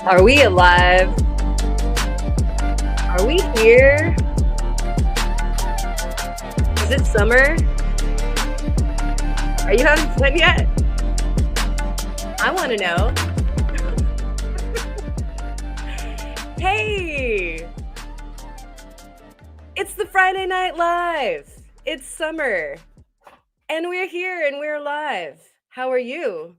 Are we alive? Are we here? Is it summer? Are you having fun yet? I want to know. Hey, it's the Friday Night Live. It's summer, and we're here and we're live. How are you?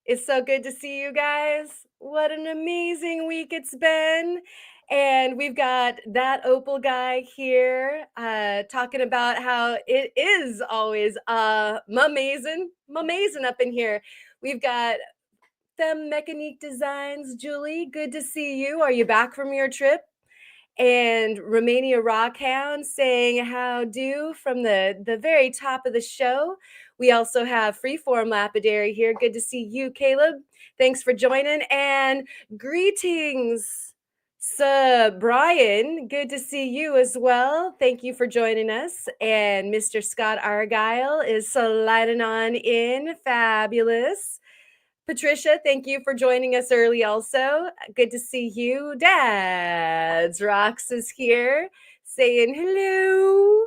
It's so good to see you guys. What an amazing week it's been. And we've got that Opal guy here talking about how it is always amazing up in here. We've got Femme Mechanique Designs, Julie. Good to see you. Are you back from your trip? And Romania Rockhound saying how do from the very top of the show. We also have Freeform Lapidary here. Good to see you, Caleb. Thanks for joining. And greetings, Sir Brian. Good to see you as well. Thank you for joining us. And Mr. Scott Argyle is sliding on in. Fabulous. Patricia, thank you for joining us early also. Good to see you. Dads Rocks is here saying hello.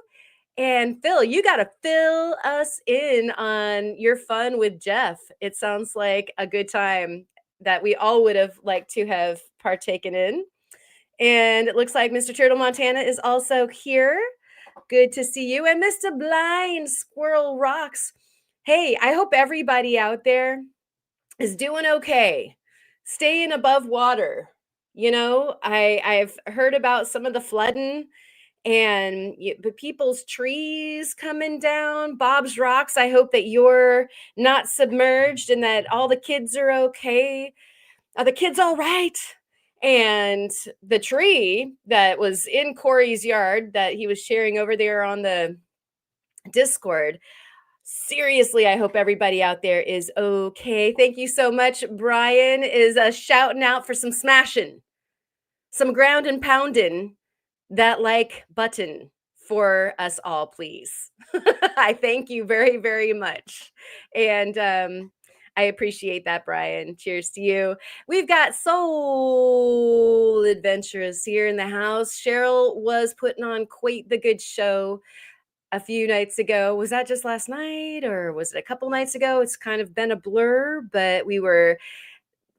And Phil, you got to fill us in on your fun with Jeff. It sounds like a good time that we all would have liked to have partaken in. And it looks like Mr. Turtle Montana is also here. Good to see you. And Mr. Blind Squirrel Rocks. Hey, I hope everybody out there is doing okay, staying above water. I've heard about some of the flooding and people's trees coming down. Bob's Rocks, I hope that you're not submerged and that all the kids are okay. Are the kids all right? And the tree that was in Corey's yard that he was sharing over there on the Discord, seriously, I hope everybody out there is okay. Thank you so much. Brian is shouting out for some smashing, some ground and pounding, that like button for us all, please. I thank you very, very much. And I appreciate that, Brian. Cheers to you. We've got Soul Adventurers here in the house. Cheryl was putting on quite the good show a few nights ago. Was that just last night or was it a couple nights ago? It's kind of been a blur, but we were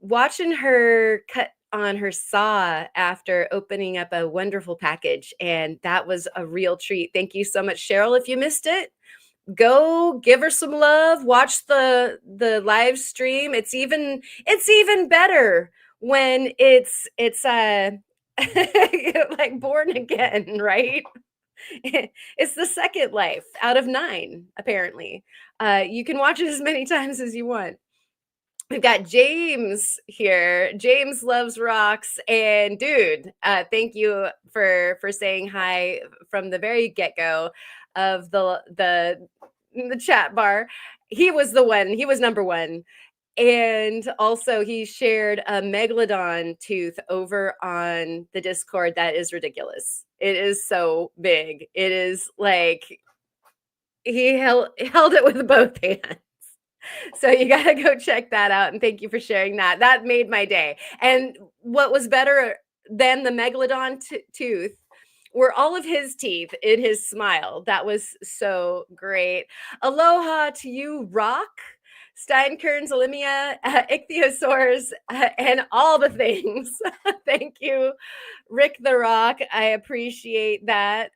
watching her cut on her saw after opening up a wonderful package, and that was a real treat. Thank you so much, Cheryl. If you missed it, go give her some love. Watch the live stream. It's even better when it's like born again, right? It's the second life out of 9, apparently. You can watch it as many times as you want. We've got James here. James loves rocks, and dude, thank you for saying hi from the very get-go of the chat bar. He was the one. He was number one. And also, he shared a megalodon tooth over on the Discord. That is ridiculous. It is so big. It is like he held it with both hands. So you got to go check that out. And thank you for sharing that. That made my day. And what was better than the megalodon tooth were all of his teeth in his smile. That was so great. Aloha to you, Rock. Steinkerns, Olimia, ichthyosaurs, and all the things. Thank you, Rick the Rock. I appreciate that.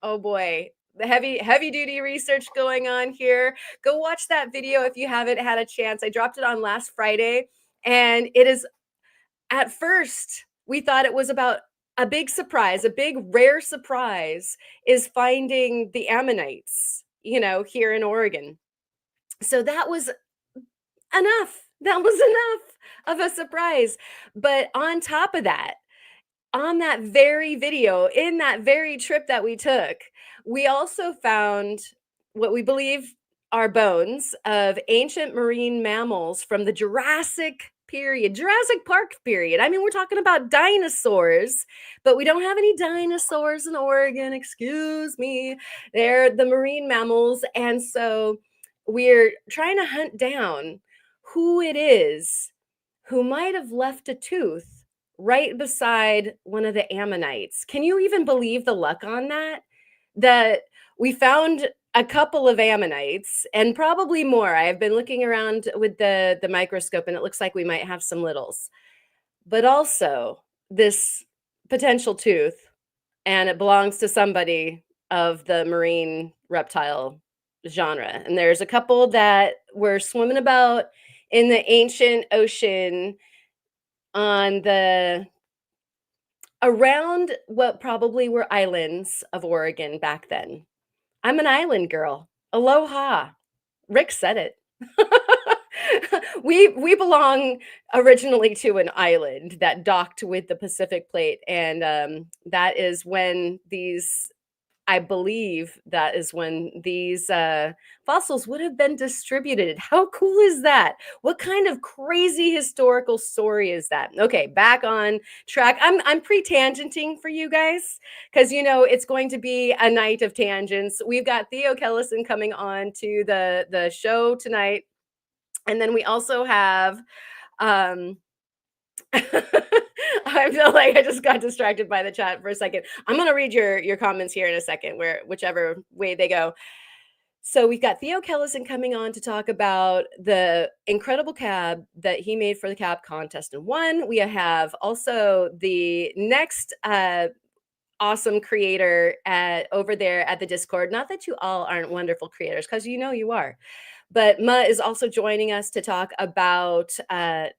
Oh boy, the heavy duty research going on here. Go watch that video if you haven't had a chance. I dropped it on last Friday, and it is, at first, we thought it was about a big surprise, a big rare surprise is finding the ammonites, here in Oregon. So that was enough. That was enough of a surprise. But on top of that, on that very video, in that very trip that we took, we also found what we believe are bones of ancient marine mammals from the Jurassic Park period. I mean, we're talking about dinosaurs, but we don't have any dinosaurs in Oregon. Excuse me. They're the marine mammals. And so we're trying to hunt down who it is who might have left a tooth right beside one of the ammonites. Can you even believe the luck on that? That we found a couple of ammonites and probably more. I've been looking around with the microscope and it looks like we might have some littles. But also this potential tooth, and it belongs to somebody of the marine reptile genre. And there's a couple that were swimming about in the ancient ocean on the around what probably were islands of Oregon back then. I'm an island girl. Aloha. Rick said it. We belong originally to an island that docked with the Pacific Plate, and that is when these I believe that is when these fossils would have been distributed. How cool is that? What kind of crazy historical story is that? Okay, back on track. I'm pre-tangenting for you guys because you know it's going to be a night of tangents. We've got Theo Kellison coming on to the show tonight, and then we also have um I feel like I just got distracted by the chat for a second. I'm gonna read your comments here in a second, where whichever way they go. So we've got Theo Kellison coming on to talk about the incredible cab that he made for the cab contest and won. We have also the next awesome creator at over there at the Discord. Not that you all aren't wonderful creators, because you know you are. But Ma is also joining us to talk about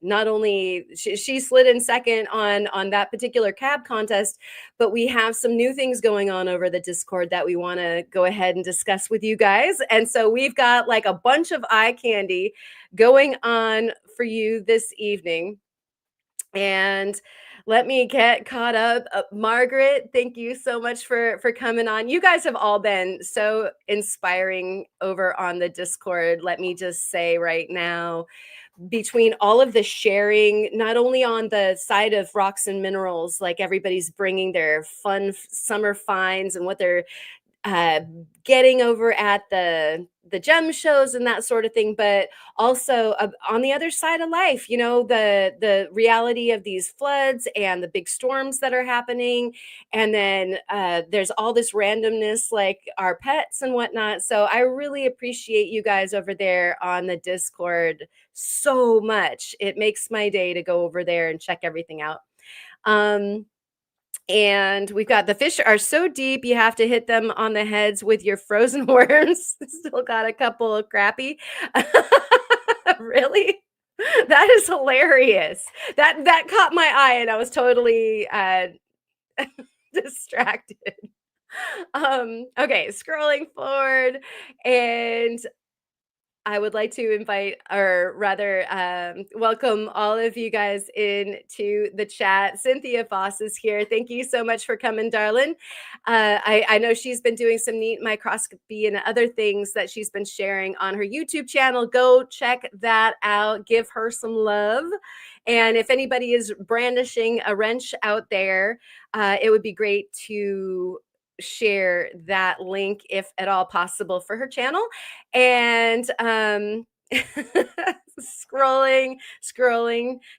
not only she slid in second on that particular cab contest, but we have some new things going on over the Discord that we want to go ahead and discuss with you guys. And so we've got like a bunch of eye candy going on for you this evening. And let me get caught up. Margaret, thank you so much for coming on. You guys have all been so inspiring over on the Discord. Let me just say right now, between all of the sharing, not only on the side of rocks and minerals, like everybody's bringing their fun summer finds and what they're uh, getting over at the gem shows and that sort of thing, but also on the other side of life, you know, the reality of these floods and the big storms that are happening, and then there's all this randomness like our pets and whatnot. So I really appreciate you guys over there on the Discord so much. It makes my day to go over there and check everything out. And we've got the fish are so deep, you have to hit them on the heads with your frozen worms. Still got a couple of crappie. Really? That is hilarious. That caught my eye and I was totally distracted. Okay, scrolling forward, and I would like to invite, or rather, welcome all of you guys into the chat. Cynthia Foss is here. Thank you so much for coming, darling. I know she's been doing some neat microscopy and other things that she's been sharing on her YouTube channel. Go check that out. Give her some love. And if anybody is brandishing a wrench out there, it would be great to share that link if at all possible for her channel. And scrolling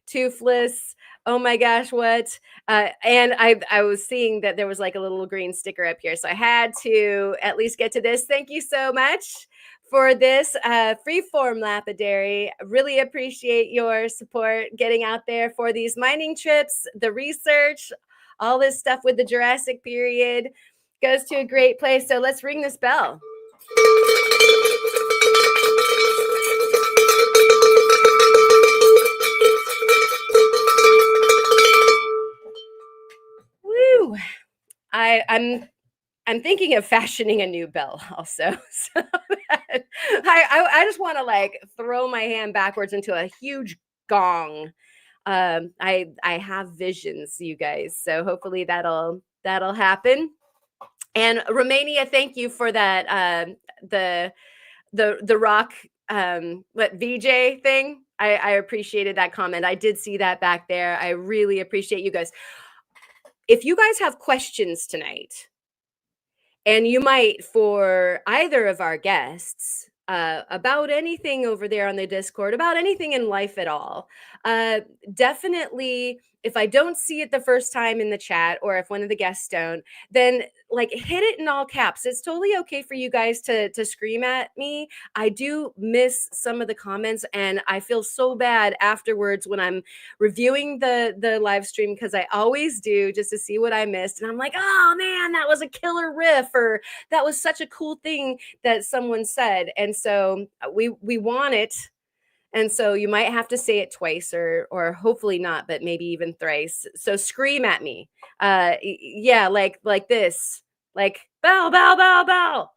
toothless, oh my gosh, what and I was seeing that there was like a little green sticker up here, so I had to at least get to this. Thank you so much for this freeform lapidary. Really appreciate your support getting out there for these mining trips, the research, all this stuff with the Jurassic period goes to a great place. So let's ring this bell. Woo! I'm thinking of fashioning a new bell also. So I just want to like throw my hand backwards into a huge gong. I have visions, you guys. So hopefully that'll happen. And Romania, thank you for that. The rock what VJ thing. I appreciated that comment. I did see that back there. I really appreciate you guys. If you guys have questions tonight, and you might for either of our guests, about anything over there on the Discord, about anything in life at all. Uh, Definitely, if I don't see it the first time in the chat, or if one of the guests don't, then like hit it in all caps. It's totally okay for you guys to scream at me. I do miss some of the comments, and I feel so bad afterwards when I'm reviewing the live stream, because I always do, just to see what I missed, and I'm like, oh man, that was a killer riff, or that was such a cool thing that someone said. And so we want it, and so you might have to say it twice, or hopefully not, but maybe even thrice. So scream at me. Yeah, like this. Like bow bow bow bow.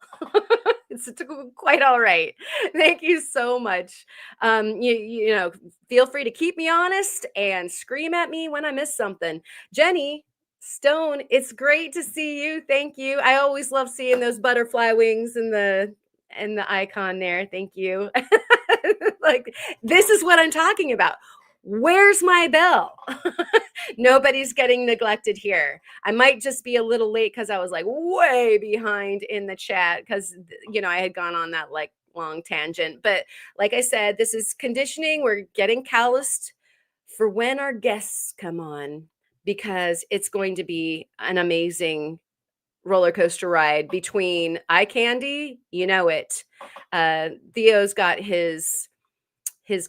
It's quite all right. Thank you so much. You know, feel free to keep me honest and scream at me when I miss something. Jenny Stone, it's great to see you. Thank you. I always love seeing those butterfly wings in the icon there. Thank you. Like, this is what I'm talking about. Where's my bell? Nobody's getting neglected here. I might just be a little late because I was like way behind in the chat, because I had gone on that like long tangent. But like I said, this is conditioning. We're getting calloused for when our guests come on, because it's going to be an amazing roller coaster ride between eye candy, it. Theo's got his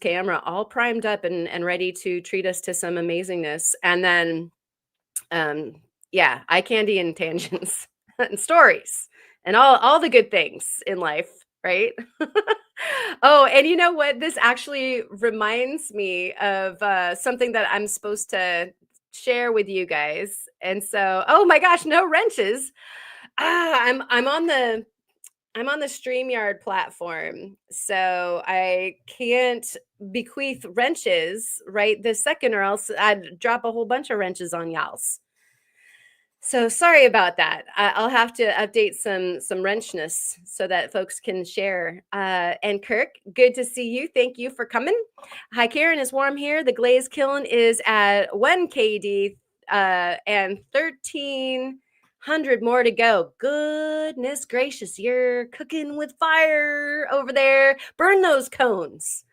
camera all primed up and ready to treat us to some amazingness. And then yeah, eye candy and tangents and stories and all the good things in life, right? Oh, and you know what? This actually reminds me of something that I'm supposed to share with you guys. And so, oh my gosh, no wrenches. I'm on the StreamYard platform, so I can't bequeath wrenches right this second, or else I'd drop a whole bunch of wrenches on y'all's. So sorry about that. I'll have to update some wrenchness so that folks can share. And Kirk, good to see you. Thank you for coming. Hi, Karen. It's warm here. The glaze kiln is at 1 KD and 1,300 more to go. Goodness gracious, you're cooking with fire over there. Burn those cones.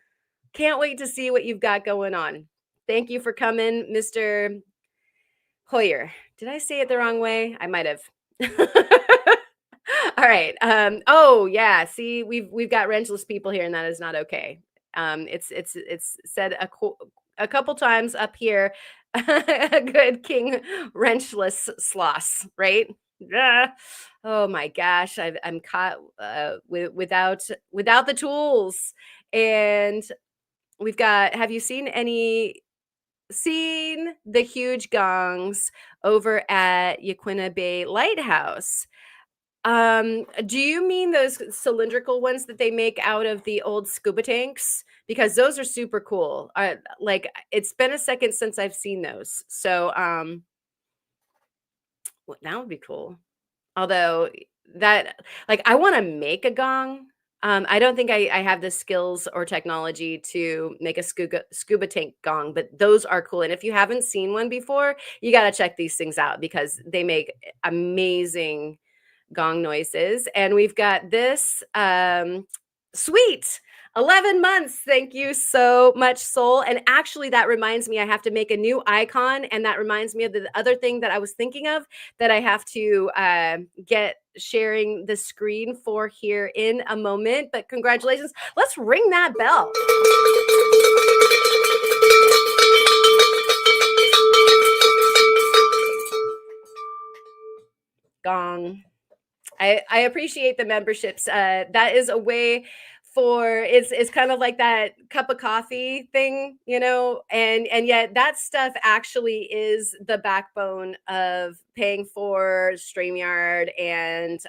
Can't wait to see what you've got going on. Thank you for coming, Mr. Hoyer. Did I say it the wrong way? I might have. All right. Oh yeah. See, we've got wrenchless people here, and that is not okay. It's said a couple times up here. A good king wrenchless sloss, right? Oh my gosh, I'm caught without the tools. And we've got. Have you seen the huge gongs over at Yaquina Bay Lighthouse? Do you mean those cylindrical ones that they make out of the old scuba tanks? Because those are super cool. Like, it's been a second since I've seen those. So, well, that would be cool. Although I want to make a gong. I don't think I have the skills or technology to make a scuba tank gong, but those are cool. And if you haven't seen one before, you got to check these things out, because they make amazing gong noises. And we've got this sweet 11 months. Thank you so much, Soul. And actually, that reminds me, I have to make a new icon. And that reminds me of the other thing that I was thinking of that I have to get sharing the screen for here in a moment. But congratulations. Let's ring that bell. Gong. I appreciate the memberships. That is a way for it's kind of like that cup of coffee thing, and yet that stuff actually is the backbone of paying for StreamYard and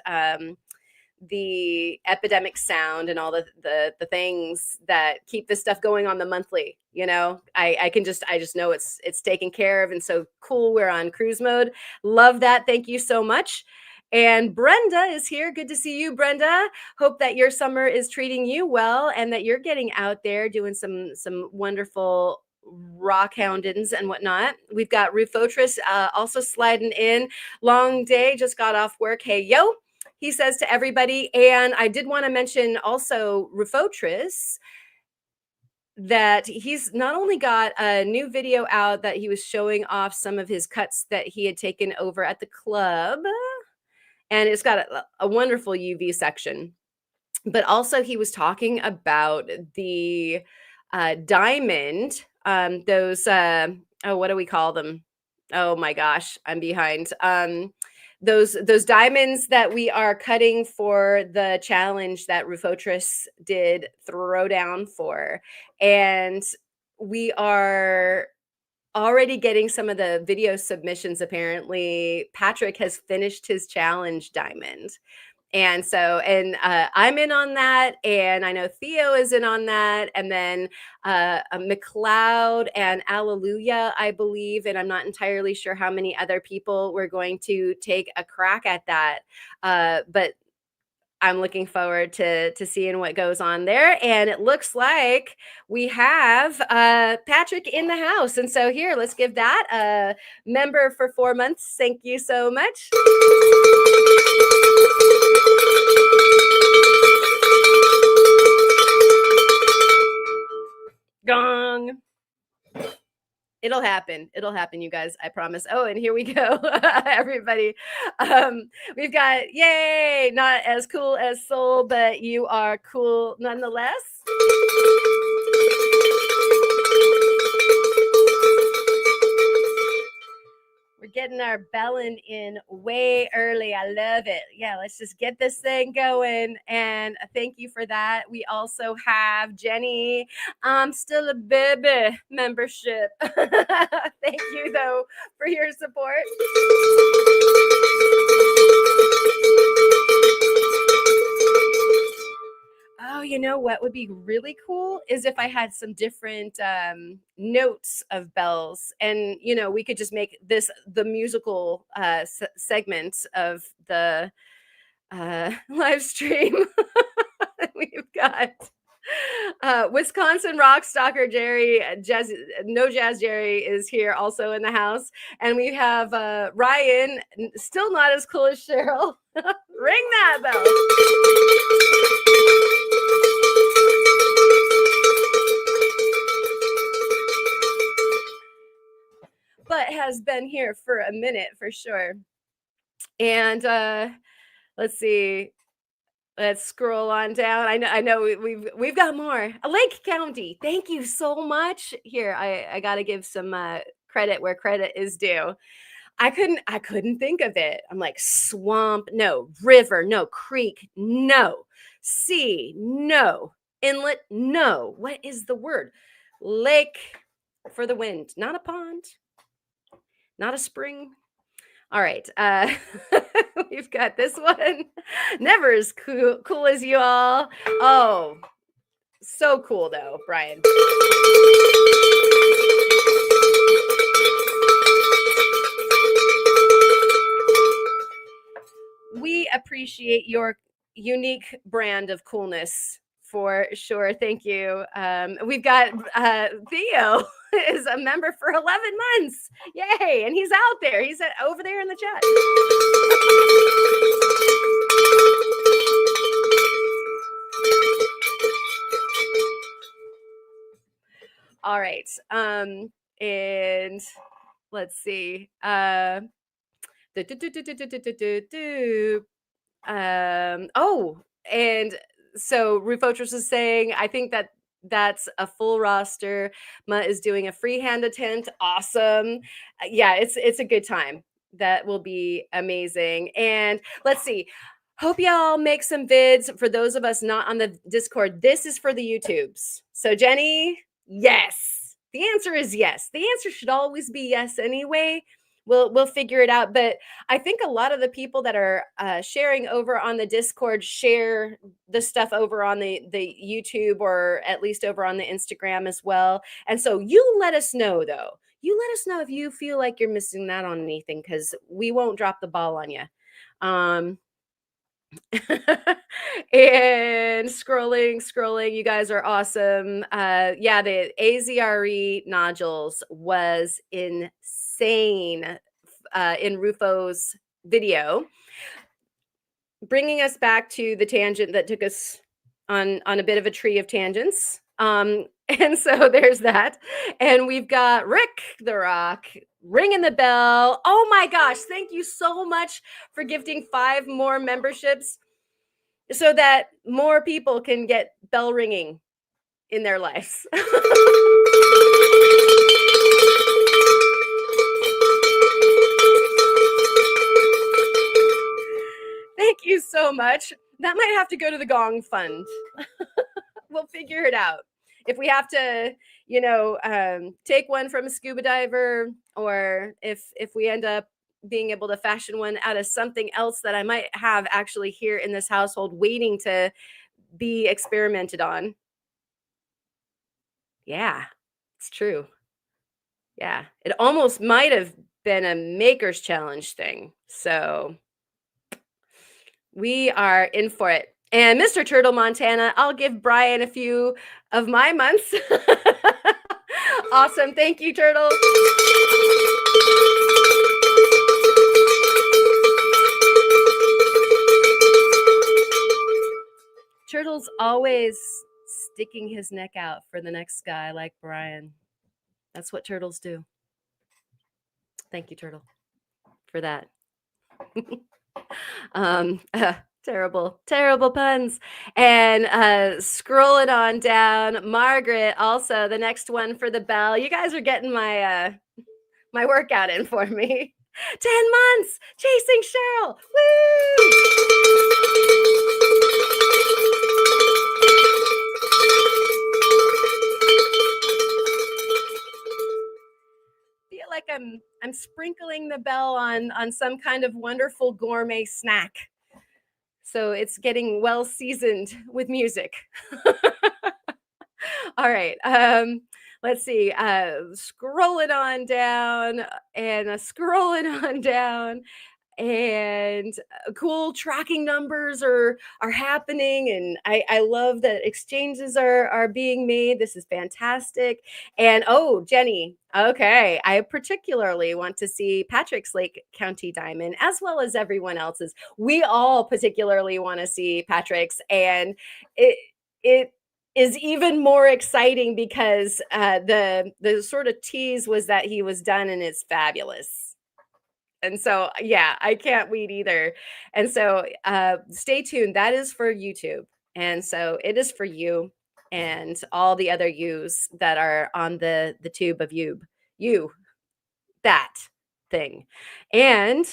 the epidemic sound and all the things that keep this stuff going on the monthly. I just know it's taken care of, and so cool. We're on cruise mode. Love that. Thank you so much. And Brenda is here. Good to see you, Brenda. Hope that your summer is treating you well, and that you're getting out there doing some wonderful rock houndings and whatnot. We've got Rufotris also sliding in. Long day, just got off work. Hey, yo. he says to everybody. And I did want to mention also Rufotris, that he's not only got a new video out that he was showing off some of his cuts that he had taken over at the club, and it's got a wonderful UV section, but also he was talking about the diamond, those, oh, what do we call them? Oh my gosh, I'm behind. Those diamonds that we are cutting for the challenge that Rufotris did throwdown for. And we are already getting some of the video submissions. Apparently, Patrick has finished his challenge diamond. And so, and I'm in on that, and I know Theo is in on that, and then McLeod and Alleluia, I believe, and I'm not entirely sure how many other people we're going to take a crack at that. But I'm looking forward to seeing what goes on there. And it looks like we have Patrick in the house. And so here, let's give that a member for 4 months. Thank you so much. Gong. It'll happen. It'll happen, you guys. I promise. Oh, and here we go, everybody. We've got, yay, not as cool as Soul, but you are cool nonetheless. We're getting our bellin in way early. I love it. Yeah, let's just get this thing going. And thank you for that. We also have Jenny, I'm still a baby membership. Thank you, though, for your support. Oh, you know what would be really cool is if I had some different notes of bells, and we could just make this the musical segment of the live stream. We've got Wisconsin rock stalker Jerry, no Jazz Jerry is here also in the house, and we have Ryan, still not as cool as Cheryl. Ring that bell. But has been here for a minute for sure. And let's see. Let's scroll on down. I know we've got more. Lake County. Thank you so much. Here, I got to give some credit where credit is due. I couldn't think of it. I'm like, swamp, no. River, no. Creek, no. Sea, no. Inlet, no. What is the word? Lake for the wind, not a pond, not a spring. All right. We've got this one. Never as cool as you all. Oh, so cool though, Brian. We appreciate your unique brand of coolness for sure. Thank you. We've got Theo is a member for 11 months. Yay. And he's out there. He's over there in the chat. All right. And let's see. Oh, and so Rufotris is saying, I think that's a full roster. Ma is doing a freehand attempt. Awesome. Yeah, it's a good time. That will be amazing. And let's see. Hope y'all make some vids for those of us not on the Discord. This is for the YouTubes. So Jenny, yes. The answer is yes. The answer should always be yes anyway. We'll figure it out. But I think a lot of the people that are sharing over on the Discord share the stuff over on the YouTube, or at least over on the Instagram as well. And so you let us know, though. You let us know if you feel like you're missing out on anything, because we won't drop the ball on you. And scrolling, you guys are awesome. Yeah, the AZRE nodules was insane in Rufo's video. bringing us back to the tangent that took us on a bit of a tree of tangents. And so there's that. And we've got Rick the Rock ringing the bell. Oh my gosh, thank you so much for gifting 5 more memberships so that more people can get bell ringing in their lives. Thank you so much. That might have to go to the Gong Fund. We'll figure it out. If we have to, take one from a scuba diver, or if we end up being able to fashion one out of something else that I might have actually here in this household waiting to be experimented on. Yeah, it's true. Yeah, it almost might have been a maker's challenge thing. So we are in for it. And Mr. Turtle Montana, I'll give Brian a few of my months. Awesome. Thank you, Turtle. Turtle's always sticking his neck out for the next guy like Brian. That's what turtles do. Thank you, Turtle, for that. Terrible puns. And scrolling on down, Margaret, also the next one for the bell. You guys are getting my my workout in for me. 10 months chasing Cheryl. Woo! Feel like I'm sprinkling the bell on some kind of wonderful gourmet snack. So it's getting well seasoned with music. All right. Let's see. Scrolling on down and scrolling on down, and cool tracking numbers are happening, and I love that exchanges are being made. This is fantastic. And oh, Jenny, okay, I particularly want to see Patrick's Lake County Diamond as well as everyone else's. We all particularly want to see Patrick's, and it is even more exciting because the sort of tease was that he was done and it's fabulous. And so, yeah, I can't wait either. And so, stay tuned. That is for YouTube. And so it is for you and all the other yous that are on the tube of you, that thing. And,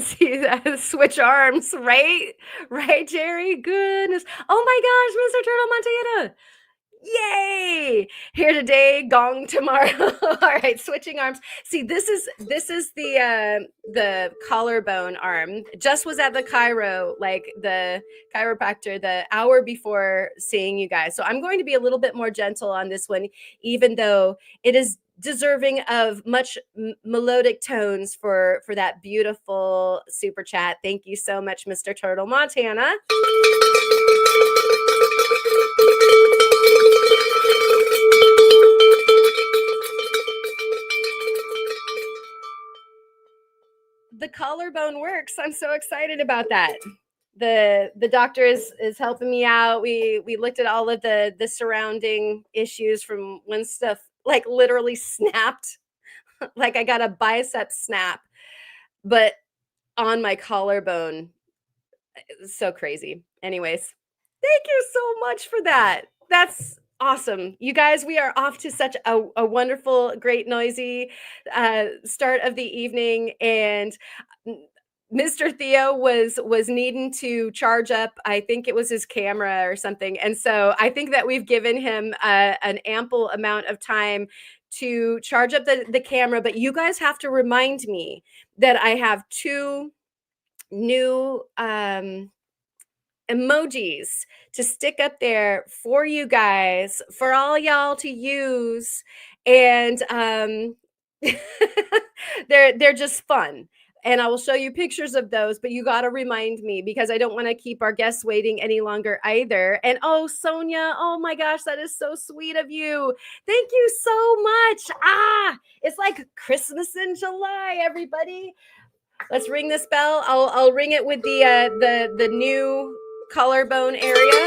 see that switch arms, right? Right, Jerry? Goodness. Oh my gosh, Mr. Turtle Montana. Yay! Here today, gong tomorrow. All right, switching arms. See, this is the collarbone arm. Just was at the chiro, like the chiropractor, the hour before seeing you guys. So I'm going to be a little bit more gentle on this one, even though it is deserving of much melodic tones for that beautiful super chat. Thank you so much, Mr. Turtle Montana. The collarbone works. I'm so excited about that. The doctor is helping me out. We looked at all of the surrounding issues from when stuff like literally snapped. Like I got a bicep snap, but on my collarbone. So crazy. Anyways, thank you so much for that. That's awesome. You guys, we are off to such a wonderful, great, noisy start of the evening. And Mr. Theo was needing to charge up. I think it was his camera or something. And so I think that we've given him an ample amount of time to charge up the camera. But you guys have to remind me that I have 2 new emojis to stick up there for you guys, for all y'all to use. And they're just fun. And I will show you pictures of those, but you got to remind me because I don't want to keep our guests waiting any longer either. And oh, Sonia, oh my gosh, that is so sweet of you. Thank you so much. It's like Christmas in July, everybody. Let's ring this bell. I'll ring it with the new collarbone area.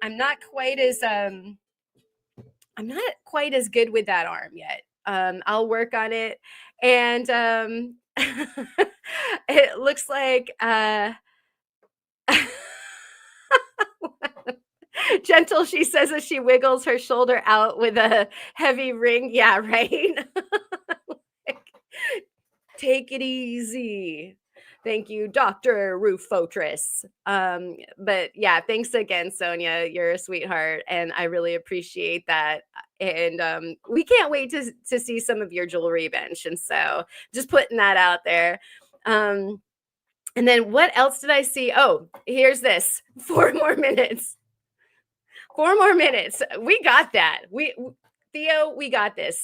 I'm not quite as I'm not quite as good with that arm yet. I'll work on it, and it looks like Gentle, she says as she wiggles her shoulder out with a heavy ring. Yeah, right. Like, take it easy. Thank you, Dr. Rufotris. But yeah, thanks again, Sonia. You're a sweetheart, and I really appreciate that. And we can't wait to see some of your jewelry bench. And so just putting that out there. And then what else did I see? Oh, here's this. 4 more minutes. 4 more minutes. We got that. Theo, we got this.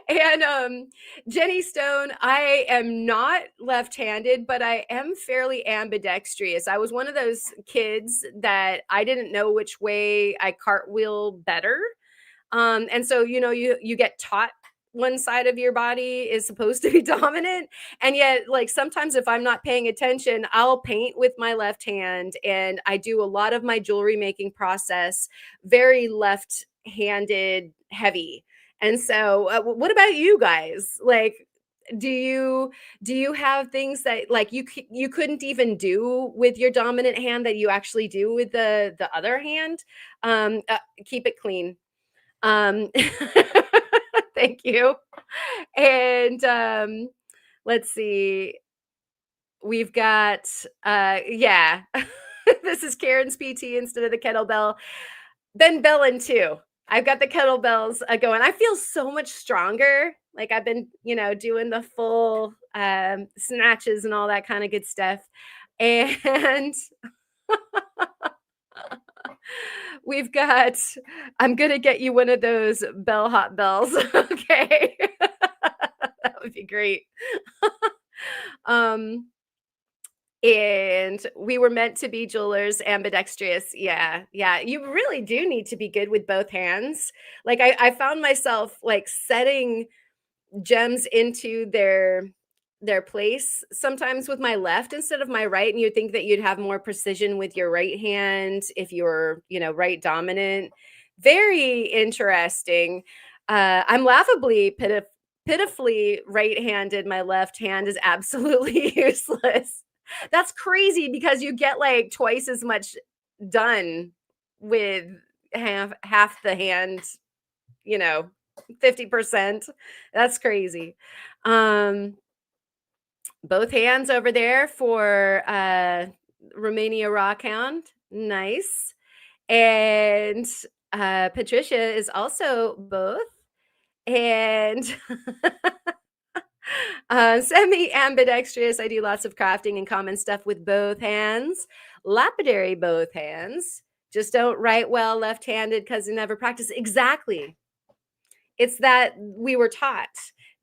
And Jenny Stone, I am not left-handed, but I am fairly ambidextrous. I was one of those kids that I didn't know which way I cartwheel better. And so, you get taught one side of your body is supposed to be dominant. And yet, like, sometimes if I'm not paying attention, I'll paint with my left hand. And I do a lot of my jewelry making process very left-handed heavy. And so, what about you guys? Like, do you have things that like you couldn't even do with your dominant hand that you actually do with the other hand? Keep it clean. Um, thank you. And let's see. We've got yeah. This is Karen's PT instead of the kettlebell. Been belling too. I've got the kettlebells going. I feel so much stronger. Like I've been, doing the full snatches and all that kind of good stuff. And we've got, I'm going to get you one of those bellhop bells. Okay. That would be great. um, and we were meant to be jewelers, ambidextrous. Yeah. Yeah. You really do need to be good with both hands. Like I found myself like setting gems into their place sometimes with my left instead of my right, and you'd think that you'd have more precision with your right hand if you're right dominant. Very interesting. I'm laughably pitifully right-handed. My left hand is absolutely useless. That's crazy because you get like twice as much done with half the hand, you know 50%. That's crazy. Um, both hands over there for Romania Rockhound. Nice. And Patricia is also both. And semi ambidextrous. I do lots of crafting and common stuff with both hands. Lapidary, both hands. Just don't write well left handed because you never practice. Exactly. It's that we were taught,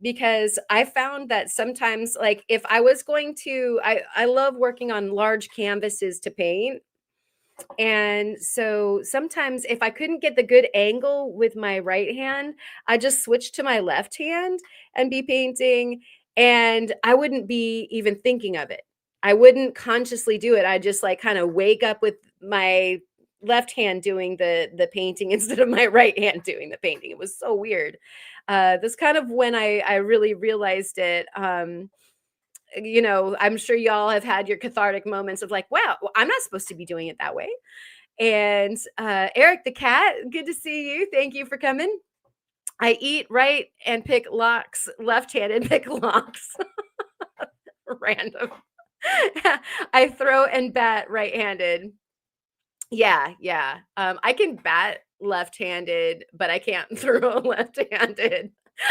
because I found that sometimes, like, if I was going to, I love working on large canvases to paint. And so sometimes if I couldn't get the good angle with my right hand, I just switched to my left hand and be painting, and I wouldn't be even thinking of it. I wouldn't consciously do it. I just like kind of wake up with my left hand doing the painting instead of my right hand doing the painting. It was so weird. That's kind of when I really realized it. I'm sure y'all have had your cathartic moments of like, wow, well, I'm not supposed to be doing it that way. And Eric the cat, good to see you. Thank you for coming. I eat right and pick locks, left-handed pick locks. Random. I throw and bat right-handed. Yeah, yeah. I can bat left-handed, but I can't throw left-handed.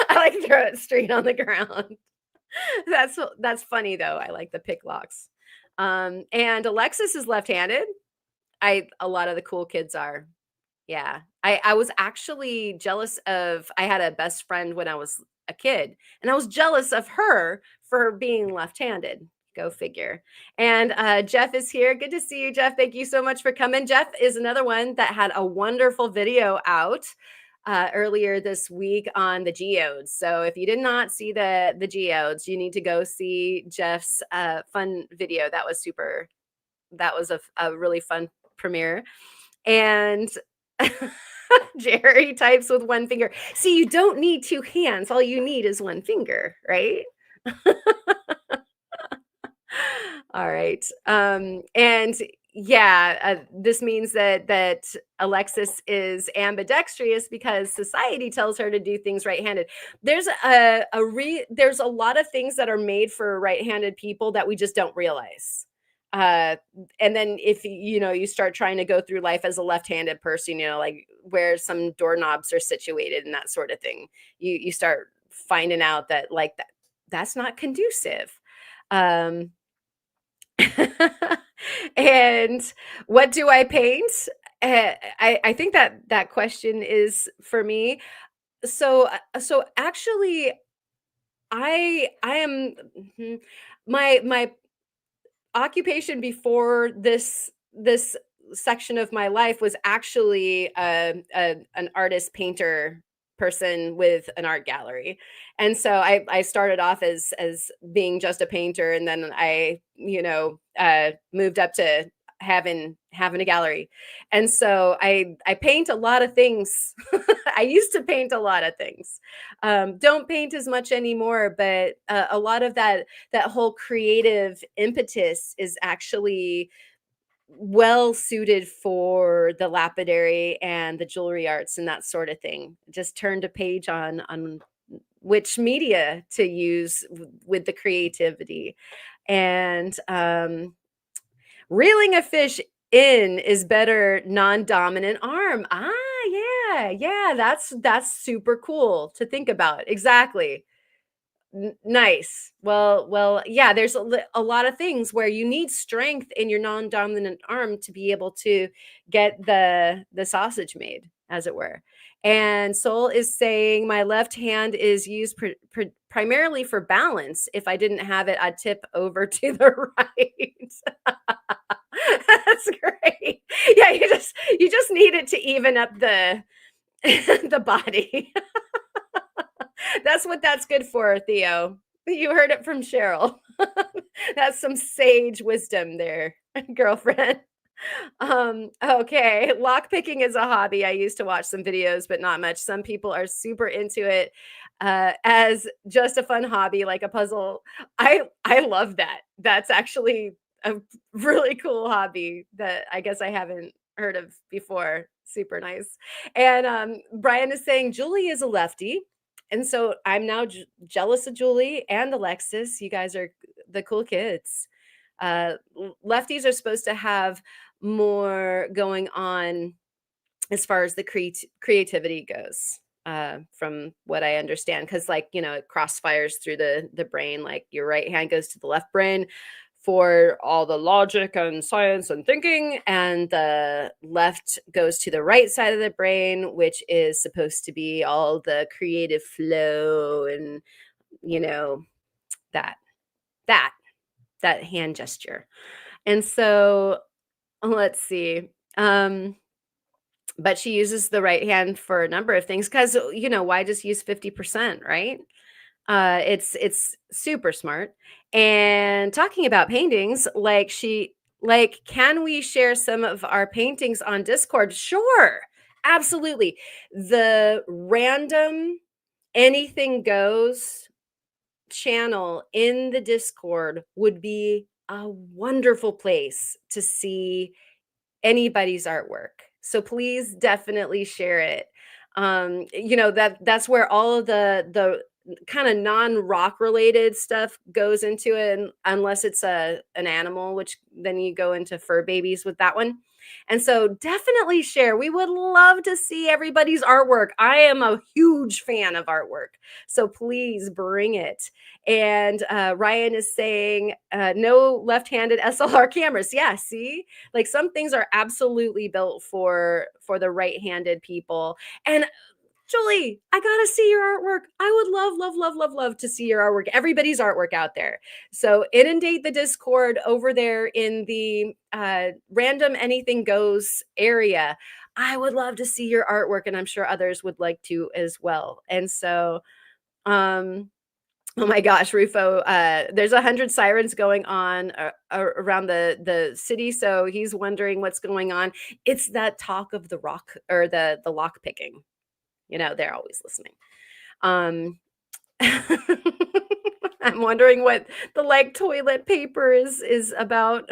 I like to throw it straight on the ground. That's funny though. I like the pick locks. And Alexis is left-handed. A lot of the cool kids are. Yeah. I was actually jealous of, I had a best friend when I was a kid, and I was jealous of her for being left-handed Go figure. And Jeff is here. Good to see you, Jeff. Thank you so much for coming. Jeff is another one that had a wonderful video out earlier this week on the geodes. So if you did not see the geodes, you need to go see Jeff's fun video. That was super. That was a really fun premiere. And Jerry types with one finger. See, you don't need two hands. All you need is one finger, right? All right. And yeah, this means that Alexis is ambidextrous because society tells her to do things right-handed. There's there's a lot of things that are made for right-handed people that we just don't realize. And then if you start trying to go through life as a left-handed person, like where some doorknobs are situated and that sort of thing, you start finding out that like that's not conducive. Um, and what do I paint? I think that question is for me. So actually, I am my occupation before this section of my life was actually an artist painter person with an art gallery. And so I started off as being just a painter, and then I moved up to having a gallery. And so I paint a lot of things. I used to paint a lot of things. Don't paint as much anymore, but a lot of that whole creative impetus is actually well suited for the lapidary and the jewelry arts and that sort of thing. Just turned a page on which media to use with the creativity. And reeling a fish in is better non-dominant arm. Yeah, that's super cool to think about. Exactly. Nice. Well, yeah, there's a lot of things where you need strength in your non-dominant arm to be able to get the sausage made, as it were. And Soul is saying my left hand is used primarily for balance. If I didn't have it, I'd tip over to the right. That's great. Yeah, you just need it to even up the the body. That's what that's good for, Theo. You heard it from Cheryl. That's some sage wisdom there, girlfriend. Okay. Lock picking is a hobby. I used to watch some videos, but not much. Some people are super into it as just a fun hobby, like a puzzle. I love that. That's actually a really cool hobby that I guess I haven't heard of before. Super nice. And Brian is saying Julie is a lefty. And so I'm now jealous of Julie and Alexis. You guys are the cool kids. Lefties are supposed to have more going on as far as the creativity goes, from what I understand, because it crossfires through the brain. Like your right hand goes to the left brain for all the logic and science and thinking, and the left goes to the right side of the brain, which is supposed to be all the creative flow and that that that hand gesture. And so let's see. But she uses the right hand for a number of things because why just use 50%, right? It's super smart. And talking about paintings, can we share some of our paintings on Discord? Sure, absolutely. The random anything goes channel in the Discord would be a wonderful place to see anybody's artwork. So please definitely share it. That's where all of the kind of non-rock related stuff goes into it, unless it's an animal, which then you go into fur babies with that one. And so definitely share. We would love to see everybody's artwork. I am a huge fan of artwork. So please bring it. And Ryan is saying no left-handed SLR cameras. Yeah, see? Like some things are absolutely built for the right-handed people. And Julie, I gotta see your artwork. I would love to see your artwork. Everybody's artwork out there. So inundate the Discord over there in the random anything goes area. I would love to see your artwork, and I'm sure others would like to as well. And so, oh my gosh, Rufo, there's 100 sirens going on around the city, so he's wondering what's going on. It's that talk of the rock or the lock picking. You know, they're always listening. I'm wondering what the like toilet paper is about.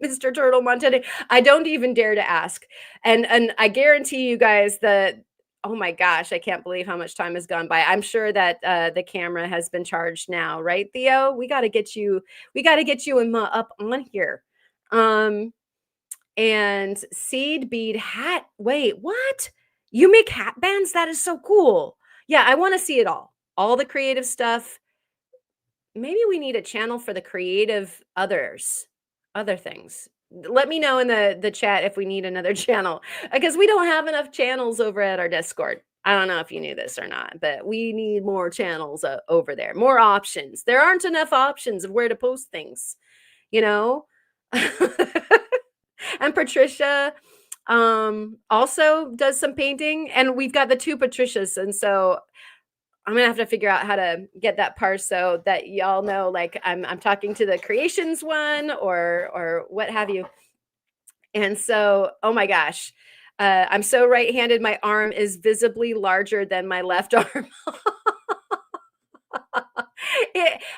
Mr. Turtle Montana. I don't even dare to ask. And I guarantee you guys that, oh my gosh, I can't believe how much time has gone by. I'm sure that the camera has been charged now, right, Theo? We got to get you up on here. And seed bead hat. Wait, what? You make hat bands? That is so cool. Yeah, I want to see it all. All the creative stuff. Maybe we need a channel for the creative other things. Let me know in the chat if we need another channel, because we don't have enough channels over at our Discord. I don't know if you knew this or not, but we need more channels over there, more options. There aren't enough options of where to post things, you know? And Patricia also does some painting, and we've got the two Patricias, and so I'm gonna have to figure out how to get that part so that y'all know, like, I'm talking to the creations one or what have you. And so, oh my gosh, I'm so right-handed. My arm is visibly larger than my left arm.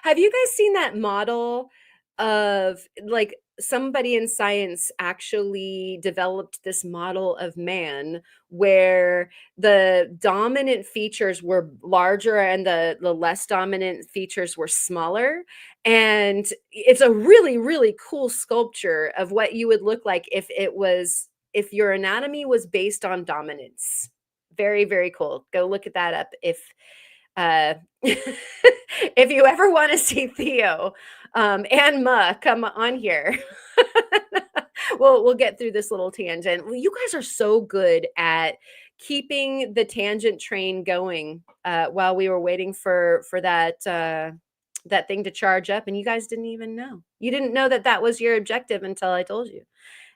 Have you guys seen that model of, like, somebody in science actually developed this model of man where the dominant features were larger and the less dominant features were smaller? And it's a really, really cool sculpture of what you would look like if your anatomy was based on dominance. Very, very cool. Go look at that up if you ever want to see Theo and Ma come on here. We'll get through this little tangent. Well, you guys are so good at keeping the tangent train going while we were waiting for that that thing to charge up, and you guys didn't even know. You didn't know that was your objective until I told you.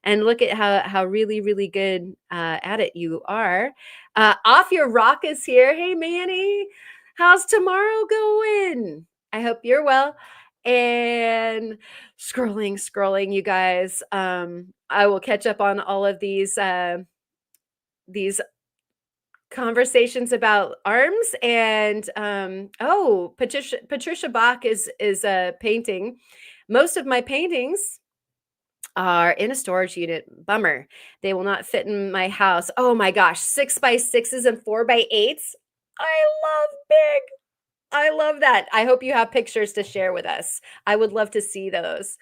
And look at how really, really good at it you are. Off Your Rock is here. Hey, Manny. How's tomorrow going? I hope you're well. And scrolling, you guys. I will catch up on all of these conversations about arms. And oh, Patricia Bach is painting. Most of my paintings are in a storage unit. Bummer. They will not fit in my house. Oh my gosh, 6x6s and 4x8s. I love big. I love that. I hope you have pictures to share with us. I would love to see those.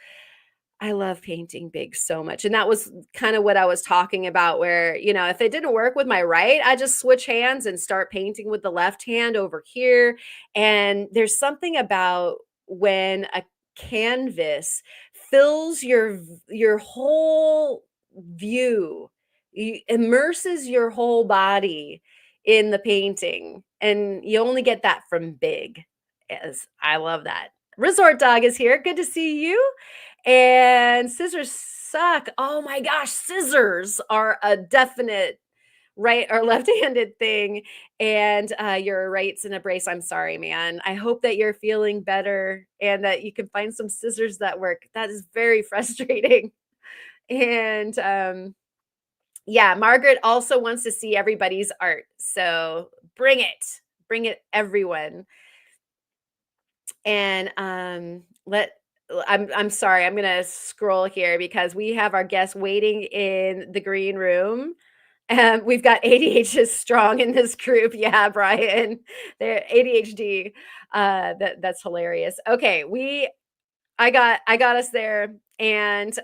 I love painting big so much. And that was kind of what I was talking about, where, you know, if it didn't work with my right, I just switch hands and start painting with the left hand over here. And there's something about when a canvas fills your whole view, immerses your whole body in the painting, and you only get that from big. Yes, I love that. Resort Dog is here. Good to see you. And scissors suck. Oh my gosh, scissors are a definite right or left-handed thing. And your right's in a brace. I'm sorry, man. I hope that you're feeling better and that you can find some scissors that work. That is very frustrating. And yeah, Margaret also wants to see everybody's art. So bring it, everyone. And I'm sorry, I'm gonna scroll here because we have our guests waiting in the green room. We've got ADHD strong in this group. Yeah, Brian, they're ADHD. That's hilarious. Okay, I got us there, and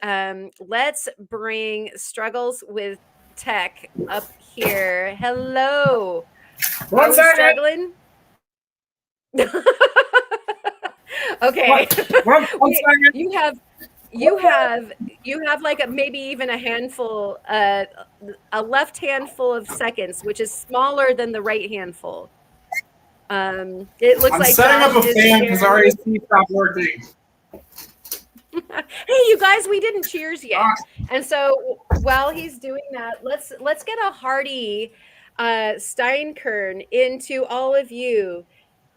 let's bring Struggles with Tech up here. Hello. Are we struggling? Okay. You have you have like maybe even a handful, a left handful of seconds, which is smaller than the right handful. It looks I'm like setting up Josh a is fan because sharing. RAC stopped working. Hey, you guys, we didn't cheers yet. Ah, And so while he's doing that, let's get a hearty Steinkern into all of you,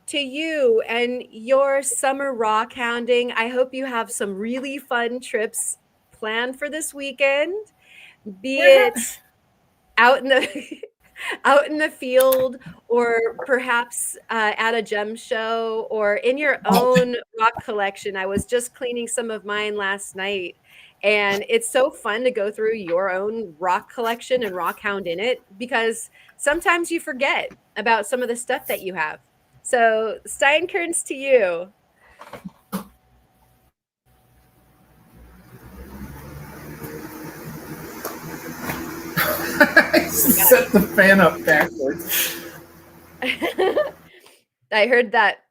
to you and your summer rock hounding. I hope you have some really fun trips planned for this weekend, be we're not. it out in the out in the field, or perhaps at a gem show, or in your Oh, own rock collection. I was just cleaning some of mine last night, and it's so fun to go through your own rock collection and rock hound in it, because sometimes you forget about some of the stuff that you have. So Steinkerns to you. I Oh my gosh. set the fan up backwards. I heard that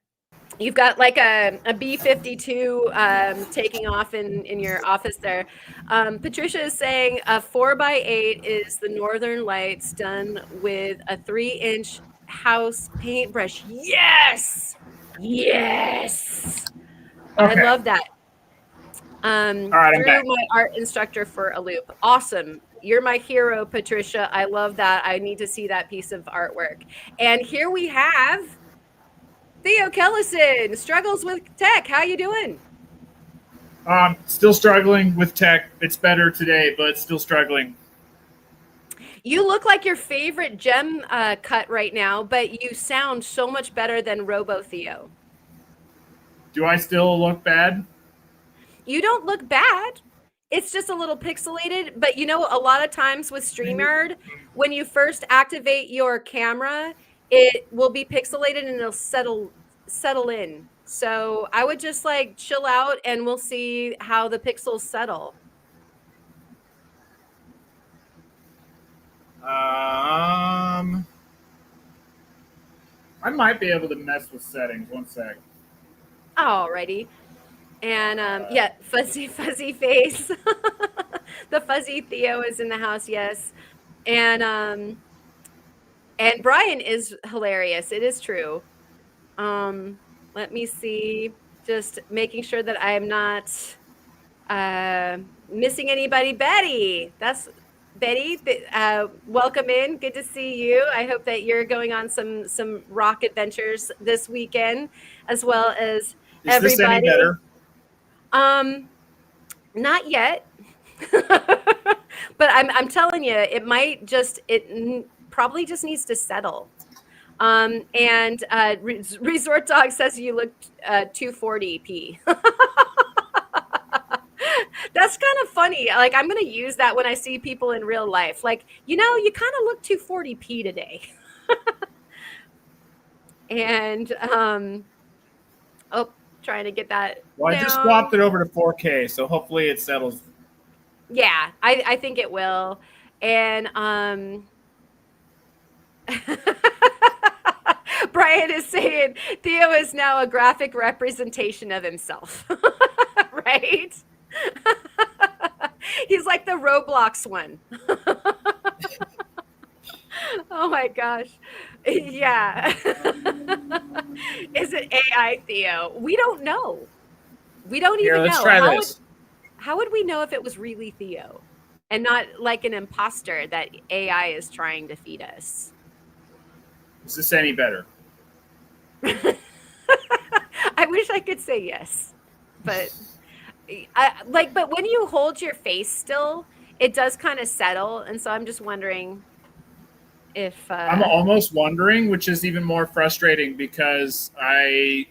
you've got like a B-52 taking off in your office there. Patricia is saying a 4x8 is the Northern Lights done with a 3-inch house paintbrush. Yes, yes, I Okay. love that. All right, I'm Threw back. my art instructor for a loop. Awesome. You're my hero, Patricia. I love that. I need to see that piece of artwork. And here we have Theo Kellison, struggles with tech. How you doing? Still struggling with tech. It's better today, but still struggling. You look like your favorite gem cut right now, but you sound so much better than Robo Theo. Do I still look bad? You don't look bad. It's just a little pixelated, but you know, a lot of times with StreamYard, when you first activate your camera, it will be pixelated and it'll settle in. So I would just like chill out and we'll see how the pixels settle. Um, I might be able to mess with settings. One sec. Alrighty. And yeah, fuzzy face. The fuzzy Theo is in the house, yes. And Brian is hilarious. It is true. Um, Let me see. Just making sure that I am not missing anybody. Betty, that's Betty. Welcome in. Good to see you. I hope that you're going on some rock adventures this weekend, as well as Is this any everybody. better? Um, Not yet. But I'm telling you, it might just probably just needs to settle. And Resort Dog says you look 240p. That's kind of funny. Like I'm gonna use that when I see people in real life. Like, you know, you kind of look 240p today. And oh, trying to get that Well, I just swapped down. it over to 4K, so hopefully it settles. Yeah, I think it will. And Brian is saying Theo is now a graphic representation of himself. Right? He's like the Roblox one. Oh my gosh. Yeah. Is it AI Theo? We don't know. We don't Here, even let's know. try this. How would we know if it was really Theo and not like an imposter that AI is trying to feed us? Is this any better? I wish I could say yes, but but when you hold your face still, it does kind of settle, and so I'm just wondering if I'm almost wondering, which is even more frustrating because my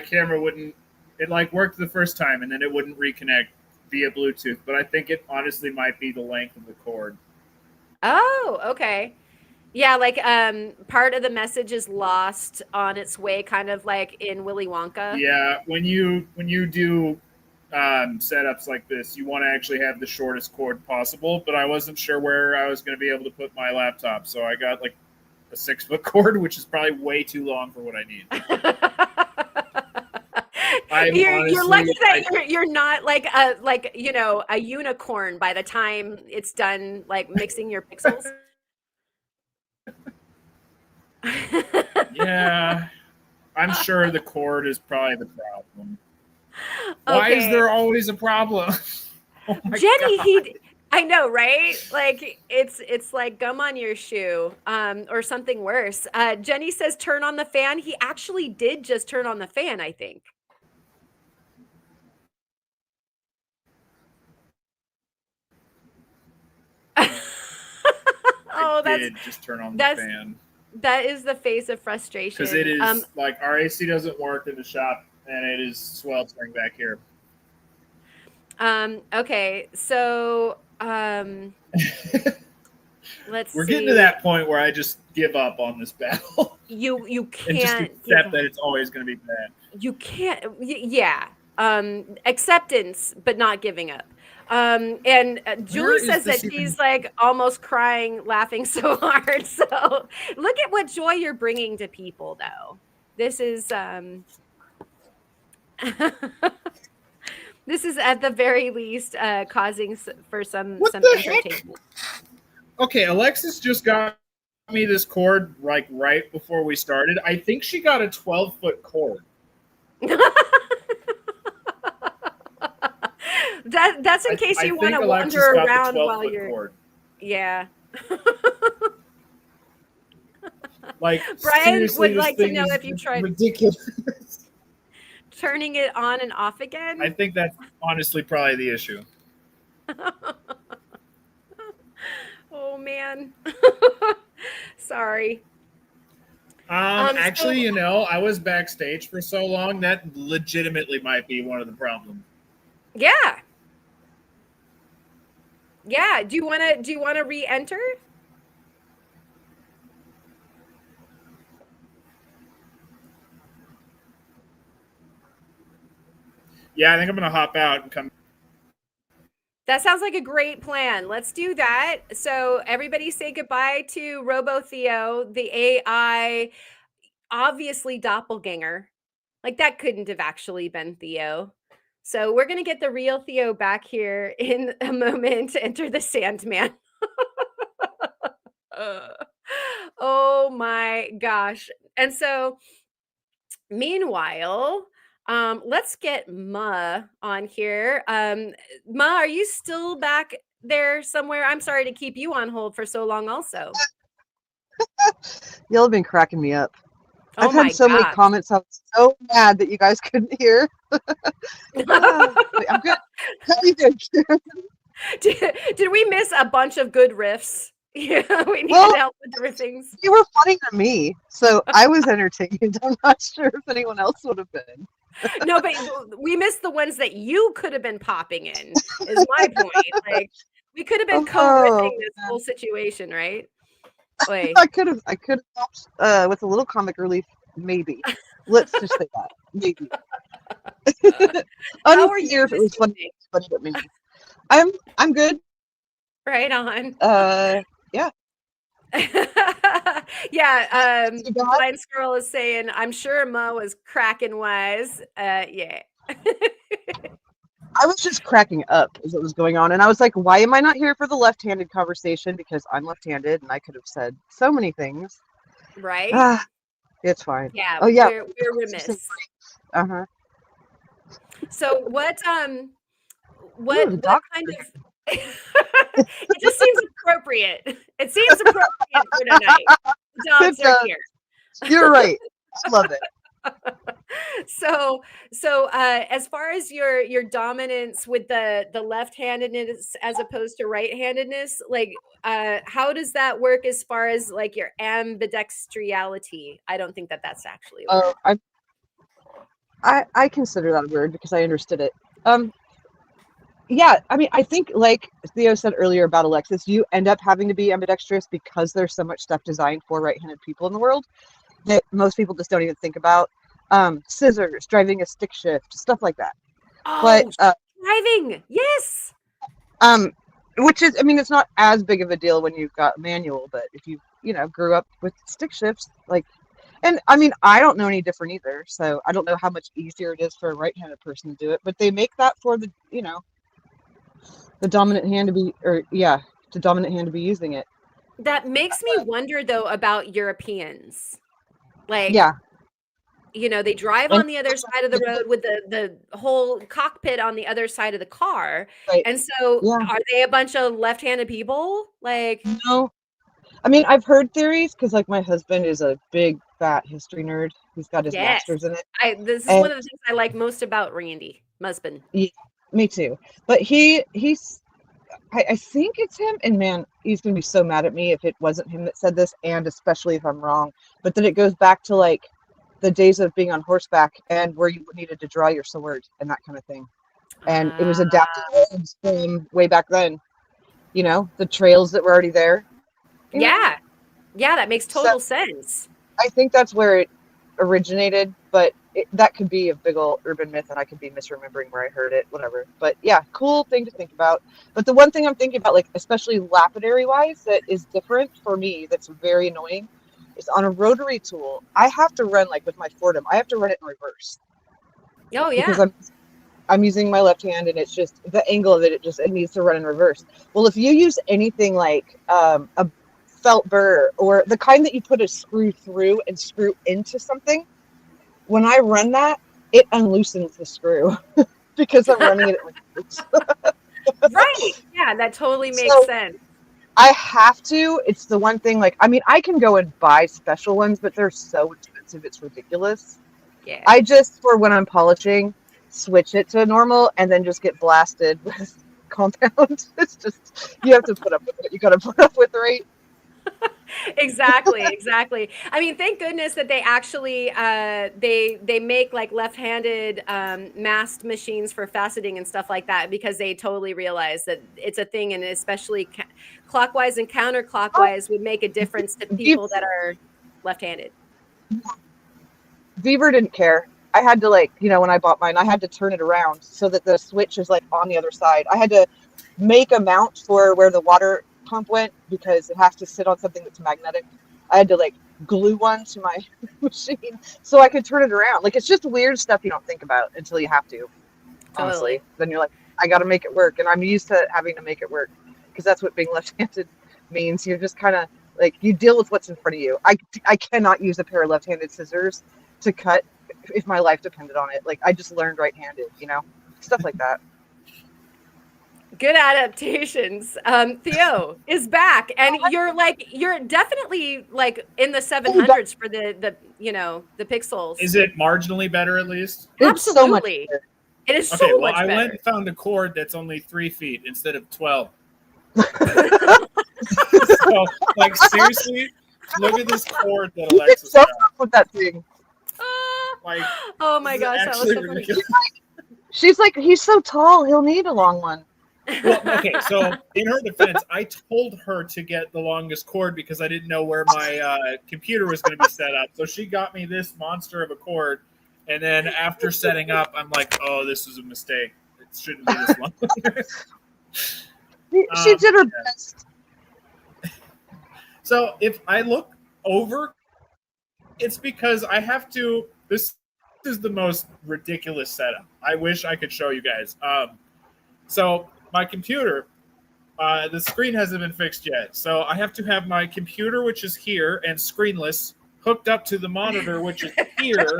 camera wouldn't it like worked the first time and then it wouldn't reconnect via Bluetooth, but I think it honestly might be the length of the cord. Oh, okay. Yeah, like part of the message is lost on its way, kind of like in Willy Wonka. Yeah, when you do setups like this, you want to actually have the shortest cord possible. But I wasn't sure where I was going to be able to put my laptop, so I got like a 6 foot cord, which is probably way too long for what I need. I'm You're lucky honestly, that you're not like a unicorn by the time it's done like mixing your pixels. yeah, I'm sure the cord is probably the problem. Why is Okay. there always a problem? Oh my Jenny, god. I know, right? Like it's like gum on your shoe, or something worse. Jenny says turn on the fan. He actually did just turn on the fan, I think. I Oh, did just turn on the that's fan that is the face of because it frustration. is like our AC doesn't work in the shop and it is sweltering back here. Okay, so let's We're getting to see. that point where I just give up on this battle You and just can't give accept up. that it's always going to be bad. You can't, yeah. Acceptance, but not giving up. And Julie Where is says that this even? she's like almost crying, laughing so hard. So look at what joy you're bringing to people, though. This is this is at the very least causing for What some the heck? entertainment. Okay, Alexis just got me this cord like right before we started. I think she got a 12-foot cord. That's in case I you want think to wander Alexis got the around while 12-foot you're, cord. yeah. Like Brian seriously, would this like to thing know is if you tried ridiculous. turning it on and off I again. think that's honestly probably the issue. Oh man. Sorry. Actually, So I was backstage for so long that legitimately might be one of the problems. yeah. Yeah. Do you wanna re-enter? Yeah, I think I'm gonna hop out and come. That sounds like a great plan. Let's do that. So everybody say goodbye to Robo Theo, the AI, obviously doppelganger. Like that couldn't have actually been Theo. So we're gonna get the real Theo back here in a moment to enter the Sandman. Uh, oh my gosh. And so meanwhile, let's get Ma on here. Ma, are you still back there somewhere? I'm sorry to keep you on hold for so long also. Y'all have been cracking me up. Oh I've had my so many gosh. comments. I was so mad that you guys couldn't hear. Wait, I'm good. How you doing? Did we miss a bunch of good riffs? Yeah, we needed Well, help with the riffings. you were funny to me, so I was entertained. I'm not sure if anyone else would have been. No, but we missed the ones that you could have been popping in, is my point. Like, we could have been Oh, co-riffing this whole situation, right? Wait. I could have helped with a little comic relief, maybe. Let's just say that, maybe. How are you Unclear if it this was funny, evening? but maybe. I'm good. Right on. Yeah. Yeah, You got? Blind Squirrel is saying, I'm sure Ma was cracking wise. Yeah. I was just cracking up as it was going on, and I was like, "Why am I not here for the left-handed conversation? Because I'm left-handed, and I could have said so many things." Right? Ah, it's fine. Yeah, Oh yeah, we're remiss. uh-huh. So Ooh, the what dog. kind of it just seems appropriate. It seems appropriate for tonight. The It dogs are does. here. You're right. I love it. So as far as your dominance with the left-handedness as opposed to right-handedness, like how does that work as far as like your ambidextriality? I don't think that that's actually a Oh, word. I consider that a word because I understood it. Yeah, I mean, I think like Theo said earlier about Alexis, you end up having to be ambidextrous because there's so much stuff designed for right-handed people in the world that most people just don't even think about. Scissors, driving a stick shift, stuff like that. But Oh, driving. Yes. um, which is, I mean, it's not as big of a deal when you've got manual, but if you grew up with stick shifts, like And I mean, I don't know any different either, so I don't know how much easier it is for a right-handed person to do it, but they make that for the, the dominant hand to be, or yeah, the dominant hand to be using it. That makes me wonder though about Europeans. Like, Yeah. they drive And on the other side of the road with the whole cockpit on the other side of the car. right. And so Yeah. are they a bunch of left-handed people? Like, No. I mean, I've heard theories because like my husband is a big fat history nerd. He's got his yes. master's in it. This is And one of the things I like most about Randy Musbin. yeah, me too. But he's I think it's him, and man, he's gonna be so mad at me if it wasn't him that said this, and especially if I'm wrong. But then it goes back to like the days of being on horseback and where you needed to draw your sword and that kind of thing. And it was adapted from way back then, the trails that were already there. Yeah. Yeah, that makes total sense. I think that's where it originated, but that could be a big old urban myth, and I could be misremembering where I heard it, whatever. But yeah, cool thing to think about. But the one thing I'm thinking about, like especially lapidary wise, that is different for me, that's very annoying, is on a rotary tool, I have to run, like with my Fordham, I have to run it in reverse. Oh yeah. Because I'm using my left hand, and it's just the angle of it needs to run in reverse. Well, if you use anything like a felt burr or the kind that you put a screw through and screw into something, when I run that, it unloosens the screw because I'm running it in reverse. Right. Yeah, that totally makes sense. I have to. It's the one thing, like, I mean, I can go and buy special ones, but they're so expensive, it's ridiculous. Yeah. I just, for when I'm polishing, switch it to normal and then just get blasted with compound. It's just, you have to put up with what you got to put up with, right? Exactly. I mean, thank goodness that they actually they make like left-handed masked machines for faceting and stuff like that, because they totally realize that it's a thing, and especially clockwise and counterclockwise would make a difference to people that are left-handed. Beaver didn't care. I had to, like, when I bought mine, I had to turn it around so that the switch is like on the other side. I had to make a mount for where the water pump went because it has to sit on something that's magnetic. I had to like glue one to my machine so I could turn it around. Like, it's just weird stuff you don't think about until you have to. Honestly, Totally. Then you're like, I got to make it work, and I'm used to having to make it work because that's what being left-handed means. You're just kind of like, you deal with what's in front of you. I cannot use a pair of left-handed scissors to cut if my life depended on it. Like, I just learned right-handed, stuff like that. Good adaptations. Theo is back, and you're definitely like in the 700s for the pixels. Is it marginally better at least? It's so much Absolutely. better. It is Okay, so well, much I better. went and found a cord that's only 3 feet instead of 12. So, like, seriously, look at this cord that You did Alexis so got. much with that thing. Like, Oh my this is gosh, that was actually so funny. ridiculous. She's like, he's so tall, he'll need a long one. Well, okay, so in her defense, I told her to get the longest cord because I didn't know where my computer was going to be set up. So she got me this monster of a cord, and then after setting up, I'm like, oh, this was a mistake. It shouldn't be this long. She did her best. So if I look over, it's because I have to. This is the most ridiculous setup. I wish I could show you guys. So my computer, the screen hasn't been fixed yet. So I have to have my computer, which is here and screenless, hooked up to the monitor, which is here.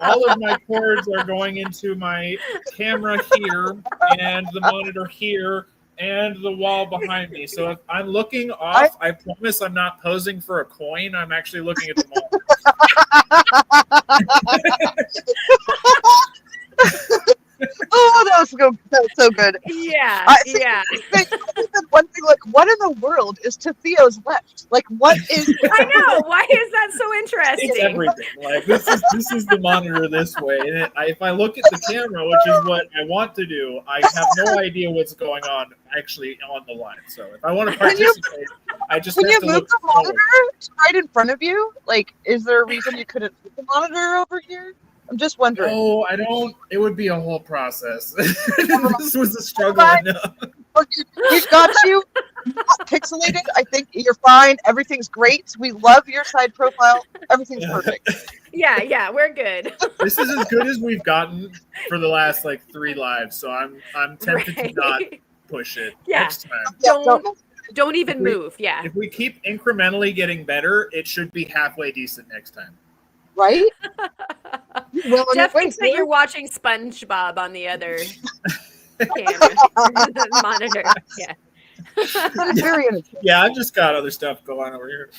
All of my cords are going into my camera here and the monitor here and the wall behind me. So if I'm looking off, I promise I'm not posing for a coin. I'm actually looking at the monitor. Oh, that was so good. Yeah, yeah. One thing, like, what in the world is to Theo's left? Like, what is? I know. Why is that so interesting? It's everything. Like, this is the monitor this way, and if I look at the camera, which is what I want to do, I have no idea what's going on actually on the line. So if I want to participate, I just Can have you to move look the monitor right in front of you? Like, is there a reason you couldn't move the monitor over here? I'm just wondering. Oh, I don't. It would be a whole process. This was a struggle enough. We got you. not pixelated. I think you're fine. Everything's great. We love your side profile. Everything's perfect. Yeah, we're good. This is as good as we've gotten for the last like 3 lives, so I'm tempted to not push it. Yeah. Next time. Yeah, Don't even move. Yeah. If we keep incrementally getting better, it should be halfway decent next time. right? Well, Jeff thinks that you're watching SpongeBob on the other camera monitor. Yeah. Very entertaining. Yeah, I've just got other stuff going on over here.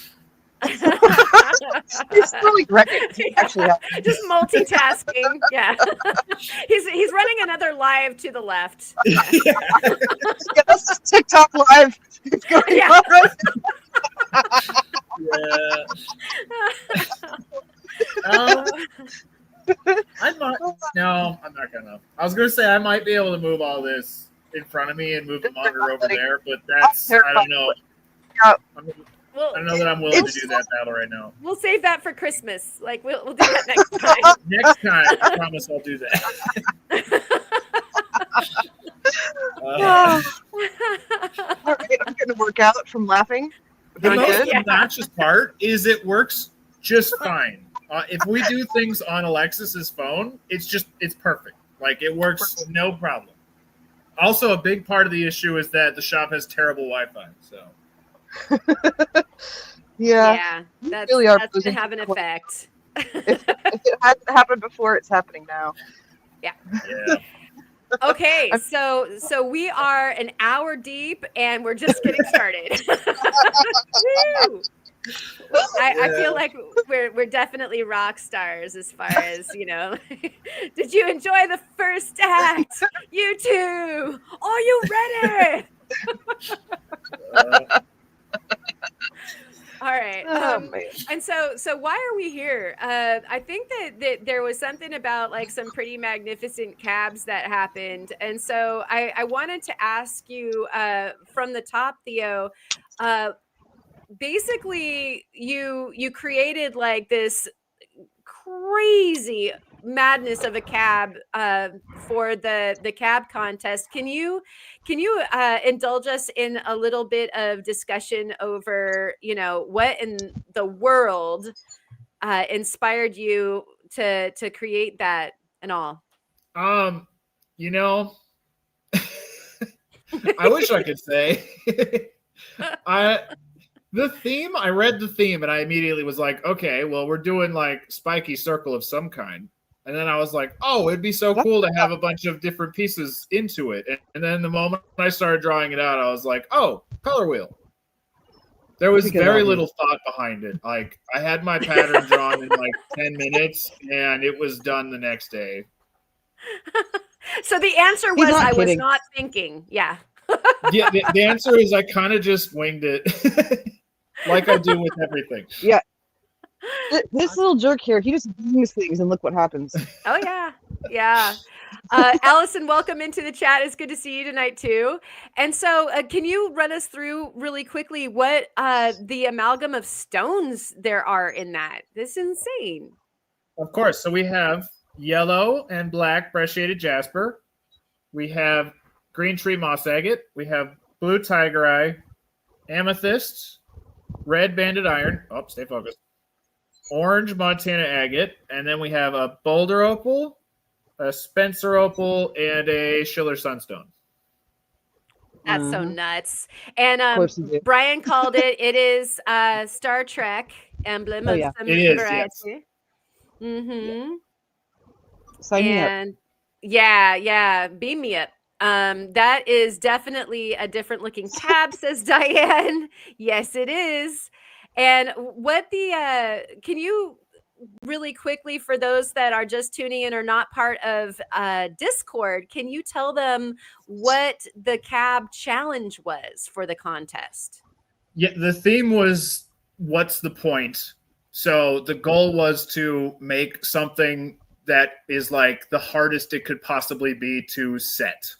He's really great. Actually, just multitasking. Yeah. He's running another live to the left. Yeah. yeah, this is TikTok live. It's going on right now. I might. No, I'm not gonna. I was gonna say I might be able to move all this in front of me and move the monitor over there, but that's I don't know. I don't know that I'm willing to do that battle right now. We'll save that for Christmas. Like we'll do that next time. Next time, I promise I'll do that. All right, I'm going to work out from laughing. The most obnoxious part is it works just fine. If we do things on Alexis's phone, it's perfect. Like it works no problem. Also, a big part of the issue is that the shop has terrible Wi-Fi. So. Yeah, that's going to have an effect. if it hasn't happened before, it's happening now. Yeah. Okay, so we are an hour deep and we're just getting started. Woo! I feel like we're definitely rock stars as far as, Did you enjoy the first act? You too. Are you ready? All right. And so why are we here? I think that there was something about like some pretty magnificent cabs that happened. And so I wanted to ask you from the top, Theo, basically you created like this crazy madness of a cab for the cab contest. Can you indulge us in a little bit of discussion over what in the world inspired you to create that and all? I wish I could say. I read the theme and I immediately was like, okay, well, we're doing like spiky circle of some kind. And then I was like, oh, it'd be so cool to have a bunch of different pieces into it. And then the moment I started drawing it out, I was like, oh, color wheel. There was very little thought behind it. Like I had my pattern drawn in like 10 minutes and it was done the next day. So the answer was I was not thinking. Yeah. Yeah, the answer is I kind of just winged it like I do with everything. Yeah. This little jerk here, he just wings things and look what happens. Oh, yeah. Yeah. Allison, welcome into the chat. It's good to see you tonight, too. And so can you run us through really quickly what the amalgam of stones there are in that? This is insane. Of course. So we have yellow and black brecciated jasper. We have green tree moss agate. We have blue tiger eye, amethyst, red banded iron. Oh, stay focused. Orange Montana agate. And then we have a boulder opal, a Spencer opal, and a Schiller sunstone. That's so nuts. And Brian called it. It is Star Trek emblem of some variety. Yes. Mm-hmm. Sign me up. Yeah, beam me up. That is definitely a different looking cab, says Diane. Yes, it is. And can you really quickly, for those that are just tuning in or not part of Discord, can you tell them what the cab challenge was for the contest? Yeah, the theme was, what's the point? So the goal was to make something that is like the hardest it could possibly be to set.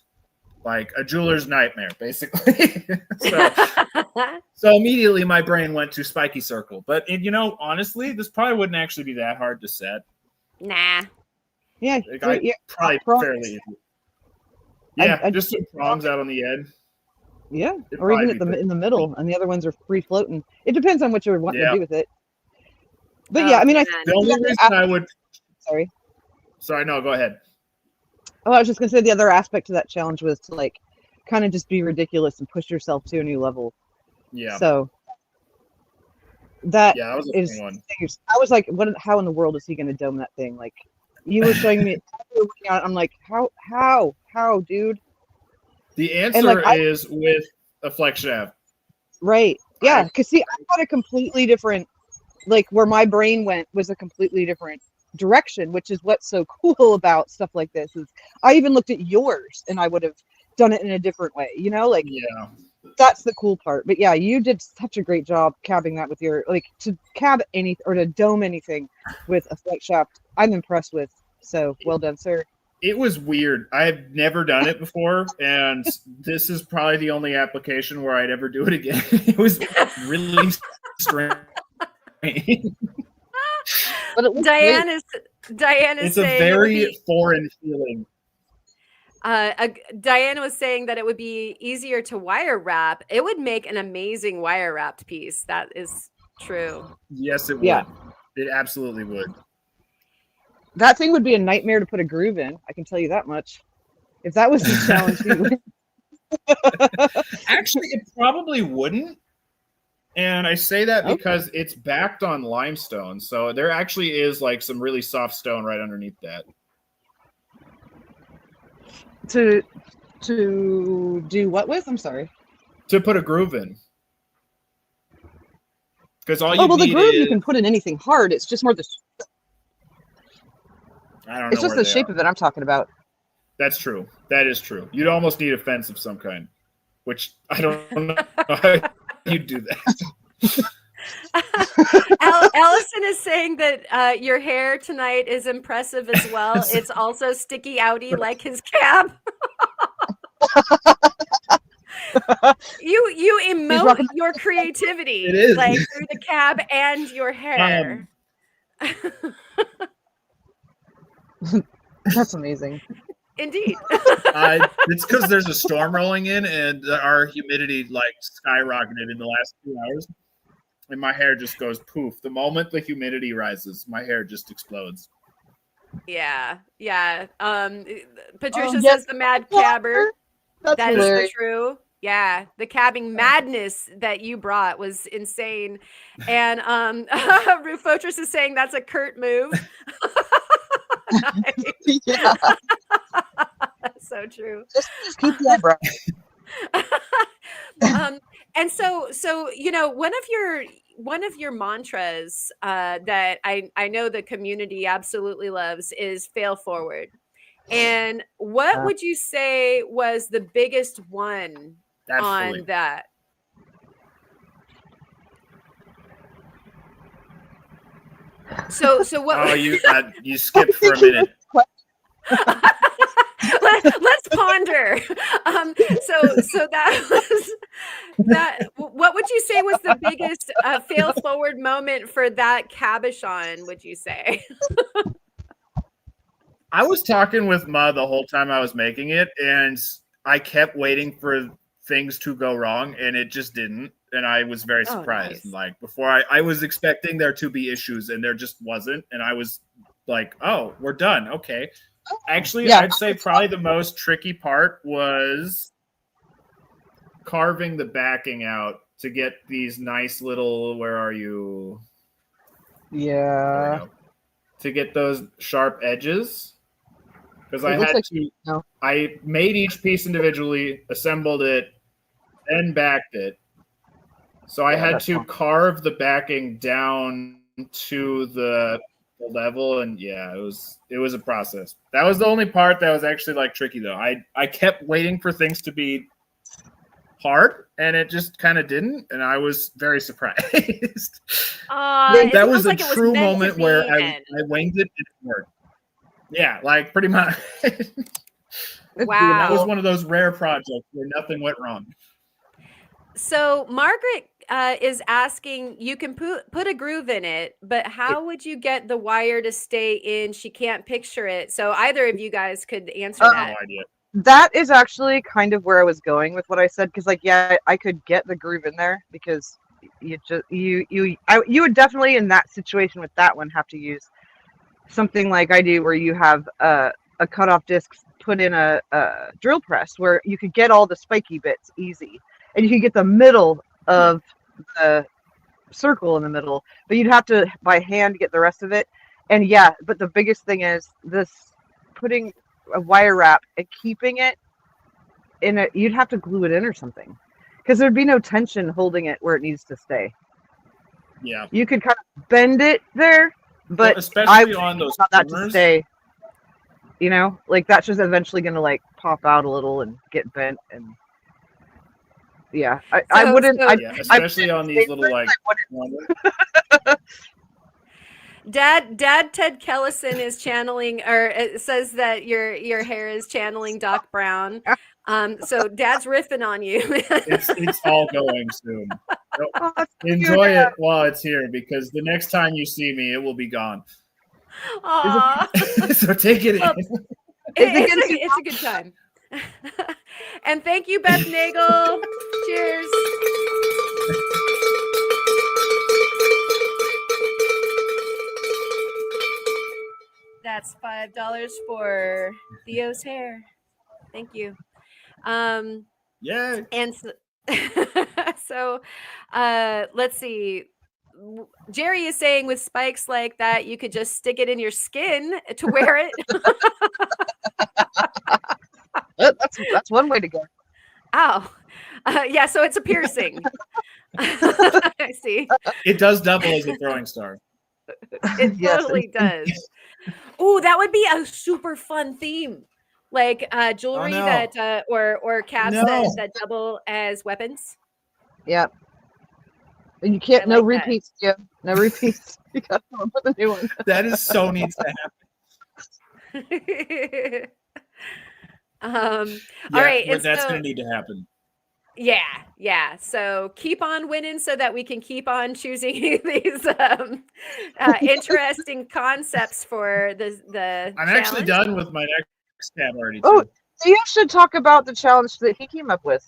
Like a jeweler's nightmare, basically. So immediately my brain went to spiky circle. But, honestly, this probably wouldn't actually be that hard to set. Nah. Yeah. Probably fairly easy. Yeah, just some prongs out on the end. Yeah, It'd or even probably at be the good. in the middle, and the other ones are free floating. It depends on what you're wanting to Yeah. do with it. But yeah, Oh I mean, I man. The think only reason I would. sorry. Sorry, no, go ahead. Oh, I was just gonna say the other aspect to that challenge was to like kind of just be ridiculous and push yourself to a new level. Yeah. So that Yeah, that was a is, fun one. I was like, what? How in the world is he gonna dome that thing? Like, you were showing me, I'm like, how, dude? The And like, answer is with a flex shaft. right, yeah, I because see, I had a completely different, like, where my brain went was a completely different direction, which is what's so cool about stuff like this. Is I even looked at yours, and I would have done it in a different way. You know, like yeah. that's the cool part. But yeah, you did such a great job cabbing that with your, like, to cab any or to dome anything with a flight shaft. I'm impressed with. So well done, sir. It was weird. I've never done it before, and this is probably the only application where I'd ever do it again. It was really strange. But it looks Diane great. is It's a saying it would very be foreign feeling. Diana was saying that it would be easier to wire wrap. It would make an amazing wire wrapped piece. That is true. Yes, it would. Yeah. It absolutely would. That thing would be a nightmare to put a groove in. I can tell you that much. If that was the challenge, Actually, it probably wouldn't. And I say that Okay. because it's backed on limestone. So there actually is like some really soft stone right underneath that. to do what with? I'm sorry. To put a groove in. Because all Oh, you well, the need groove is, you can put in anything hard. It's just more I don't it's know just where the they shape are. of it I'm talking about. That's true. That is true. You'd almost need a fence of some kind, which I don't know how you do that. Allison is saying that your hair tonight is impressive as well. It's also sticky outy like his cab. You emote your creativity It is. like through the cab and your hair. That's amazing. Indeed. It's because there's a storm rolling in, and our humidity like skyrocketed in the last 2 hours, and my hair just goes poof. The moment the humidity rises, my hair just explodes. Yeah. Patricia Oh, says the mad cabber. That's That is so hilarious. true. Yeah, the cabbing madness that you brought was insane. And Roof Fortress is saying that's a Kurt move. Yeah. That's so true. Just keep the eyebrow. And so one of your mantras that I know the community absolutely loves is fail forward. And what would you say was the biggest one on that? So what? Oh, you skipped for a minute. Let's ponder. So that was that. What would you say was the biggest fail forward moment for that cabochon? Would you say? I was talking with Ma the whole time I was making it, and I kept waiting for things to go wrong, and it just didn't. And I was very surprised. Nice. Like before, I was expecting there to be issues, and there just wasn't. And I was like, "Oh, we're done. Okay." Actually, Yeah. I'd say probably the most tricky part was carving the backing out to get these nice little. Where are you? Yeah. To get those sharp edges. Because I It looks had like to, no. I made each piece individually, assembled it, then backed it. So I had that's to fine. carve the backing down to the level, and yeah, it was a process. That was the only part that was actually like tricky though. I kept waiting for things to be hard, and it just kind of didn't, and I was very surprised. That was a true moment where I winged it and it worked. Yeah, like pretty much. Wow. That was one of those rare projects where nothing went wrong. So Margaret is asking, you can put a groove in it, but how would you get the wire to stay in? She can't picture it. So either of you guys could answer that. No idea. That is actually kind of where I was going with what I said, because like, yeah, I could get the groove in there because you would definitely in that situation with that one have to use something like I do, where you have a cutoff disc put in a drill press, where you could get all the spiky bits easy, and you could get the middle Yeah. of the circle in the middle, but you'd have to by hand get the rest of it. And yeah, but the biggest thing is this putting a wire wrap and keeping it in a, you'd have to glue it in or something, because there'd be no tension holding it where it needs to stay. Yeah. You could kind of bend it there, but Well, especially I would on those want that to corners. stay. You know, like that's just eventually going to like pop out a little and get bent, and yeah, I So, wouldn't. so Yeah, especially on these little like. Dad Ted Kellison is channeling, or it says that your hair is channeling Doc Brown. So Dad's riffing on you. It's all going soon. So Oh, that's so enjoy cute. it while it's here, because the next time you see me, it will be gone. Aw. So take it Well, in. it's a good time. And thank you, Beth Nagel. Cheers. That's $5 for Theo's hair. Thank you. Yeah. And so, let's see. Jerry is saying with spikes like that, you could just stick it in your skin to wear it. That's one way to go. Ow. Yeah, so it's a piercing. I see. It does double as a throwing star. It Yes, totally does. Ooh, that would be a super fun theme. Like jewelry no. that or caps No. that double as weapons. Yeah. And you can't, I no like that. repeats, yeah. No repeats. You gotta come up with a new one. That is so needs to happen. All Yeah, right. but And that's so, going to need to happen. yeah. So keep on winning so that we can keep on choosing these interesting concepts for the I'm actually challenge. done with my next tab already. Oh, Too. so you should talk about the challenge that he came up with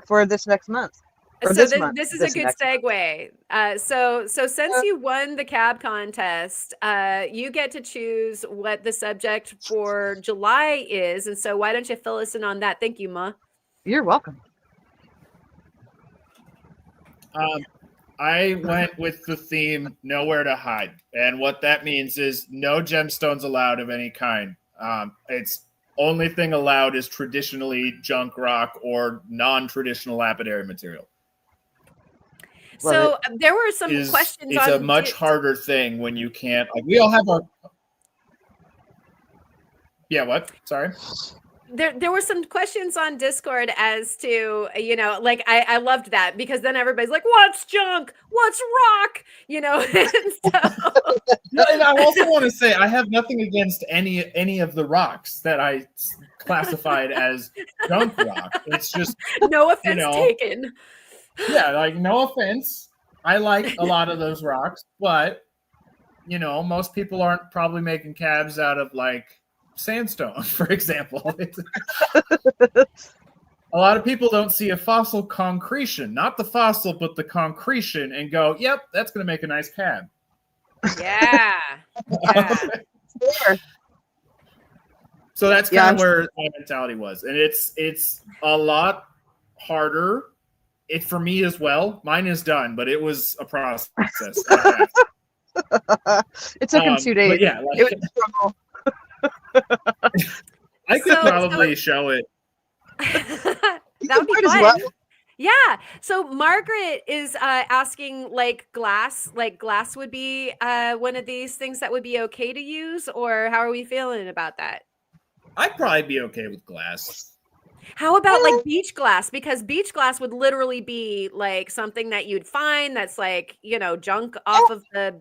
for this next month. Or So this month. this is this a good next month. segue. So since you won the cab contest, you get to choose what the subject for July is. And so why don't you fill us in on that? Thank you, Ma. You're welcome. I went with the theme "Nowhere to Hide," and what that means is no gemstones allowed of any kind. It's only thing allowed is traditionally junk rock or non-traditional lapidary material. So there were some questions. It's a much harder thing when you can't. Like, we all have our. Yeah. What? Sorry. There were some questions on Discord as to, like I loved that, because then everybody's like, what's junk? What's rock? And so And I also want to say I have nothing against any of the rocks that I classified as junk rock. It's just no offense taken. Yeah, like no offense. I like a lot of those rocks, but most people aren't probably making cabs out of like sandstone, for example. A lot of people don't see a fossil concretion, not the fossil, but the concretion, and go, yep, that's going to make a nice cab. Yeah. So that's kind of where my mentality was. And it's a lot harder. It for me as well. Mine is done, but it was a process. It took him 2 days. But yeah, it was a struggle. I could probably show it. That would be fun. Well. Yeah. So Margaret is asking, like glass would be one of these things that would be okay to use, or how are we feeling about that? I'd probably be okay with glass. How about like beach glass? Because beach glass would literally be like something that you'd find that's like, junk off of the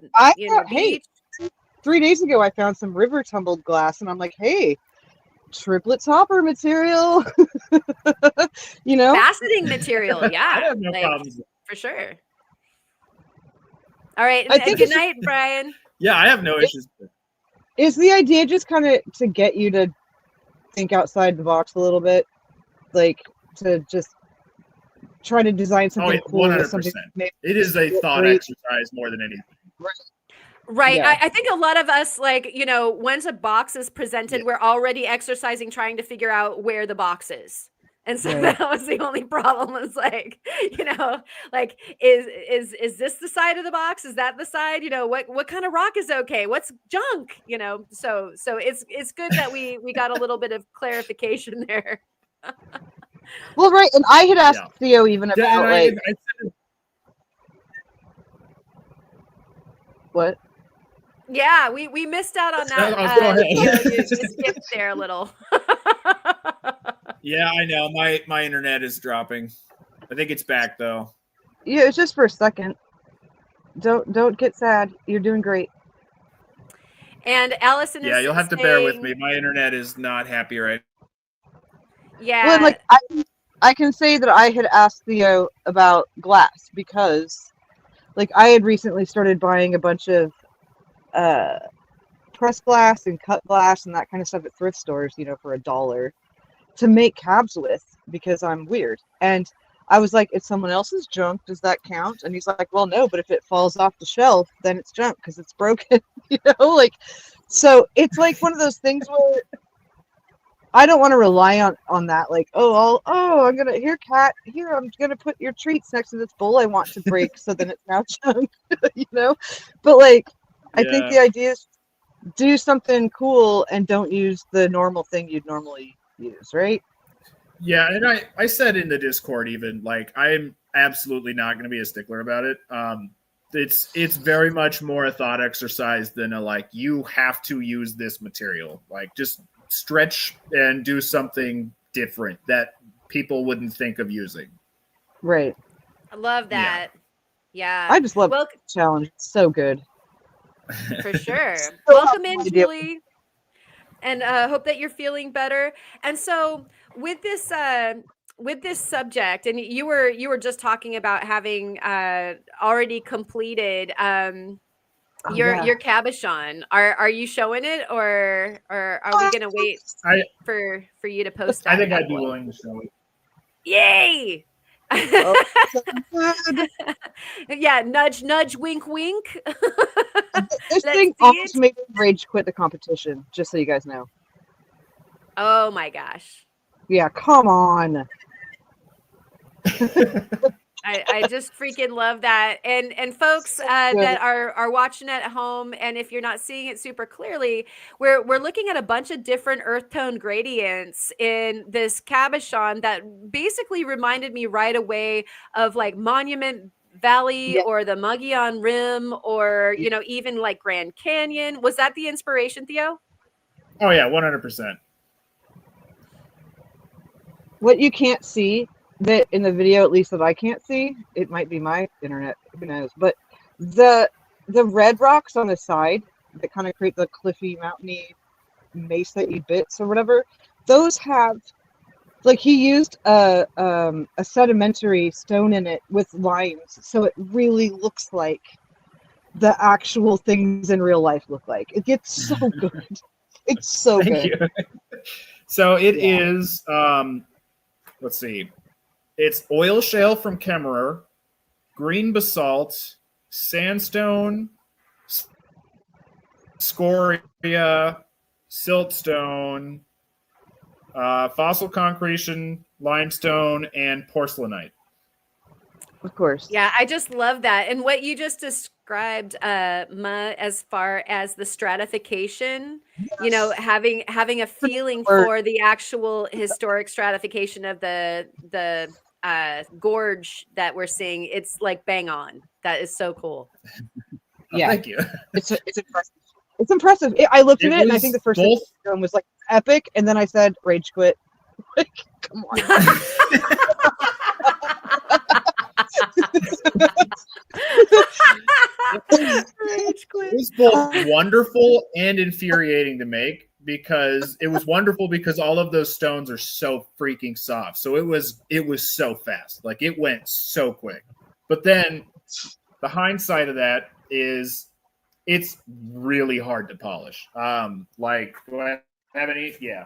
beach. 3 days ago I found some river tumbled glass and I'm like, hey, triplet topper material. Faceting material. Yeah. I have no problems for sure. All right. Good night, Brian. Yeah, I have no issues with it. Is the idea just kind of to get you to think outside the box a little bit, like to just try to design something cool with something. 100%. It is a thought exercise more than anything. Right. Yeah. I think a lot of us, like, once a box is presented, we're already exercising trying to figure out where the box is. And so that was the only problem. Was like, like is this the side of the box? Is that the side? What kind of rock is okay? What's junk? So it's good that we got a little bit of clarification there. Well, right, and I had asked Theo even about what? Yeah, we missed out on that. You skipped there a little. Yeah, I know. My internet is dropping. I think it's back though. Yeah, it's just for a second. Don't get sad. You're doing great. And Allison is you'll have to bear with me. My internet is not happy right. Yeah. Well, like I can say that I had asked Theo about glass because, like, I had recently started buying a bunch of pressed glass and cut glass and that kind of stuff at thrift stores, for $1 to make cabs with because I'm weird. And I was like, it's someone else's junk. Does that count? And he's like, well, no, but if it falls off the shelf, then it's junk because it's broken, so it's like one of those things where I don't want to rely on that. Like, I'm going to, I'm going to put your treats next to this bowl I want to break. So then it's now junk, but like, I think the idea is do something cool and don't use the normal thing you'd normally use, right? Yeah, and I said in the Discord even, like, I'm absolutely not going to be a stickler about it. It's very much more a thought exercise than you have to use this material. Like, just stretch and do something different that people wouldn't think of using. Right. I love that. Yeah. I just love the challenge. It's so good. For sure. Welcome in, Julie. And hope that you're feeling better. And so with this subject, and you were just talking about having already completed your cabochon. Are you showing it, or are we gonna wait for you to post that? I think I'd be willing to show it. Yay! Yeah, nudge, wink, wink. This thing almost made me rage quit the competition, just so you guys know. Oh my gosh. Yeah, come on. I just freaking love that. And folks that are watching at home, and if you're not seeing it super clearly, we're looking at a bunch of different earth tone gradients in this cabochon that basically reminded me right away of like Monument Valley or the Mogollon Rim, or even like Grand Canyon. Was that the inspiration, Theo? Oh yeah, 100%. What you can't see, that in the video, at least that I can't see, it might be my internet, who knows, but the red rocks on the side that kind of create the cliffy, mountainy, mesa-y bits or whatever, those have, like, he used a sedimentary stone in it with lines, so it really looks like the actual things in real life look like. It gets so good. It's so Thank good. You. So it is, let's see. It's oil shale from Kemmerer, green basalt, sandstone, scoria, siltstone, fossil concretion, limestone, and porcelainite. Of course. Yeah, I just love that. And what you just described, Ma, as far as the stratification, having a feeling for the actual historic stratification of the gorge that we're seeing, it's like bang on. That is so cool. Yeah, thank you. It's impressive. It's impressive. I looked at it and I think the first thing was like epic, and then I said rage quit. Like, come on. It was both wonderful and infuriating to make, because it was wonderful because all of those stones are so freaking soft. So it was so fast. Like, it went so quick. But then the hindsight of that is it's really hard to polish. Like, do I have any? Yeah.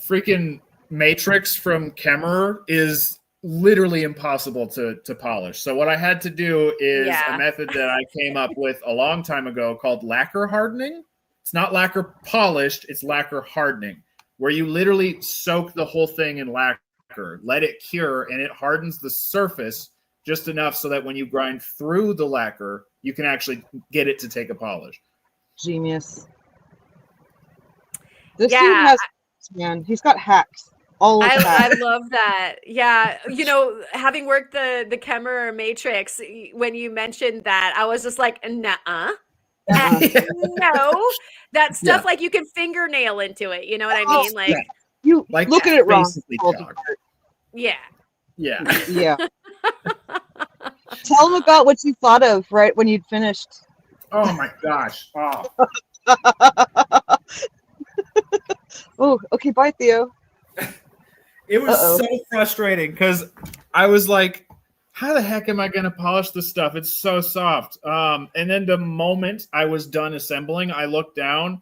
freaking matrix from Kemmerer is literally impossible to polish. So what I had to do is a method that I came up with a long time ago called lacquer hardening. It's not lacquer polished, it's lacquer hardening, where you literally soak the whole thing in lacquer, let it cure, and it hardens the surface just enough so that when you grind through the lacquer, you can actually get it to take a polish. Genius. This dude has, man, he's got hacks. I love that. Yeah. You know, having worked the Kemmerer matrix, when you mentioned that, I was just like, nuh-uh. No, that stuff like you can fingernail into it. You know what I mean? Like you like look at it wrong. Yeah. Yeah. Tell them about what you thought of right when you'd finished. Oh my gosh. Oh. Oh, okay. Bye, Theo. It was so frustrating because I was like, how the heck am I going to polish this stuff? It's so soft. And then the moment I was done assembling, I looked down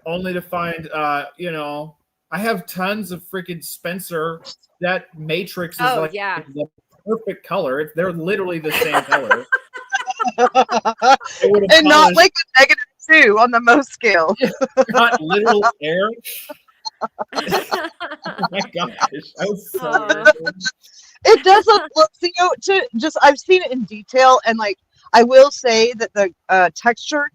only to find, you know, I have tons of freaking Spencer. That matrix is the perfect color. They're literally the same color. And not like a -2 on the Mohs scale. Not literal air. Oh my gosh. I was so it does look, Theo, I've seen it in detail, and like I will say that the texture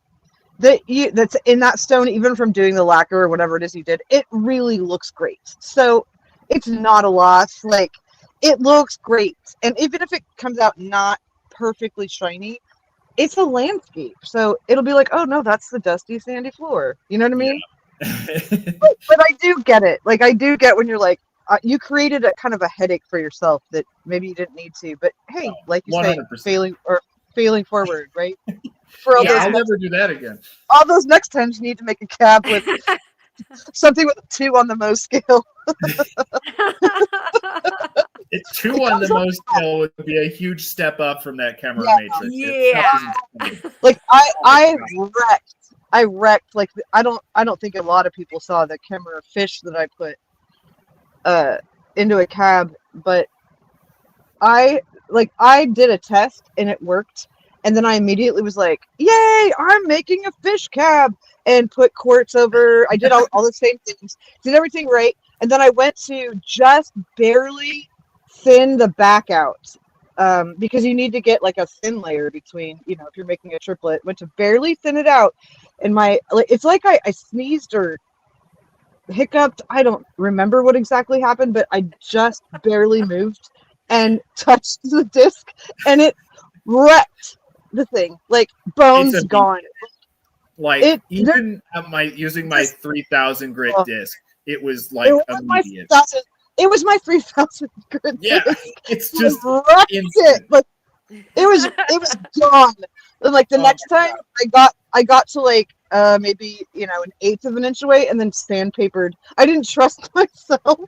that's in that stone, even from doing the lacquer or whatever it is you did, it really looks great. So it's not a loss. Like, it looks great, and even if it comes out not perfectly shiny, it's a landscape, so it'll be like, oh no, that's the dusty sandy floor. You know what I mean? But I do get it. Like, I do get when you're like, you created a kind of a headache for yourself that maybe you didn't need to. But hey, like you 100%. Say, failing forward, right? For all I'll never do that again. All those next times you need to make a cab with something with a 2 on the Mohs scale. It's 2 on the Mohs scale would be a huge step up from that Kemmerer matrix. Yeah. Like I wrecked. Like, I don't think a lot of people saw the Kemmerer fish that I put into a cab, but I did a test and it worked, and then I immediately was like, yay, I'm making a fish cab, and put quartz over. I did all the same things, did everything right, and then I went to just barely thin the back out, because you need to get like a thin layer between, you know, if you're making a triplet. Went to barely thin it out, and it's like I sneezed or hiccuped. I don't remember what exactly happened, but I just barely moved and touched the disc, and it wrecked the thing. Like, bones gone. Like, even at using my 3000 grit disc, it was like immediate. It was my 3000 grit disc. It's just it. Like, it was gone. And like the next time I got to like maybe, you know, 1/8 of an inch away, and then sandpapered. I didn't trust myself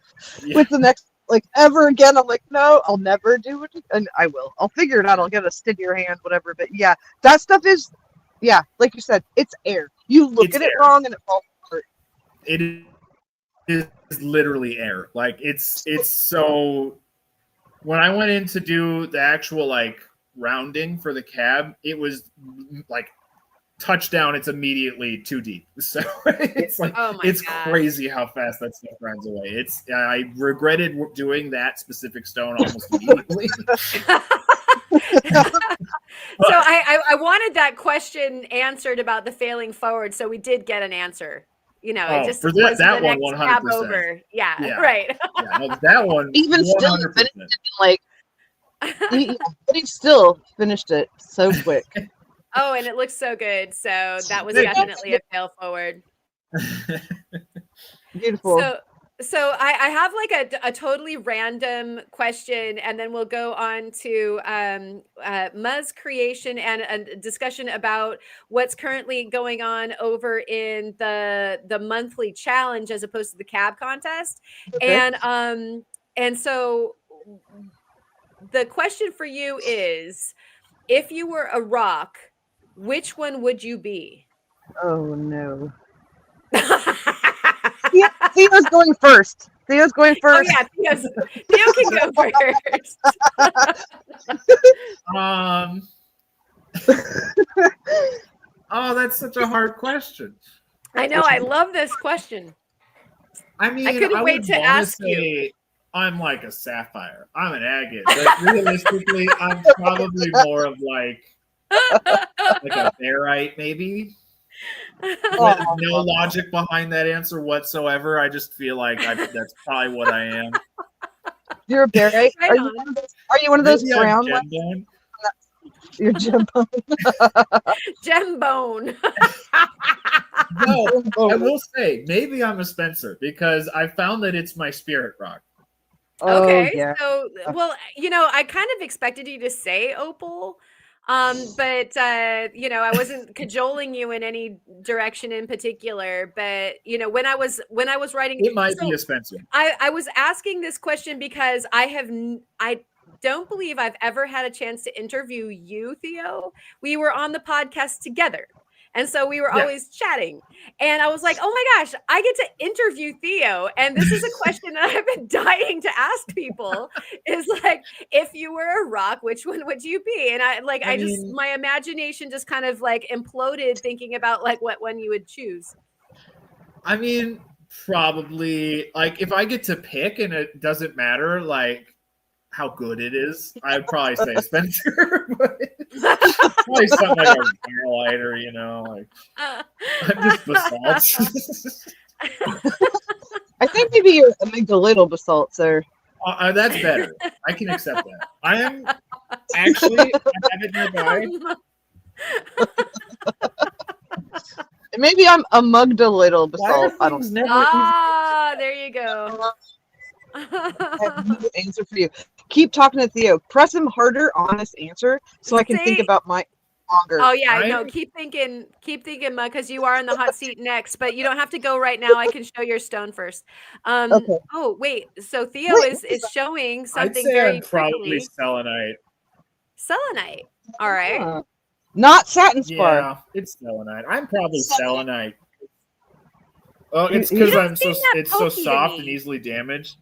with the next, like, ever again. I'm like, no, I'll never do it, and I will. I'll figure it out. I'll get a steadier hand, whatever. But yeah, that stuff is, like you said, it's air. You look at it wrong and it falls apart. It is literally air. Like, it's so. When I went in to do the actual like rounding for the cab, it was like touchdown. It's immediately too deep. So it's like, it's crazy how fast that stuff runs away. I regretted doing that specific stone almost immediately. So I wanted that question answered about the failing forward. So we did get an answer. You know, it just for that one, 100%. Over. Yeah, right. No, that one, even 100%. Still, finished it in, like, but he still finished it so quick. Oh, and it looks so good. So that was definitely a fail forward. Beautiful. So I have like a totally random question, and then we'll go on to Mohs creation and a discussion about what's currently going on over in the monthly challenge as opposed to the cab contest. Okay. And so the question for you is, if you were a rock, which one would you be? Oh no. Theo's going first. Theo's going Oh first. yeah, Theo can go first. Um. Oh, that's such a hard question. I know. I love this question. I mean, couldn't I wait would to want to ask you. say I'm like a sapphire. I'm an agate, but realistically, I'm probably more of like a barite, maybe. With no logic behind that answer whatsoever. I just feel like that's probably what I am. You're a barite. Right Are you on. one of those, are you one of those Maybe I'm brown ones? Gembone. You're Jimbo. Gembone. No, I will say maybe I'm a Spencer because I found that it's my spirit rock. Oh Okay, yeah. so well, I kind of expected you to say opal, but I wasn't cajoling you in any direction in particular. But when I was writing, It might be so a Spencer. I was asking this question because I don't believe I've ever had a chance to interview you, Theo. We were on the podcast together. And so we were Yeah. always chatting. And I was like, oh my gosh, I get to interview Theo. And this is a question that I've been dying to ask people is like, if you were a rock, which one would you be? And I just, mean, my imagination just kind of like imploded thinking about like what one you would choose. I mean, probably like if I get to pick and it doesn't matter like how good it is, I'd probably say Spencer. Probably something like a Firelight or like I'm just basalt. I think maybe you're amygdalidal basalt, sir. That's better. I can accept that. I am actually I have it nearby. Maybe I'm amygdalidal basalt. I don't know. There you go. I have no answer for you. Keep talking to Theo. Press him harder on this answer so I can think about my longer. Oh yeah, I know. Keep thinking, because you are in the hot seat next, but you don't have to go right now. I can show your stone first. Okay. Oh wait, so Theo is showing something I'd say very I'm probably quickly. selenite. Selenite. All right. Not satin spar. Yeah, it's selenite. I'm probably selenite. Oh, it's because I'm so soft and easily damaged.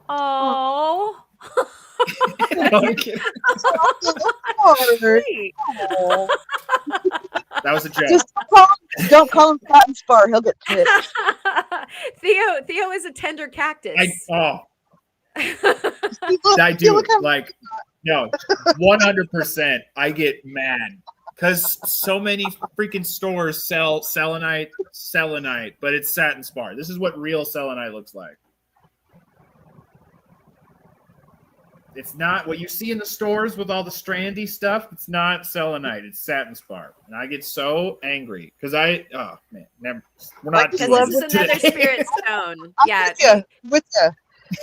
Oh. No, I'm kidding. That was a joke. Just don't call him satin spar. He'll get pissed. Theo is a tender cactus. I do like no 100%. I get mad because so many freaking stores sell selenite, but it's satin spar. This is what real selenite looks like. It's not what you see in the stores with all the strandy stuff. It's not selenite. It's satin spar, and I get so angry because we're not. Because this is another spirit stone. Yeah, with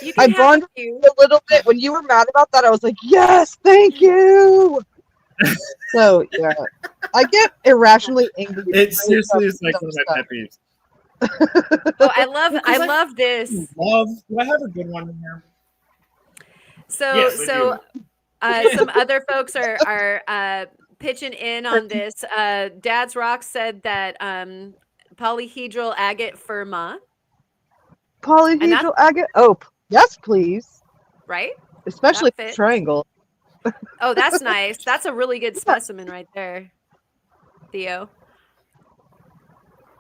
you. I bonded a little bit when you were mad about that. I was like, yes, thank you. So yeah, I get irrationally angry. It seriously is like one of my pet peeves. Oh, I love this. Do I have a good one in here? So, yes, some other folks are pitching in on this. Dad's Rock said that polyhedral agate firma. Polyhedral agate ope. Yes, please. Right? Especially triangle. Oh, that's nice. That's a really good specimen right there, Theo.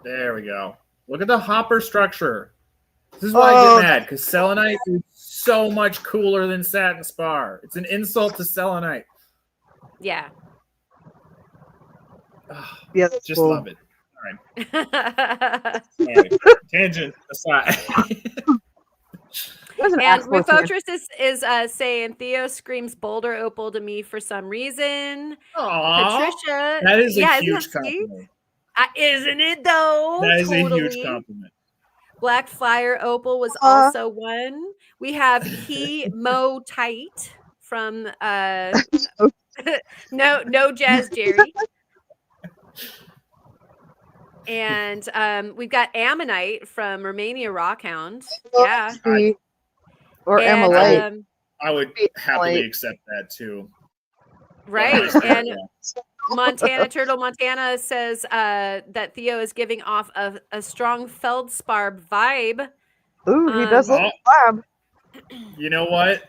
There we go. Look at the hopper structure. This is why I get mad, because selenite is so much cooler than satin spar. It's an insult to selenite. Yeah. Yeah, just love it. All right. Tangent aside. And Refotris is saying Theo screams boulder opal to me for some reason. Aww, Patricia, that is a huge compliment. Isn't it though? That is a huge compliment. Black Fire Opal was also one. We have Mo Tight from no Jazz Jerry. And we've got Ammonite from Romania Rockhound. Yeah. Or Ammonite. I would happily accept that too. Right. And Turtle Montana says that Theo is giving off a strong feldspar vibe Ooh, he does look Oh, slab. you know what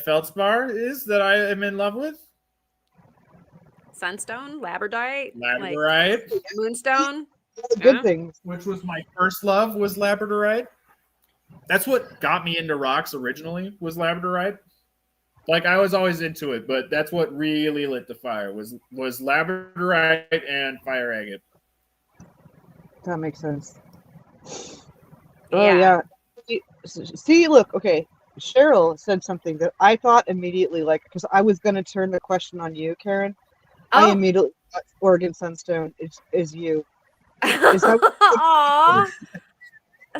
feldspar is that I am in love with? Sunstone, labradorite, like Labradorite, moonstone. Good Yeah. things. which was my first love, was labradorite. That's what got me into rocks originally, was labradorite. Like I was always into it, but that's what really lit the fire was labradorite and fire agate. That makes sense. Oh Yeah. yeah. See, look, okay. Cheryl said something that I thought immediately, like, because I was going to turn the question on you, Karen. I Oh. immediately thought Oregon Sunstone is you. Is that Aw.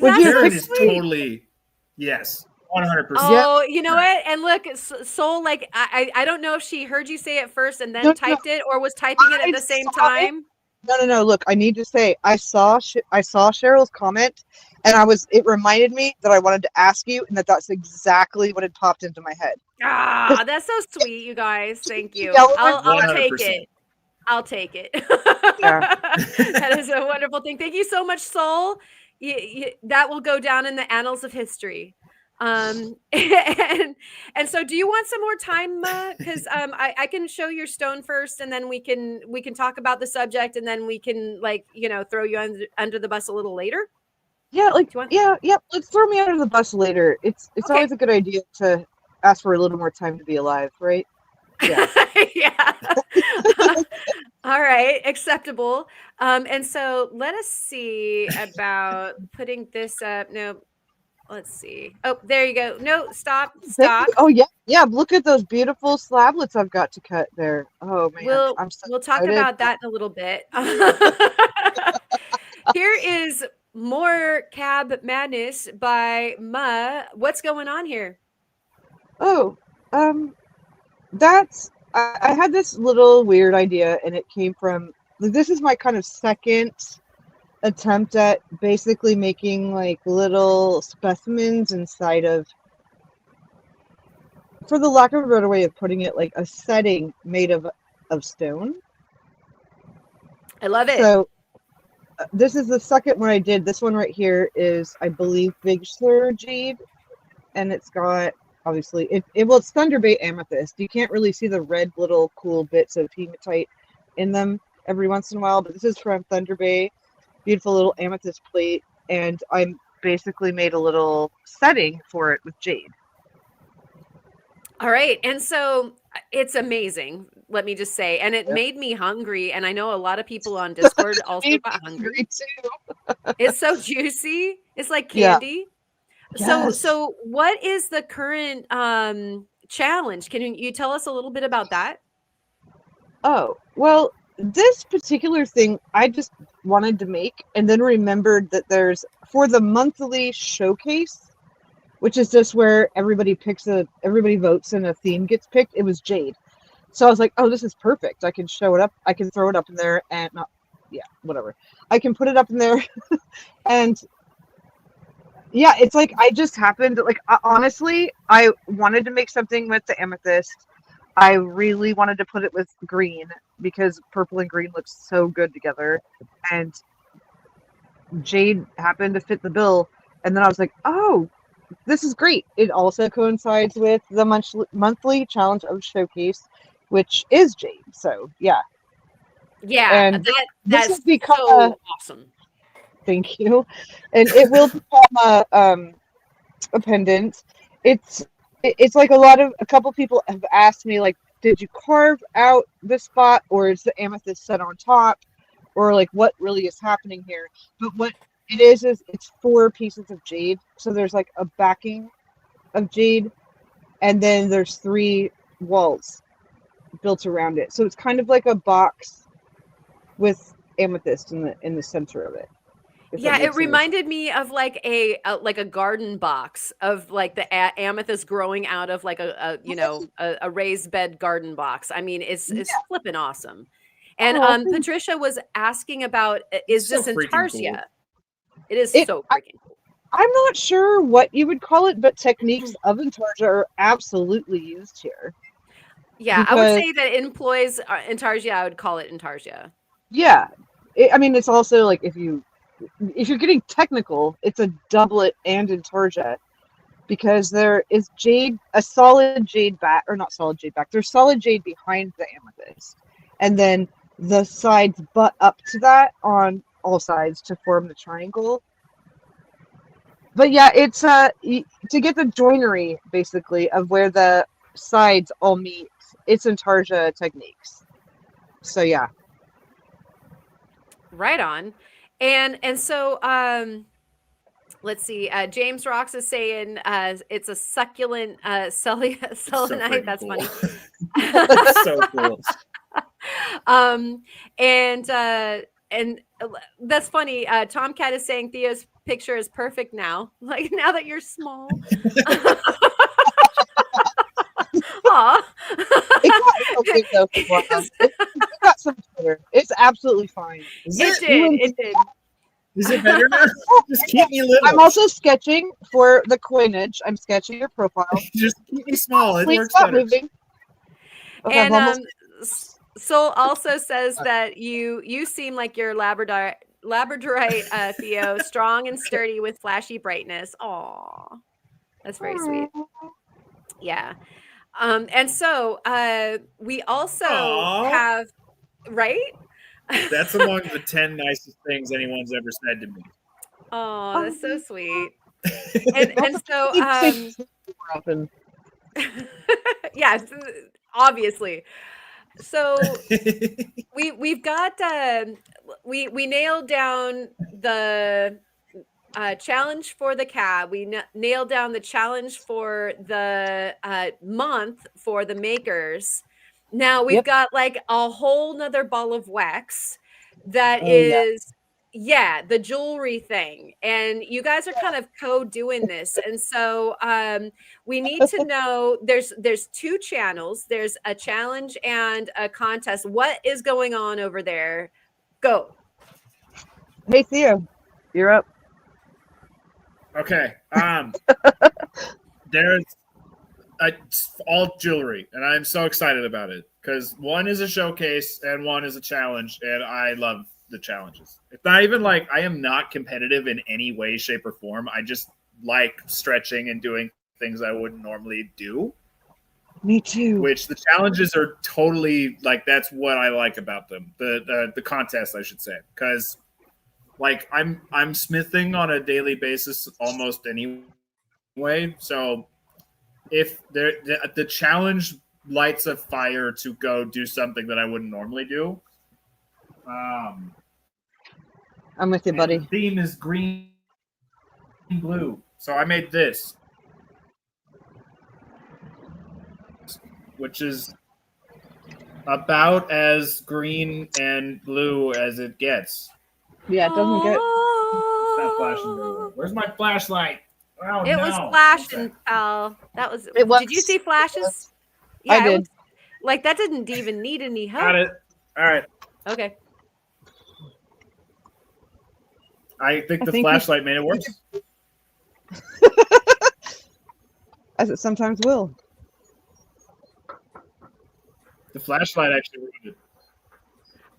would That's you so have Karen picked? is sweet. totally yes, 100%. Yeah, Oh, you know what? And look, Soul, like I don't know if she heard you say it first and no, then no, typed it or was typing it at I the same saw it. time. No. Look, I need to say, I saw Cheryl's comment, and it reminded me that I wanted to ask you, and that's exactly what had popped into my head. Ah, Because that's so sweet, you guys. Thank you. element, I'll like, take 100%. it. I'll take it. yeah, That is a wonderful thing. Thank you so much, Soul. That will go down in the annals of history. And so do you want some more time? Because I can show your stone first, and then we can talk about the subject, and then we can throw you under the bus a little later. yeah, like, Do you want? yeah. Let's throw me under the bus later. It's Okay. always a good idea to ask for a little more time to be alive, right? Yeah. Yeah. All right, acceptable. And so let us see about putting this up. No, let's see. Oh, there you go. No, stop, Thank you. stop. Oh yeah. Look at those beautiful slablets I've got to cut there. Oh man, We'll I'm so we'll talk excited. about that in a little bit. Here is more Cab Madness by Ma. What's going on here? Oh, um, I had this little weird idea, and it came from, this is my kind of second attempt at basically making like little specimens inside of, for the lack of a better way of putting it, like a setting made of stone. I love it. So this is the second one I did. This one right here is, I believe, Big Sur jade, and it's got, obviously, it's Thunder Bay amethyst. You can't really see the red little cool bits of hematite in them every once in a while, but this is from Thunder Bay. Beautiful little amethyst plate, and I basically made a little setting for it with jade. All right. And so it's amazing, let me just say. And it Yep. made me hungry. And I know a lot of people on Discord also Made got me hungry. too. It's so juicy. It's like Yeah. candy. Yes. So what is the current challenge? Can you tell us a little bit about that? Oh, well, this particular thing I just wanted to make, and then remembered that there's, for the monthly showcase, which is just where everybody votes and a theme gets picked. It was jade. So I was like, oh, this is perfect. I can show it up. I can throw it up in there and not, yeah, whatever. I can put it up in there. And yeah, it's like, I just happened, like, honestly, I wanted to make something with the amethyst. I really wanted to put it with green because purple and green looks so good together. And jade happened to fit the bill. And then I was like, oh, this is great. It also coincides with the monthly challenge of showcase, which is jade. So yeah, Yeah, and this that's has become so awesome. thank you, and it will become a pendant. It's like a couple people have asked me, like, did you carve out this spot, or is the amethyst set on top, or like what really is happening here? But what it is it's 4 pieces of jade. So there's like a backing of jade, and then there's 3 walls built around it. So it's kind of like a box with amethyst in the center of it. If that Yeah, it makes any sense. reminded me of like a garden box of like the amethyst growing out of like a raised bed garden box. I mean, it's Yeah. flipping awesome. And Oh, thank Patricia was asking about, It's is so this freaking cool. intarsia? It is it. so freaking cool. I'm not sure what you would call it, but techniques of intarsia are absolutely used here. Yeah, I would Because say that it employs intarsia. I would call it intarsia. yeah, I mean, it's also like, if you if you're getting technical, it's a doublet and intarsia because there is jade, a solid jade back, or not solid jade back. There's solid jade behind the amethyst, and then the sides butt up to that on all sides to form the triangle. But yeah, it's to get the joinery basically of where the sides all meet. It's intarsia techniques. So yeah. Right on. And so let's see. James Rocks is saying it's a succulent selenite. That's cool. funny. That's so cool. And that's funny. Tomcat is saying Theo's picture is perfect now. Like now that you're small. Aw. It got some better. It's absolutely fine. It did. Is it better now? Just keep me little. I'm also sketching for the coinage. I'm sketching your profile. Just keep me small. It Please works stop better. moving. Okay, And Soul also says that you seem like your Labradorite, Theo, strong and sturdy with flashy brightness. Aw, that's very sweet. Yeah. And so we also have, right? That's among the 10 nicest things anyone's ever said to me. Oh, that's so sweet. And so yeah, obviously. So we've got we nailed down the challenge for the cab. We nailed down the challenge for the month for the makers. Now we've got like a whole nother ball of wax that is the jewelry thing. And you guys are kind of co-doing this. And so we need to know there's two channels. There's a challenge and a contest. What is going on over there? Go. Hey Theo, you're up. Okay. There's all jewelry, and I'm so excited about it because one is a showcase and one is a challenge, and I love the challenges. It's not even like I am not competitive in any way, shape, or form. I just like stretching and doing things I wouldn't normally do. Me too. Which the challenges are totally like that's what I like about them. The contest, I should say, because like I'm smithing on a daily basis almost anyway. So if the challenge lights a fire to go do something that I wouldn't normally do. I'm with you, buddy. The theme is green, blue. So I made this, which is about as green and blue as it gets. Yeah, it doesn't get. It's not flashing very well. Where's my flashlight? Oh, it was flashing, pal. That was. Did you see flashes? Yeah, I did. Like that didn't even need any help. Got it. All right. Okay. I think the flashlight made it worse. As it sometimes will. The flashlight actually ruined it.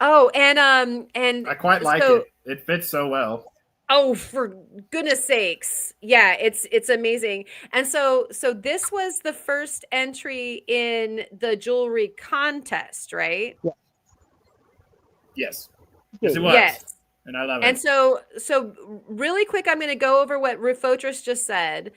Oh, and I quite like it. It fits so well. Oh, for goodness sakes. Yeah, it's amazing. And so this was the first entry in the jewelry contest, right? Yeah. Yes. Yes, it was. Yes. And I love it. And so really quick, I'm going to go over what Rufotris just said.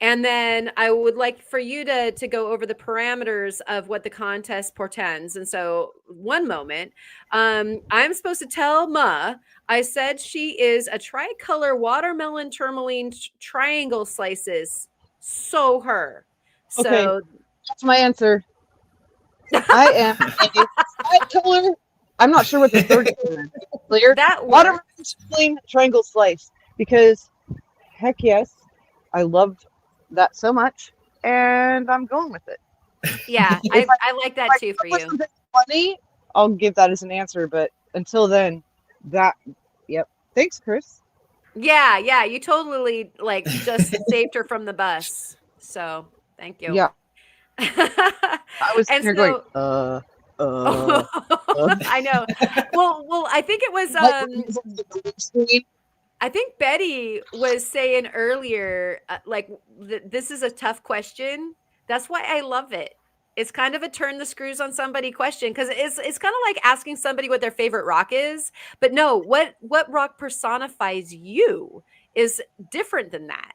And then I would like for you to go over the parameters of what the contest portends. And so one moment, I'm supposed to tell Ma, I said she is a tricolor watermelon tourmaline triangle slices. So her. Okay, So that's my answer. I am a tricolor. I'm not sure what the third color is. Clear. That watermelon triangle slice. Because heck yes, I love that so much, and I'm going with it. Yeah, I like that too for you. Funny, I'll give that as an answer, but until then, yep. Thanks, Chris. Yeah, you totally like just saved her from the bus. So thank you. Yeah. I was here going, I know. Well, I think it was I think Betty was saying earlier, like this is a tough question. That's why I love it. It's kind of a turn the screws on somebody question because it's kind of like asking somebody what their favorite rock is. But no, what rock personifies you is different than that.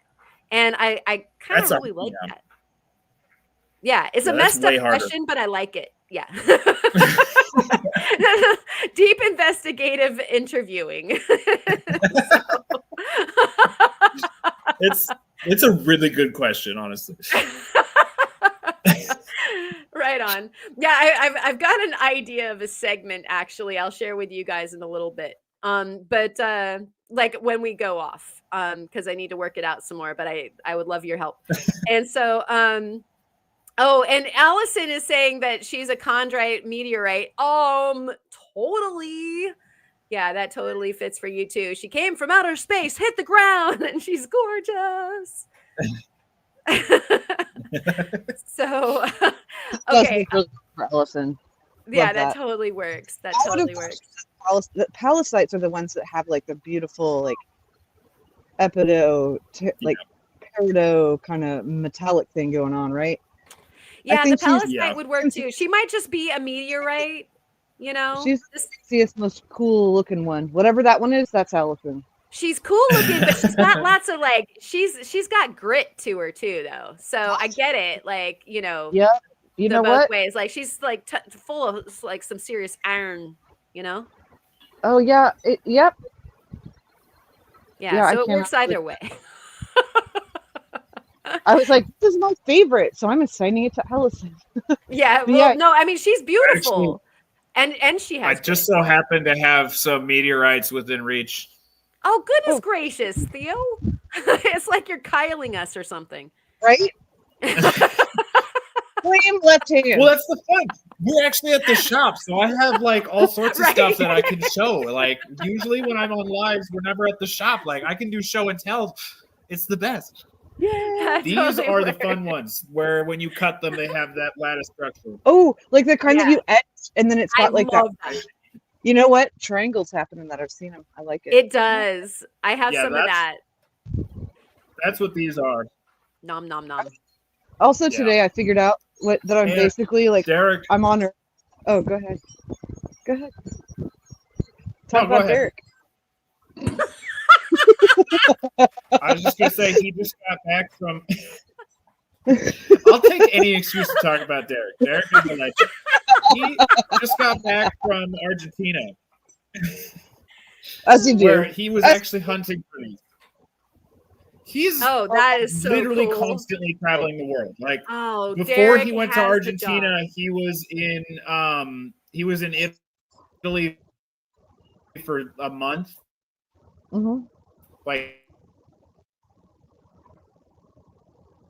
And I kind of That's a really like that. Yeah, it's a that's messed up way harder. question, but I like it. Yeah. Deep investigative interviewing. It's a really good question, honestly. Right on. Yeah, I've got an idea of a segment actually. I'll share with you guys in a little bit. But like when we go off, because I need to work it out some more. But I would love your help. And so oh, and Allison is saying that she's a chondrite meteorite. Totally. Yeah, that totally fits for you too. She came from outer space, hit the ground, and she's gorgeous. So, okay. For Allison. Yeah, that totally works. That totally works. The pallasites are the ones that have like the beautiful, like like peridot kind of metallic thing going on, right? Yeah, the pallasite would work too. She might just be a meteorite, you know. She's the sexiest, most cool looking one. Whatever that one is, that's Allison. She's cool looking, but she's got lots of like she's got grit to her too, though. So I get it, like Yeah, you know both what? ways. Like she's like full of like some serious iron, you know. Oh yeah, yep. Yeah, so it works either way. I was like, this is my favorite, so I'm assigning it to Allison. Yeah, well, no, I mean she's beautiful, and she has. I just so happen to have some meteorites within reach. Oh, goodness gracious, Theo. It's like you're Kyling us or something. Right? Flame left hand. Well, that's the fun. We're actually at the shop, so I have like all sorts of stuff that I can show. Like usually when I'm on lives, we're never at the shop. Like I can do show and tell. It's the best. Yeah. These are the fun ones where when you cut them, they have that lattice structure. Oh, like the kind that you etch and then it's got like that. You know what? Triangles happen in that. I've seen them. I like it. It does. I have some of that. That's what these are. Nom nom nom. Also today I figured out that I'm basically like Derek. I'm on her. Oh, go ahead. Go ahead. Talk about Derek. I was just gonna say he just got back from. I'll take any excuse to talk about Derek. Derek is a legend. He just got back from Argentina. As you do. Where he was actually hunting for these. He's that is so literally cool. Constantly traveling the world. Like before Derek he went to Argentina, he was in Italy for a month. Mm-hmm.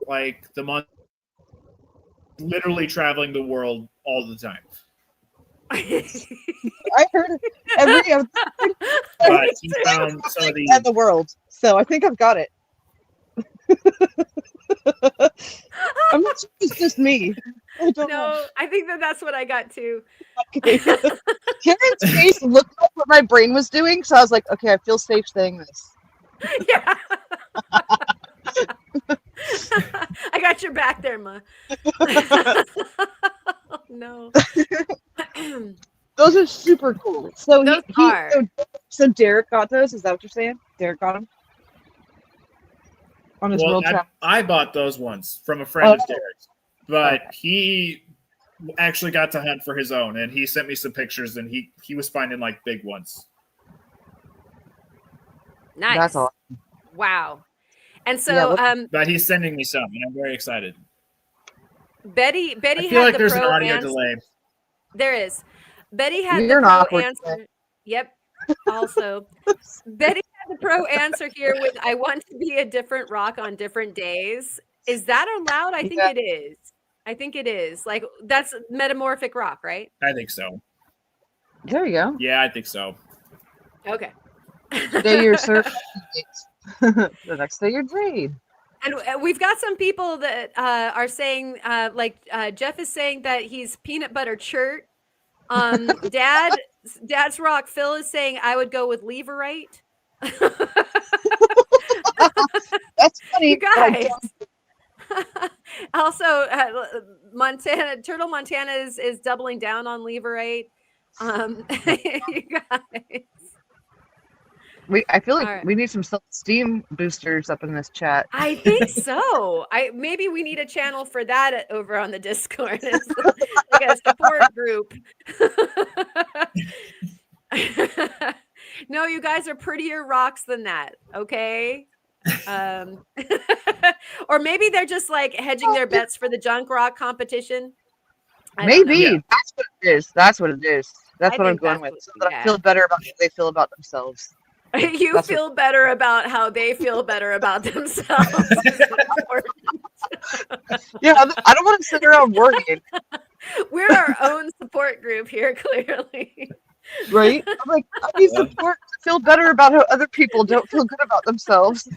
Like the month, literally traveling the world all the time. I heard every but he found some of the world, so I think I've got it. I'm not sure it's just me. I don't know. I think that's what I got too. Okay. Karen's face looked like what my brain was doing, so I was like, okay, I feel safe saying this. Yeah. I got your back there, Ma. Oh, no. Those are super cool. So so Derek got those. Is that what you're saying? Derek got them on his world trip. I bought those ones from a friend of Derek's, but he actually got to hunt for his own, and he sent me some pictures, and he was finding like big ones. Nice. That's awesome. Wow. And so, but he's sending me some, and I'm very excited. Betty I feel had like the there's pro an audio answer. delay. There is. Betty had the pro answer. Yep. Also, Betty had the pro answer here with "I want to be a different rock on different days." Is that allowed? I think it is. I think it is. Like that's metamorphic rock, right? I think so. There you go. Yeah, I think so. Okay. Today you're surfing. The next day you're jade. And we've got some people that are saying, Jeff is saying that he's peanut butter chert. Dad's rock. Phil is saying I would go with leverite. That's funny, You but I guys. don't. Also, Turtle Montana is doubling down on leverite. You guys. I feel like All right. we need some self-esteem boosters up in this chat. I think so. Maybe we need a channel for that over on the Discord. It's like a support group. No, you guys are prettier rocks than that, okay? Or maybe they're just like hedging their bets for the junk rock competition. I don't know. Maybe Yeah. that's what it is. That's what it is. That's I what I'm think going that's with. what, So that I yeah. feel better about how they feel about themselves. You That's feel better about how they feel better about themselves. Is important. Yeah, I don't want to sit around worrying, We're our own support group here, clearly. right? I'm like, I need support to feel better about how other people don't feel good about themselves.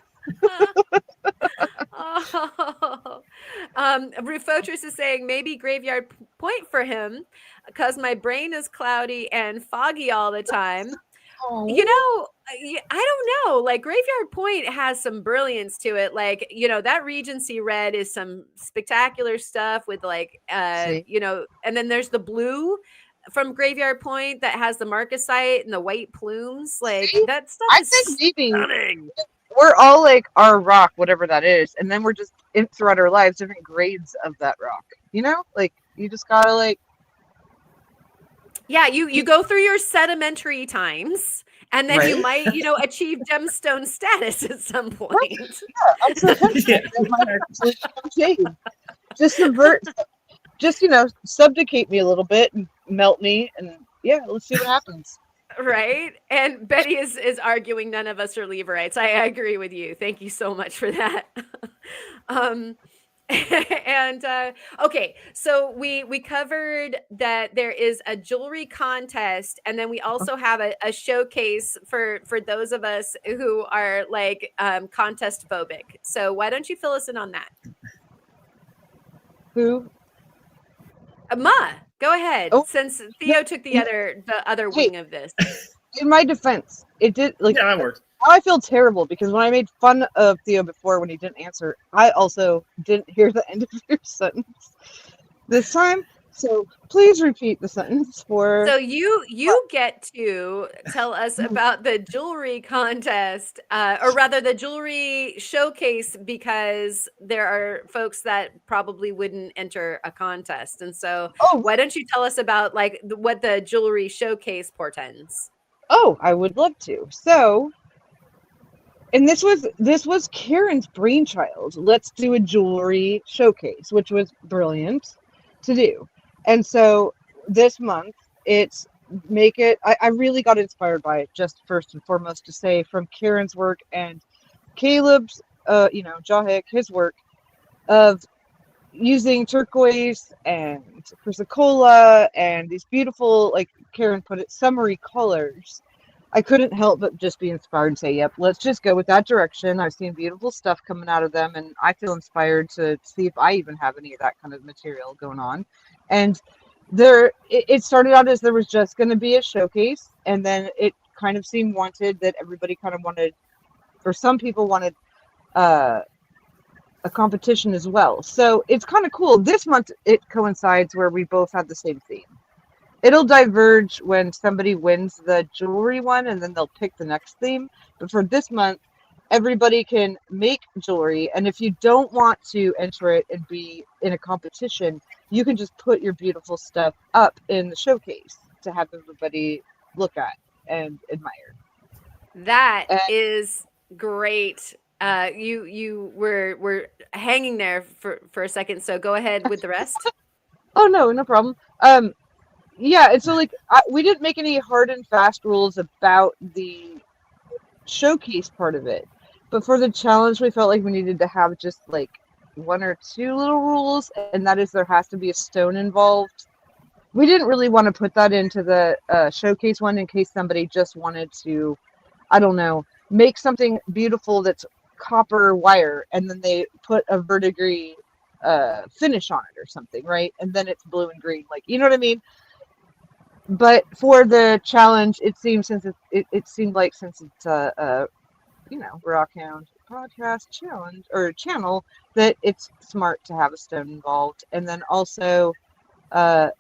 Oh. Rufotris is saying maybe Graveyard Point for him because my brain is cloudy and foggy all the time. You know, I don't know. Like Graveyard Point has some brilliance to it. Like, that Regency red is some spectacular stuff with like, See, and then there's the blue from Graveyard Point that has the marcasite and the white plumes. Like see, that stuff I think is maybe stunning. we're all like our rock, whatever that is, and then we're just throughout our lives different grades of that rock. Like you just gotta like. Yeah, you go through your sedimentary times, and then you might, achieve gemstone status at some point. Yeah, I'm so tempted. Yeah. That might actually change. Just subvert, just subjugate me a little bit and melt me, and yeah, let's see what happens. Right? And Betty is arguing none of us are Leverites. I agree with you. Thank you so much for that. And okay, so we covered that there is a jewelry contest, and then we also have a showcase for those of us who are like contest phobic. So why don't you fill us in on that? Who? Ma, go ahead. Oh, Since Theo took the other Hey. wing of this. In my defense, it did like. Yeah, that works. Now I feel terrible because when I made fun of Theo before when he didn't answer, I also didn't hear the end of your sentence this time. So please repeat the sentence for. So you get to tell us about the jewelry contest, or rather the jewelry showcase, because there are folks that probably wouldn't enter a contest, and so why don't you tell us about like what the jewelry showcase portends? Oh, I would love to. So, and this was Karen's brainchild. Let's do a jewelry showcase, which was brilliant to do. And so this month, it's make it. I really got inspired by it. Just first and foremost to say from Karen's work and Caleb's, Jahik, his work of using turquoise and chrysocolla and these beautiful, like Karen put it, summery colors. I couldn't help but just be inspired and say, yep, let's just go with that direction. I've seen beautiful stuff coming out of them, and I feel inspired to see if I even have any of that kind of material going on. And it started out as there was just going to be a showcase, and then it kind of seemed wanted that everybody kind of wanted, or some people wanted, a competition as well. So it's kind of cool. This month it coincides where we both had the same theme. It'll diverge when somebody wins the jewelry one, and then they'll pick the next theme. But for this month, everybody can make jewelry, and if you don't want to enter it and be in a competition, you can just put your beautiful stuff up in the showcase to have everybody look at and admire. That is great. You were hanging there for a second, so go ahead with the rest. Oh no problem. Yeah, and so like we didn't make any hard and fast rules about the showcase part of it, but for the challenge, we felt like we needed to have just like one or two little rules, and that is there has to be a stone involved. We didn't really want to put that into the showcase one in case somebody just wanted to, I don't know, make something beautiful that's copper wire, and then they put a verdigris finish on it or something, right? And then it's blue and green, like, you know what I mean? But for the challenge, it seemed like since it's a Rockhound podcast channel, that it's smart to have a stone involved. And then also, the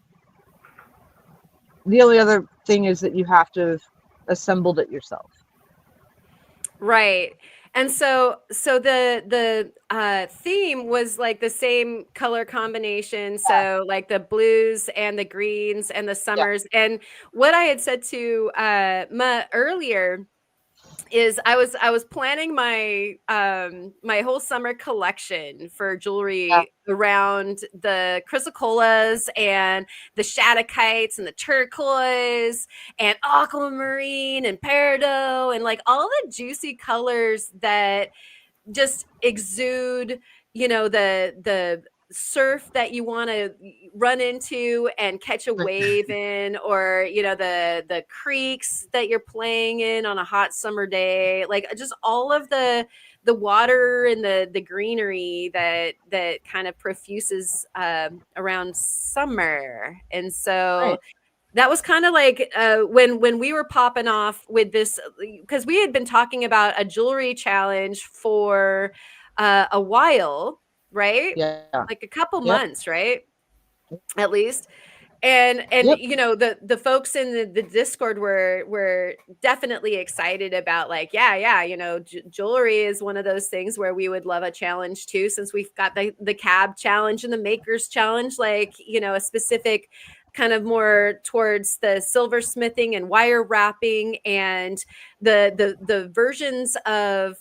only other thing is that you have to have assembled it yourself. Right. And so the theme was like the same color combination. So like the blues and the greens and the summers. And what I had said to Ma earlier is I was planning my my whole summer collection for jewelry around the chrysocolas and the shadakites and the turquoise and aquamarine and peridot and like all the juicy colors that just exude, the surf that you want to run into and catch a wave in, or the creeks that you're playing in on a hot summer day, like just all of the water and the greenery that kind of profuses around summer. And so that was kind of like when we were popping off with this, because we had been talking about a jewelry challenge for a while, right? Like a couple months, right? At least. And the folks in the Discord were definitely excited about like, jewelry is one of those things where we would love a challenge too, since we've got the cab challenge and the makers challenge, like, a specific kind of more towards the silversmithing and wire wrapping and the versions of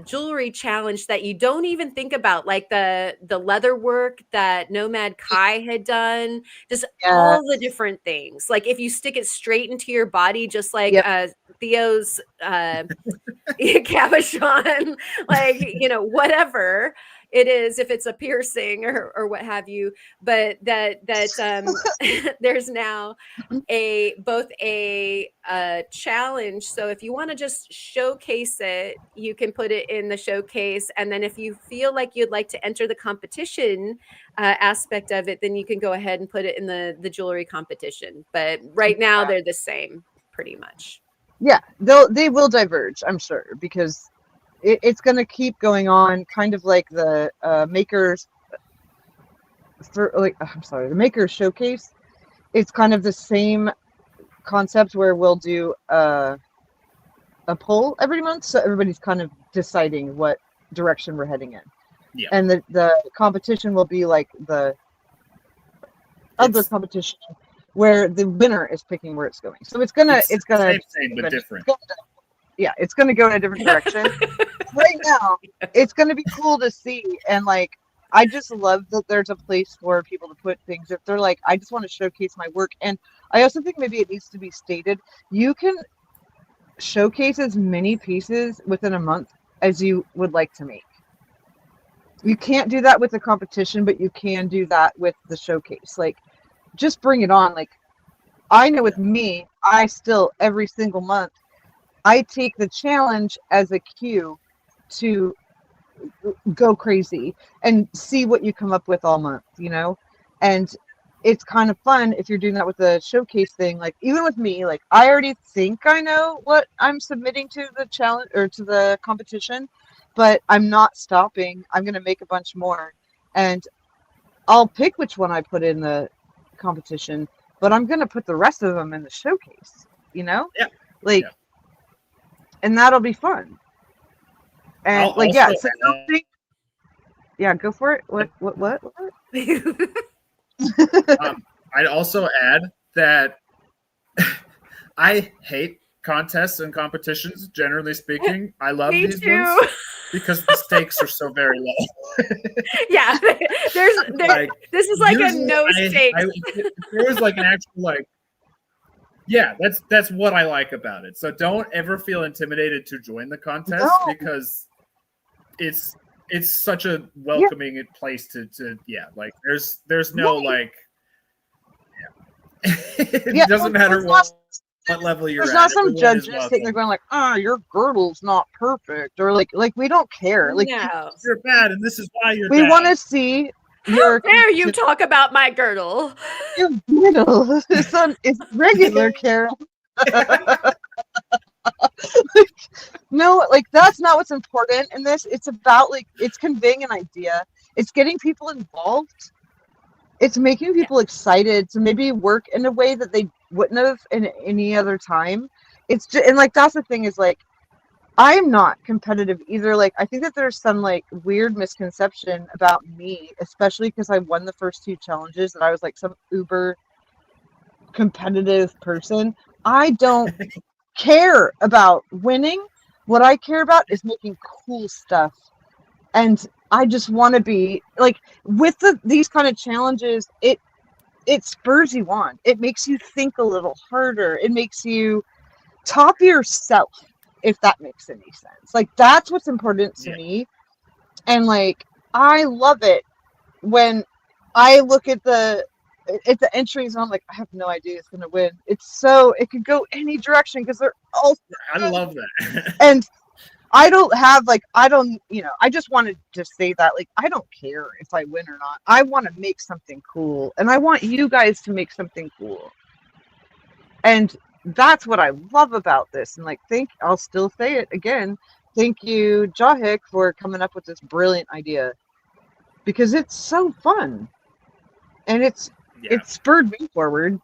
jewelry challenge that you don't even think about, like the leather work that Nomad Kai had done, just all the different things. Like if you stick it straight into your body, just like Theo's cabochon, like, whatever it is, if it's a piercing or what have you, but that there's now both a challenge. So if you want to just showcase it, you can put it in the showcase, and then if you feel like you'd like to enter the competition aspect of it, then you can go ahead and put it in the jewelry competition. But right now they're the same pretty much. Yeah, they will diverge, I'm sure, because it's going to keep going on, kind of like the makers the makers showcase. It's kind of the same concept where we'll do a poll every month, so everybody's kind of deciding what direction we're heading in. Yeah. And the competition will be like the other competition where the winner is picking where it's going. So it's gonna same but different. It's gonna go in a different direction. Right now, it's gonna be cool to see, and like I just love that there's a place for people to put things if they're like, I just want to showcase my work. And I also think maybe it needs to be stated, you can showcase as many pieces within a month as you would like to make. You can't do that with the competition, but you can do that with the showcase. Like, just bring it on. Like, I know with me, I still, every single month, I take the challenge as a cue to go crazy and see what you come up with all month, and it's kind of fun if you're doing that with the showcase thing. Like, even with me, like, I already think I know what I'm submitting to the challenge or to the competition, but I'm not stopping. I'm going to make a bunch more, and I'll pick which one I put in the competition, but I'm going to put the rest of them in the showcase, and that'll be fun. And go for it. What? I'd also add that I hate contests and competitions, generally speaking. I love these ones because the stakes are so very low. This is like a no stakes. There was like an actual that's what I like about it. So don't ever feel intimidated to join the contest because it's such a welcoming place to there's no it doesn't matter what level you're at. There's not some judges sitting there going like, your girdle's not perfect, or like we don't care. Like, you're bad and this is why you're we bad. want to see How dare you talk about my girdle? Your girdle is regular, Carol. Like, no, like that's not what's important in this. It's about like it's conveying an idea. It's getting people involved. It's making Yeah. people excited to maybe work in a way that they wouldn't have in any other time. It's just, and like that's the thing is like I'm not competitive either. Like I think that there's some like weird misconception about me, especially because I won the first two challenges that I was like some uber competitive person. I don't care about winning. What I care about is making cool stuff. And I just want to be like with these kind of challenges, it spurs you on. It makes you think a little harder. It makes you top yourself, if that makes any sense. Like that's what's important to Yeah. me. And like I love it when I look at the entries and I'm like, I have no idea who's gonna win. It's so it could go any direction because they're all I love that. and I don't have like I don't I just wanted to say that like I don't care if I win or not. I want to make something cool and I want you guys to make something cool. And that's what I love about this. And like I'll still say it again. Thank you, Jahik, for coming up with this brilliant idea. Because it's so fun. And it spurred me forward.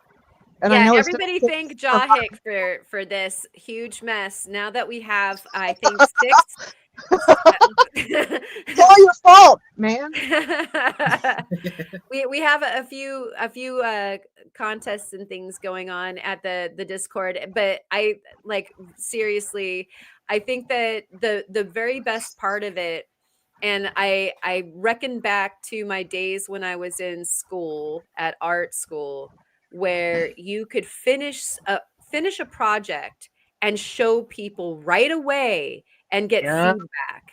And I Yeah, know it's everybody thank Jahik for this huge mess. Now that we have, I think, it's all your fault, man. we have a few contests and things going on at the Discord, but I like seriously, I think that the very best part of it, and I reckon back to my days when I was in school at art school, where you could finish a project and show people right away and get Yeah. feedback.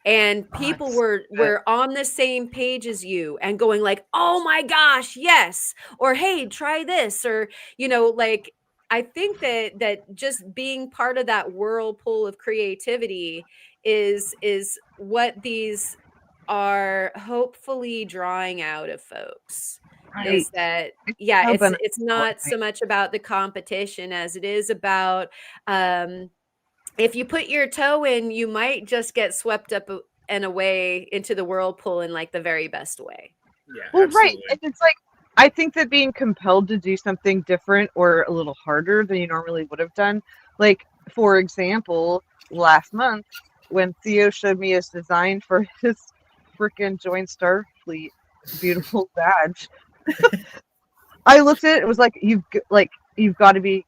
And people were on the same page as you and going like, "Oh my gosh, yes," or "Hey, try this," or like I think that just being part of that whirlpool of creativity is what these are hopefully drawing out of folks. Right. Is that yeah, so it's not so much about the competition as it is about if you put your toe in, you might just get swept up and away into the whirlpool in like the very best way. Yeah, Well, right. absolutely. And it's like, I think that being compelled to do something different or a little harder than you normally would have done, like, for example, last month when Theo showed me his design for his freaking Join Starfleet beautiful badge, I looked at it, it was like, you've got to be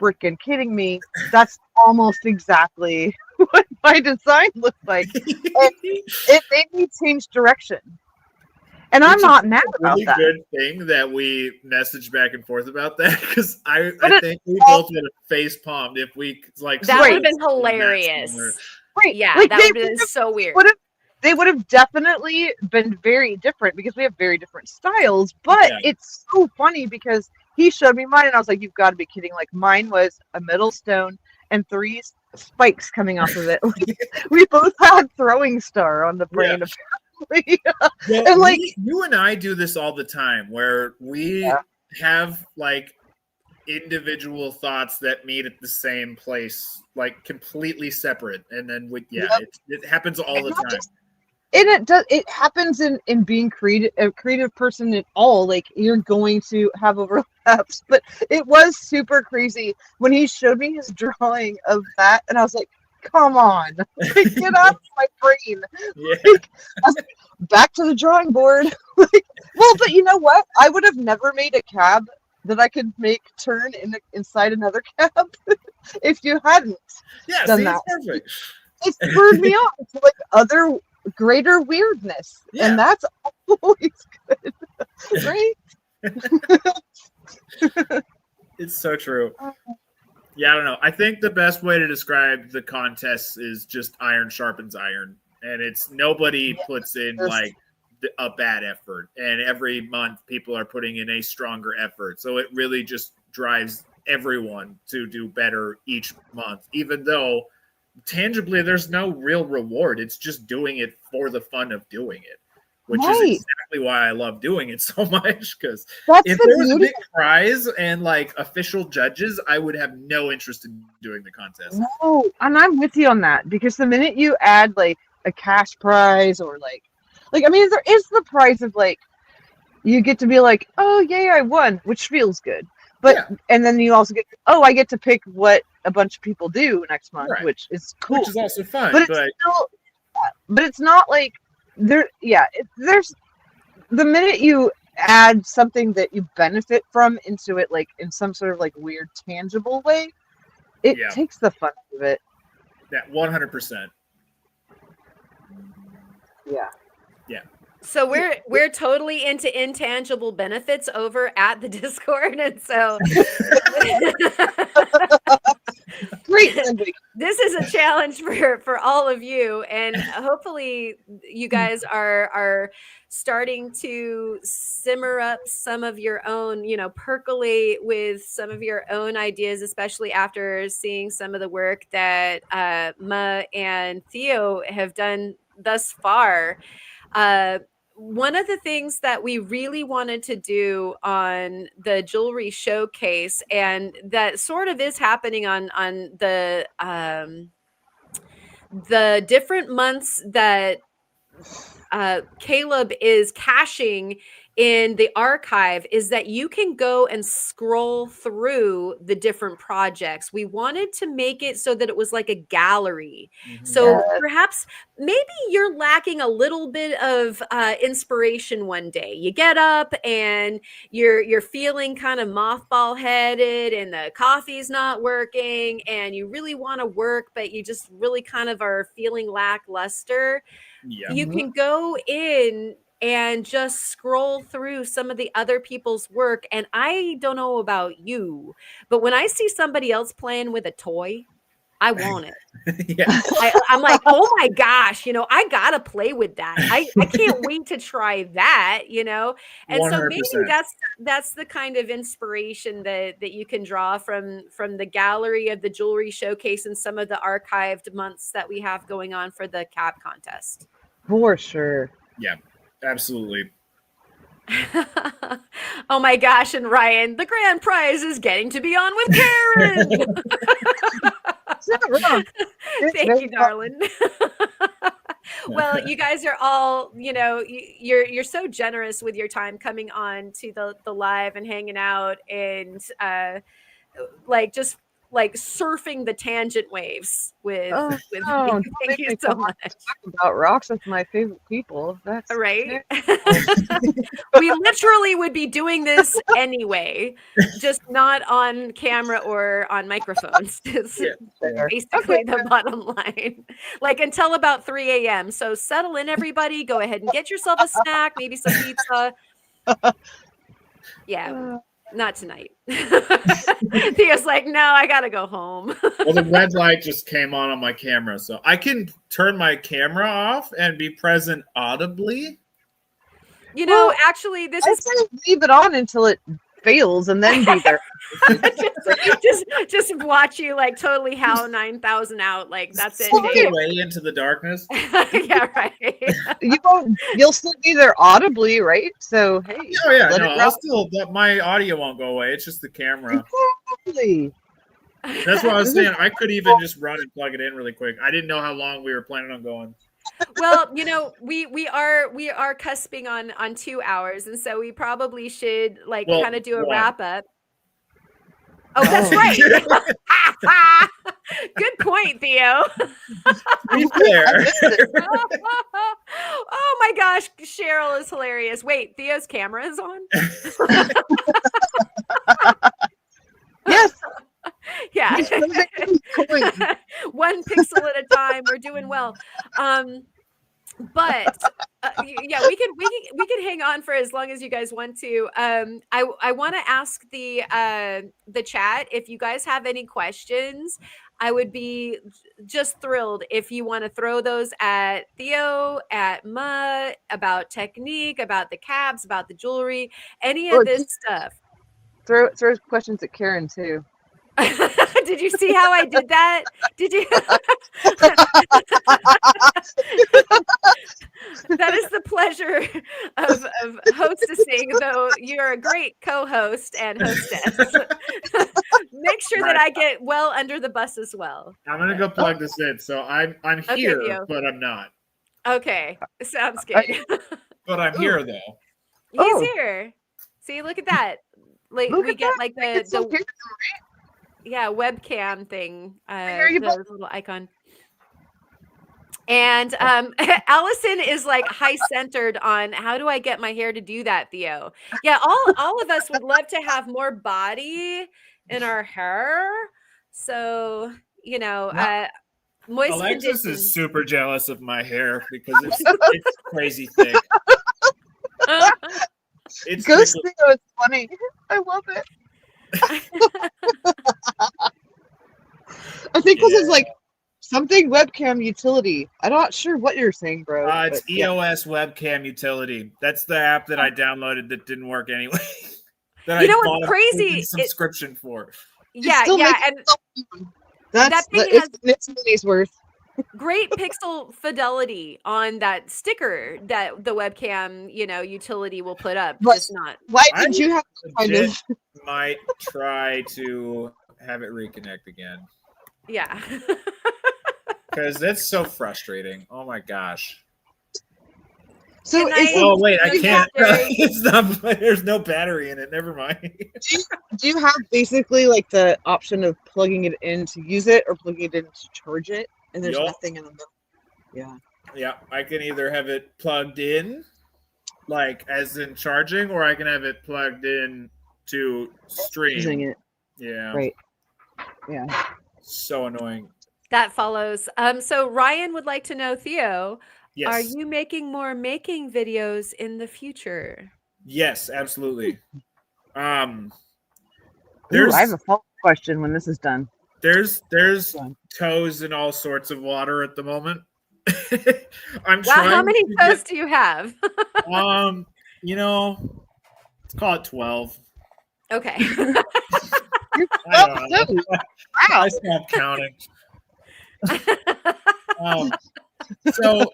freaking kidding me. That's almost exactly what my design looked like. And it made me change direction. And I'm not mad about really that. Good thing that we messaged back and forth about that because I think we all- both would have face palmed if we like That would have been somewhere. hilarious. Right. Yeah, Like that would have been so weird. They would have definitely been very different because we have very different styles. But Yeah. it's so funny because he showed me mine and I was like, you've got to be kidding. Like mine was a middle stone and 3 spikes coming off of it. We both had throwing star on the brain. Yeah. Apparently. Well, and like you and I do this all the time where we have like individual thoughts that meet at the same place, like completely separate, and then it happens all the time. And it happens in being a creative person at all. Like you're going to have overlaps, but it was super crazy when he showed me his drawing of that, and I was like, "Come on, get out of my brain!" Yeah. Like, I was like, back to the drawing board. Like, well, but you know what? I would have never made a cab that I could make turn inside another cab if you hadn't done that. It's perfect. It spurred me on to like other greater weirdness, and that's always good, right? It's so true. Yeah, I don't know. I think the best way to describe the contest is just iron sharpens iron, and it's nobody puts in like a bad effort, and every month people are putting in a stronger effort, so it really just drives everyone to do better each month, even though tangibly there's no real reward. It's just doing it for the fun of doing it. which is Right. exactly why I love doing it so much. Because That's if the there was a beauty. big prize and like official judges, I would have no interest in doing the contest. No, and I'm with you on that because the minute you add like a cash prize or like I mean, there is the prize of like you get to be like, oh yay, I won, which feels good. But Yeah, and then you also get, oh, I get to pick what a bunch of people do next month, right. which is cool. Which is also fun, But it's but still, but it's not like there. Yeah, there's the minute you add something that you benefit from into it, like in some sort of like weird tangible way, it yeah, takes the fun out of it. that 100%. Yeah. Yeah. So we're totally into intangible benefits over at the Discord, and so Great Cindy. this is a challenge for all of you, and hopefully you guys are starting to simmer up some of your own, percolate with some of your own ideas, especially after seeing some of the work that Ma and Theo have done thus far. One of the things that we really wanted to do on the jewelry showcase, and that sort of is happening on the different months that Caleb is caching in the archive, is that you can go and scroll through the different projects. We wanted to make it so that it was like a gallery. So Yes. perhaps maybe you're lacking a little bit of inspiration one day. You get up and you're feeling kind of mothball headed, and the coffee's not working, and you really want to work, but you just really kind of are feeling lackluster. Yeah. You can go in and just scroll through some of the other people's work. And I don't know about you, but when I see somebody else playing with a toy, I want it. Yeah. I'm like, oh my gosh, I gotta play with that. I can't wait to try that, And so maybe 100%. that's the kind of inspiration that you can draw from the gallery of the jewelry showcase and some of the archived months that we have going on for the CAB contest. For sure. Yeah. Absolutely. Oh my gosh, and Ryan, the grand prize is getting to be on with Karen. It's not wrong. Thank you, darling. Well, you guys are all, you're so generous with your time coming on to the live and hanging out and just like surfing the tangent waves with Oh, with no, me. don't Thank make you me so come on much. and talk about rocks with my favorite people. That's Right? terrible. We literally would be doing this anyway, just not on camera or on microphones. Is Yeah. Fair. basically Okay. the bottom line. Like until about 3 a.m. So settle in, everybody. Go ahead and get yourself a snack, maybe some pizza. Yeah, not tonight. Theo's like, no, I gotta go home. Well, the red light just came on my camera, so I can turn my camera off and be present audibly. Well, Actually, this I is say leave it on until it fails and then be there. just watch you like totally howl 9,000 out. Like that's it, Sneak Dave. away into the darkness. Yeah, right. You'll still be there audibly, right? So hey. Oh yeah, let no, it I'll rock. still. My audio won't go away. It's just the camera. Exactly. That's what I was saying. I could even just run and plug it in really quick. I didn't know how long we were planning on going. Well, we are cusping on 2 hours, and so we probably should like Well, kind of do a one. wrap up. Oh, that's right. Good point, Theo. Be fair. Oh my gosh, Cheryl is hilarious. Wait, Theo's camera is on? Yes. Yeah. He's coin. One pixel at a time. We're doing well. But yeah, we can hang on for as long as you guys want to. I want to ask the chat if you guys have any questions. I would be just thrilled if you want to throw those at Theo, at Ma, about technique, about the cabs, about the jewelry, any of Or this stuff. throw questions at Karen too. Did you see how I did that? Did you? That is the pleasure of hostessing, though you're a great co-host and hostess. Make sure that I get well under the bus as well. I'm gonna go plug this in. So I'm Okay, here, Theo. but I'm not. Okay, sounds good. But I'm here though. He's here. See, look at that. Like Look we at get that. like It's so the webcam thing, hear you the little icon. And Allison is like high centered on how do I get my hair to do that, Theo? Yeah, all of us would love to have more body in our hair. So, moist Alexis conditions. is super jealous of my hair because it's crazy thick. It's Ghost thick. Theo is funny. I love it. I think because it's like something webcam utility. I'm not sure what you're saying, bro. It's EOS webcam utility. That's the app that I downloaded that didn't work anyway. That You know I what's bought crazy? a subscription for. Yeah, and that's thing it's money's worth. Great pixel fidelity on that sticker that the webcam, utility will put up. But just not. why did you have to kind of might try to have it reconnect again? Yeah. Because that's so frustrating. Oh my gosh. So oh wait, I can't. It's not. There's no battery in it. Never mind. Do you have basically like the option of plugging it in to use it or plugging it in to charge it? And there's nothing in the middle. Yeah. Yeah, I can either have it plugged in, like as in charging, or I can have it plugged in to stream. Using it. Yeah. Right. Yeah. So annoying. That follows. So Ryan would like to know, Theo, yes, are you making more making videos in the future? Yes, absolutely. I have a follow-up question when this is done. There's toes in all sorts of water at the moment. I'm trying. How many toes do you have? Let's call it 12. Okay. I stopped counting. So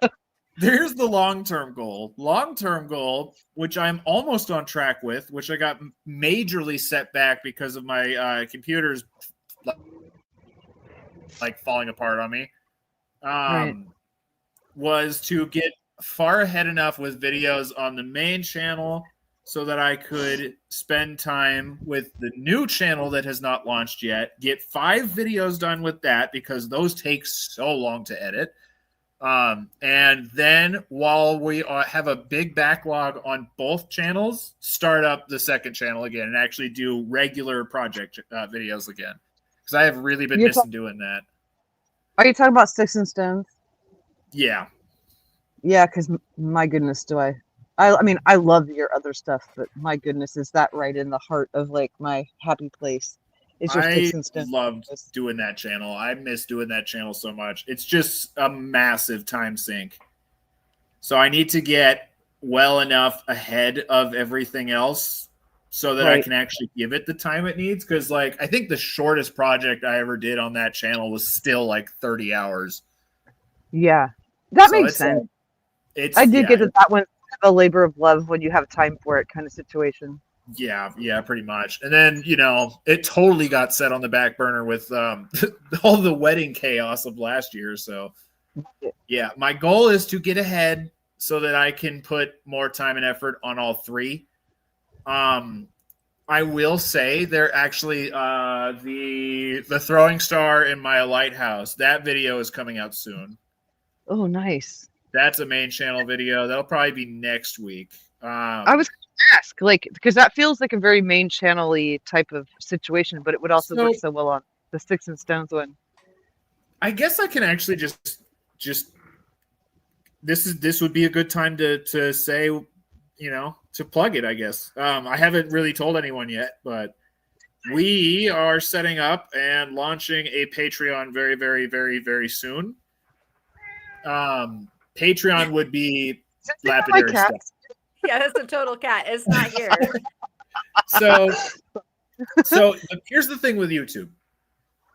there's the long-term goal. Long-term goal, which I'm almost on track with, which I got majorly set back because of my computers like falling apart on me. Was to get far ahead enough with videos on the main channel so that I could spend time with the new channel that has not launched yet, get 5 videos done with that because those take so long to edit. And then while we have a big backlog on both channels, start up the second channel again and actually do regular project videos again. Because I have really been missing doing that. Are you talking about Sticks and Stones? Yeah. Yeah, because my goodness, I mean, I love your other stuff, but my goodness, is that right in the heart of like my happy place? It's your Sticks and Stones. I loved doing that channel. I miss doing that channel so much. It's just a massive time sink. So I need to get well enough ahead of everything else so that I can actually give it the time it needs. Because like I think the shortest project I ever did on that channel was still like 30 hours. Yeah, that makes sense. I did get that one a labor of love when you have time for it kind of situation. Yeah, pretty much. And then, it totally got set on the back burner with all the wedding chaos of last year. So, yeah, my goal is to get ahead so that I can put more time and effort on all 3. I will say they're actually the throwing star in my lighthouse. That video is coming out soon. Oh, nice. That's a main channel video. That'll probably be next week. I was going to ask, because that feels like a very main channel-y type of situation, but it would also work so well on the Sticks and Stones one. I guess I can actually just this would be a good time to say, to plug it, I guess. I haven't really told anyone yet, but we are setting up and launching a Patreon very, very, very, very soon. Patreon would be lapidary stuff. Yeah, that's a total cat. It's not here. So here's the thing with YouTube.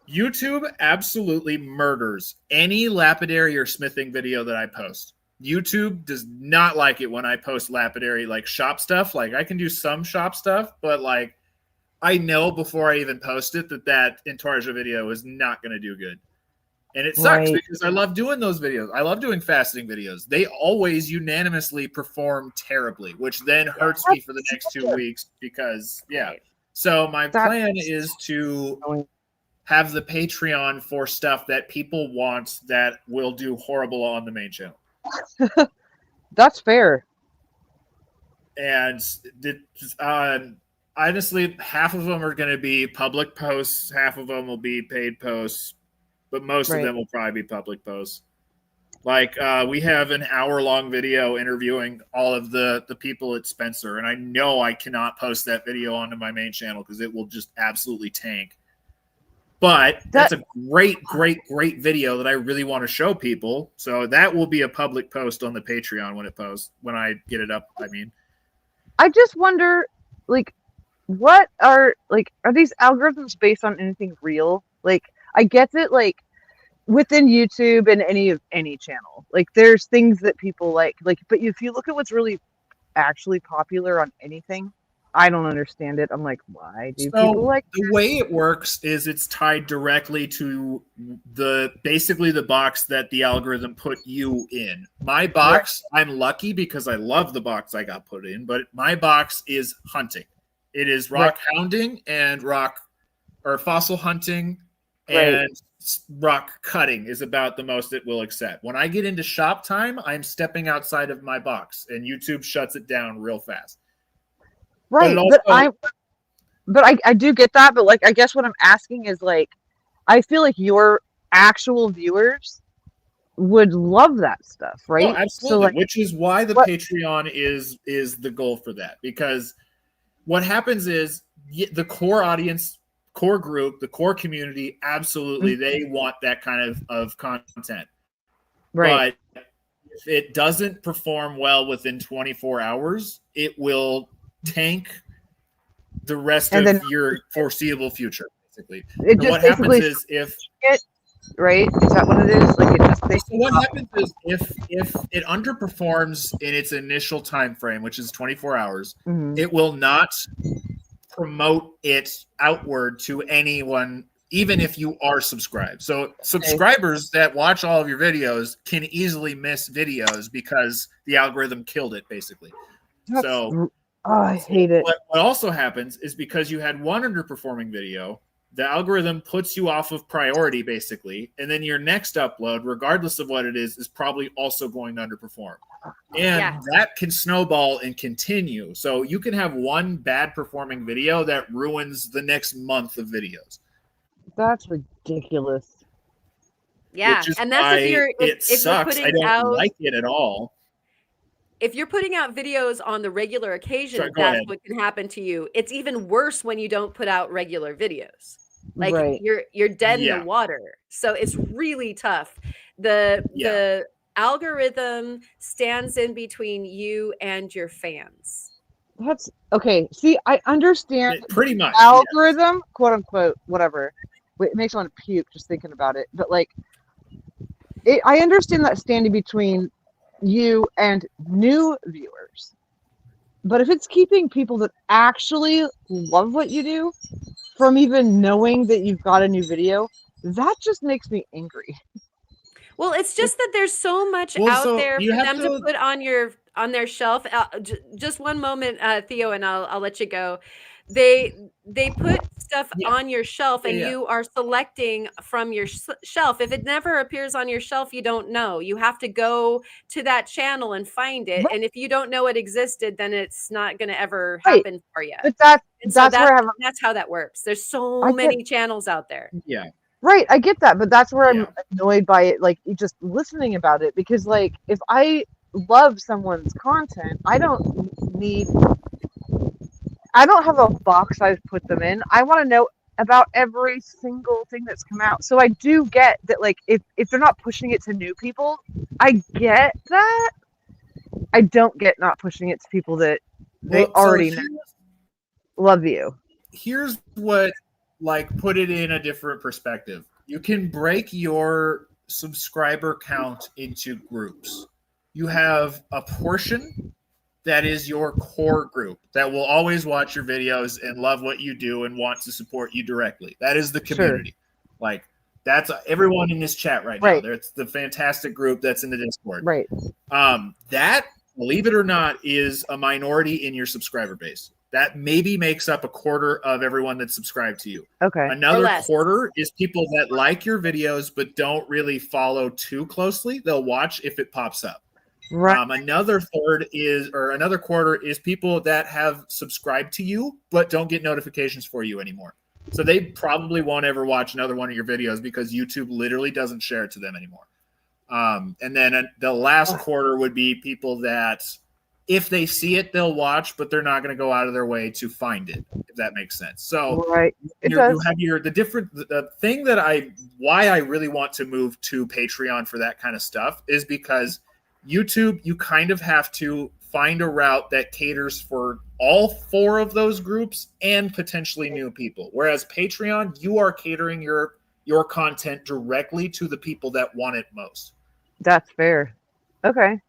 YouTube absolutely murders any lapidary or smithing video that I post. YouTube does not like it when I post lapidary, like shop stuff. Like I can do some shop stuff, but like I know before I even post it that Intarsia video is not going to do good. And it sucks because I love doing those videos. I love doing faceting videos. They always unanimously perform terribly, which then hurts me for the next 2 weeks because, yeah. So my plan is to have the Patreon for stuff that people want that will do horrible on the main channel. That's fair. And honestly, half of them are going to be public posts, half of them will be paid posts, but most of them will probably be public posts. Like we have an hour-long video interviewing all of the people at Spencer, and I know I cannot post that video onto my main channel because it will just absolutely tank. But that's a great video that I really want to show people. So that will be a public post on the Patreon when I get it up. I mean, I just wonder, like, what are these algorithms based on anything real? Like, I get that, like, within YouTube and any channel, like, there's things that people like, but if you look at what's really actually popular on anything, I don't understand it. I'm like, why do people like the way it works is it's tied directly to basically the box that the algorithm put you in. My box, I'm lucky because I love the box I got put in, but my box is hunting. It is rock hounding and fossil hunting and rock cutting is about the most it will accept. When I get into shop time, I'm stepping outside of my box and YouTube shuts it down real fast. Right, but I do get that, but like I guess what I'm asking is like I feel like your actual viewers would love that stuff, right? Oh, absolutely. So, like, which is why the Patreon is the goal for that. Because what happens is the core audience, core group, the core community, absolutely they want that kind of content. Right. But if it doesn't perform well within 24 hours, it will tank the rest of your foreseeable future, basically. What happens is is that what it is? Like, what happens is if it underperforms in its initial time frame, which is 24 hours, it will not promote it outward to anyone, even if you are subscribed. So subscribers that watch all of your videos can easily miss videos because the algorithm killed it, basically. I hate it. What also happens is because you had one underperforming video, the algorithm puts you off of priority, basically, and then your next upload, regardless of what it is probably also going to underperform. And that can snowball and continue. So you can have one bad performing video that ruins the next month of videos. That's ridiculous. Yeah, and that's it sucks. I don't like it at all. If you're putting out videos on the regular occasion, that's what can happen to you. It's even worse when you don't put out regular videos. Like you're dead in the water. So it's really tough. The algorithm stands in between you and your fans. That's okay. See, I understand pretty much algorithm, quote unquote, whatever. It makes me want to puke just thinking about it. But like, I understand that standing between you and new viewers, but if it's keeping people that actually love what you do from even knowing that you've got a new video, that just makes me angry. Well, it's just that there's so much out there for them to put on their shelf. Just one moment, Theo, and I'll let you go. They put stuff on your shelf and you are selecting from your shelf. If it never appears on your shelf, you don't know. You have to go to that channel and find it. And if you don't know it existed, then it's not going to ever happen for you. But that's how that works. There's so many channels out there. Yeah. Right, I get that, but that's where I'm annoyed by it, like just listening about it, because like if I love someone's content, I don't have a box I've put them in. I want to know about every single thing that's come out. So I do get that, like, if they're not pushing it to new people, I get that. I don't get not pushing it to people that they already know love you. Here's what like put it in a different perspective. You can break your subscriber count into groups. You have a portion that is your core group that will always watch your videos and love what you do and want to support you directly. That is the community. Sure. Like that's everyone in this chat right now. It's the fantastic group that's in the Discord. Right. That, believe it or not, is a minority in your subscriber base. That maybe makes up a quarter of everyone that's subscribed to you. Okay. Another quarter is people that like your videos but don't really follow too closely. They'll watch if it pops up. Right. Another quarter is people that have subscribed to you but don't get notifications for you anymore. So they probably won't ever watch another one of your videos because YouTube literally doesn't share it to them anymore. And then the last quarter would be people that if they see it, they'll watch, but they're not going to go out of their way to find it, if that makes sense. So you have the thing that why I really want to move to Patreon for that kind of stuff is because YouTube, you kind of have to find a route that caters for all four of those groups and potentially new people. Whereas Patreon, you are catering your content directly to the people that want it most. That's fair. Okay.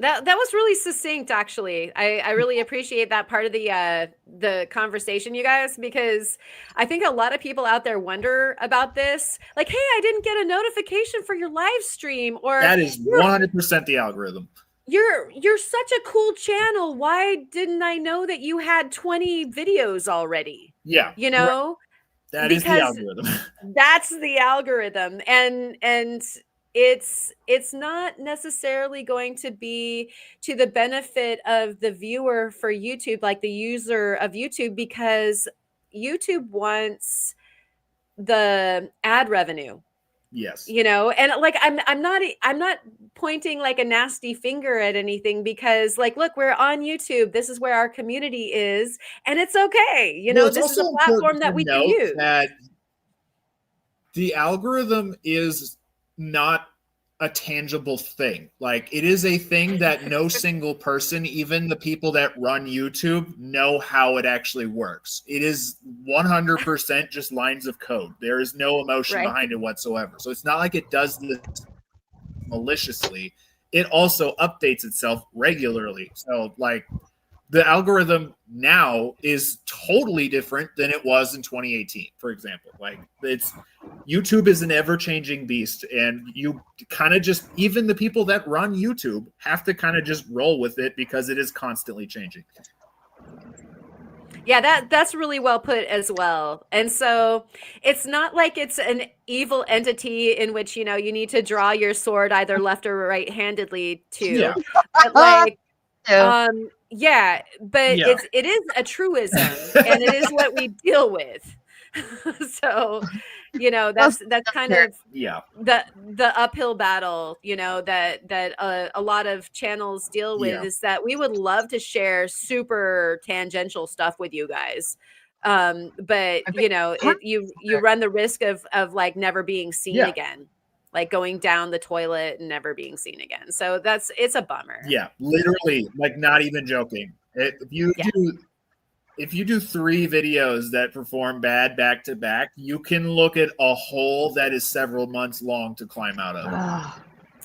That was really succinct, actually. I really appreciate that part of the conversation, you guys, because I think a lot of people out there wonder about this. Like, hey, I didn't get a notification for your live stream, or that is 100% the algorithm. You're such a cool channel. Why didn't I know that you had 20 videos already? Yeah, you know, that is the algorithm. That's the algorithm, and it's not necessarily going to be to the benefit of the viewer for YouTube, like the user of YouTube, because YouTube wants the ad revenue. Yes. And like I'm not pointing like a nasty finger at anything, because like, look, we're on YouTube. This is where our community is, and it's okay. This is a platform that we can use. That the algorithm is not a tangible thing. Like, it is a thing that no single person, even the people that run YouTube, know how it actually works. It is 100% just lines of code. There is no emotion behind it whatsoever. So it's not like it does this maliciously. It also updates itself regularly. So like, the algorithm now is totally different than it was in 2018, for example. Like, YouTube is an ever-changing beast, and you kind of just, even the people that run YouTube have to kind of just roll with it because it is constantly changing. Yeah, that's really well put as well. And so it's not like it's an evil entity in which, you need to draw your sword either left or right-handedly to. Yeah. But like, it is a truism, and it is what we deal with. So, that's kind of the uphill battle, that a lot of channels deal with, is that we would love to share super tangential stuff with you guys. But you run the risk of like never being seen again. Like going down the toilet and never being seen again. So it's a bummer. Yeah, literally, like, not even joking. If you do 3 videos that perform bad back to back, you can look at a hole that is several months long to climb out of.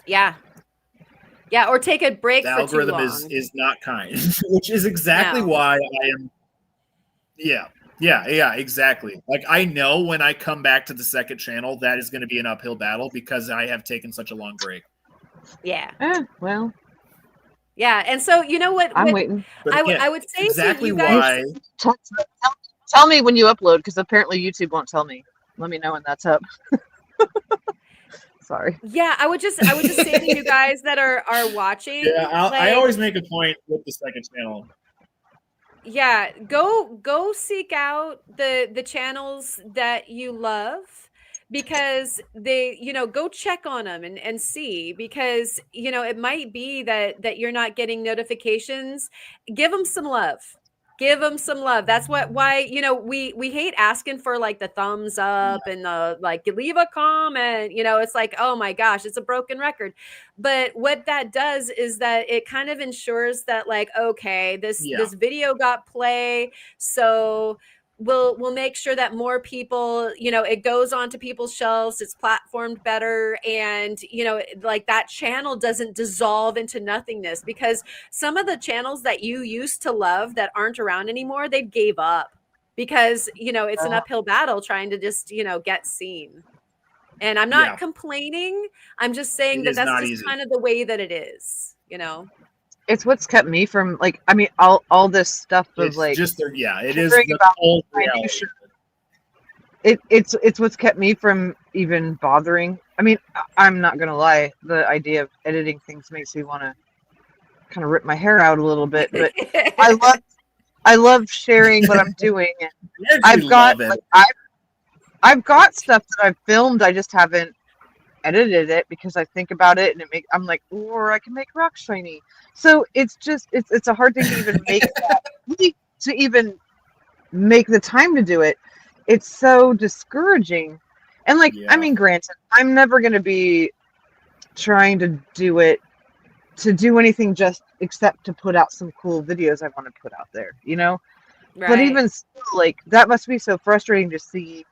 Yeah, or take a break. The for algorithm too long. is not kind, which is exactly why I am. Yeah, exactly. Like, I know when I come back to the second channel, that is going to be an uphill battle because I have taken such a long break. Yeah. Well. Yeah, and so you know what? I'm waiting. I would say exactly to you guys, why. Tell me when you upload, because apparently YouTube won't tell me. Let me know when that's up. Sorry. Yeah, I would just say to you guys that are watching. Yeah, I always make a point with the second channel. Yeah, go seek out the channels that you love, because they, go check on them and see, because, it might be that you're not getting notifications. Give them some love. Give them some love. That's why, we hate asking for like the thumbs up and the like, leave a comment, it's like, oh my gosh, it's a broken record. But what that does is that it kind of ensures that like, okay, this video got play. So we'll make sure that more people, it goes onto people's shelves, it's platformed better, and like that channel doesn't dissolve into nothingness, because some of the channels that you used to love that aren't around anymore, they gave up because it's an uphill battle trying to just get seen. And I'm not complaining, I'm just saying It that is that's not just easy. kind of the way that it is. It's what's kept me from, like, I mean, all this stuff of It's like just it is caring the about whole my reality. future. It's what's kept me from even bothering. I mean, I'm not gonna lie, the idea of editing things makes me want to kind of rip my hair out a little bit, but I love sharing what I'm doing, and I actually love it. I've got stuff that I've filmed, I just haven't edited it because I think about it and I'm like, or I can make rock shiny. So it's just it's a hard thing to even make to even make the time to do it. It's so discouraging. And like, I mean, granted, I'm never going to be trying to do it to do anything just except to put out some cool videos I want to put out there, Right. But even still, like, that must be so frustrating to see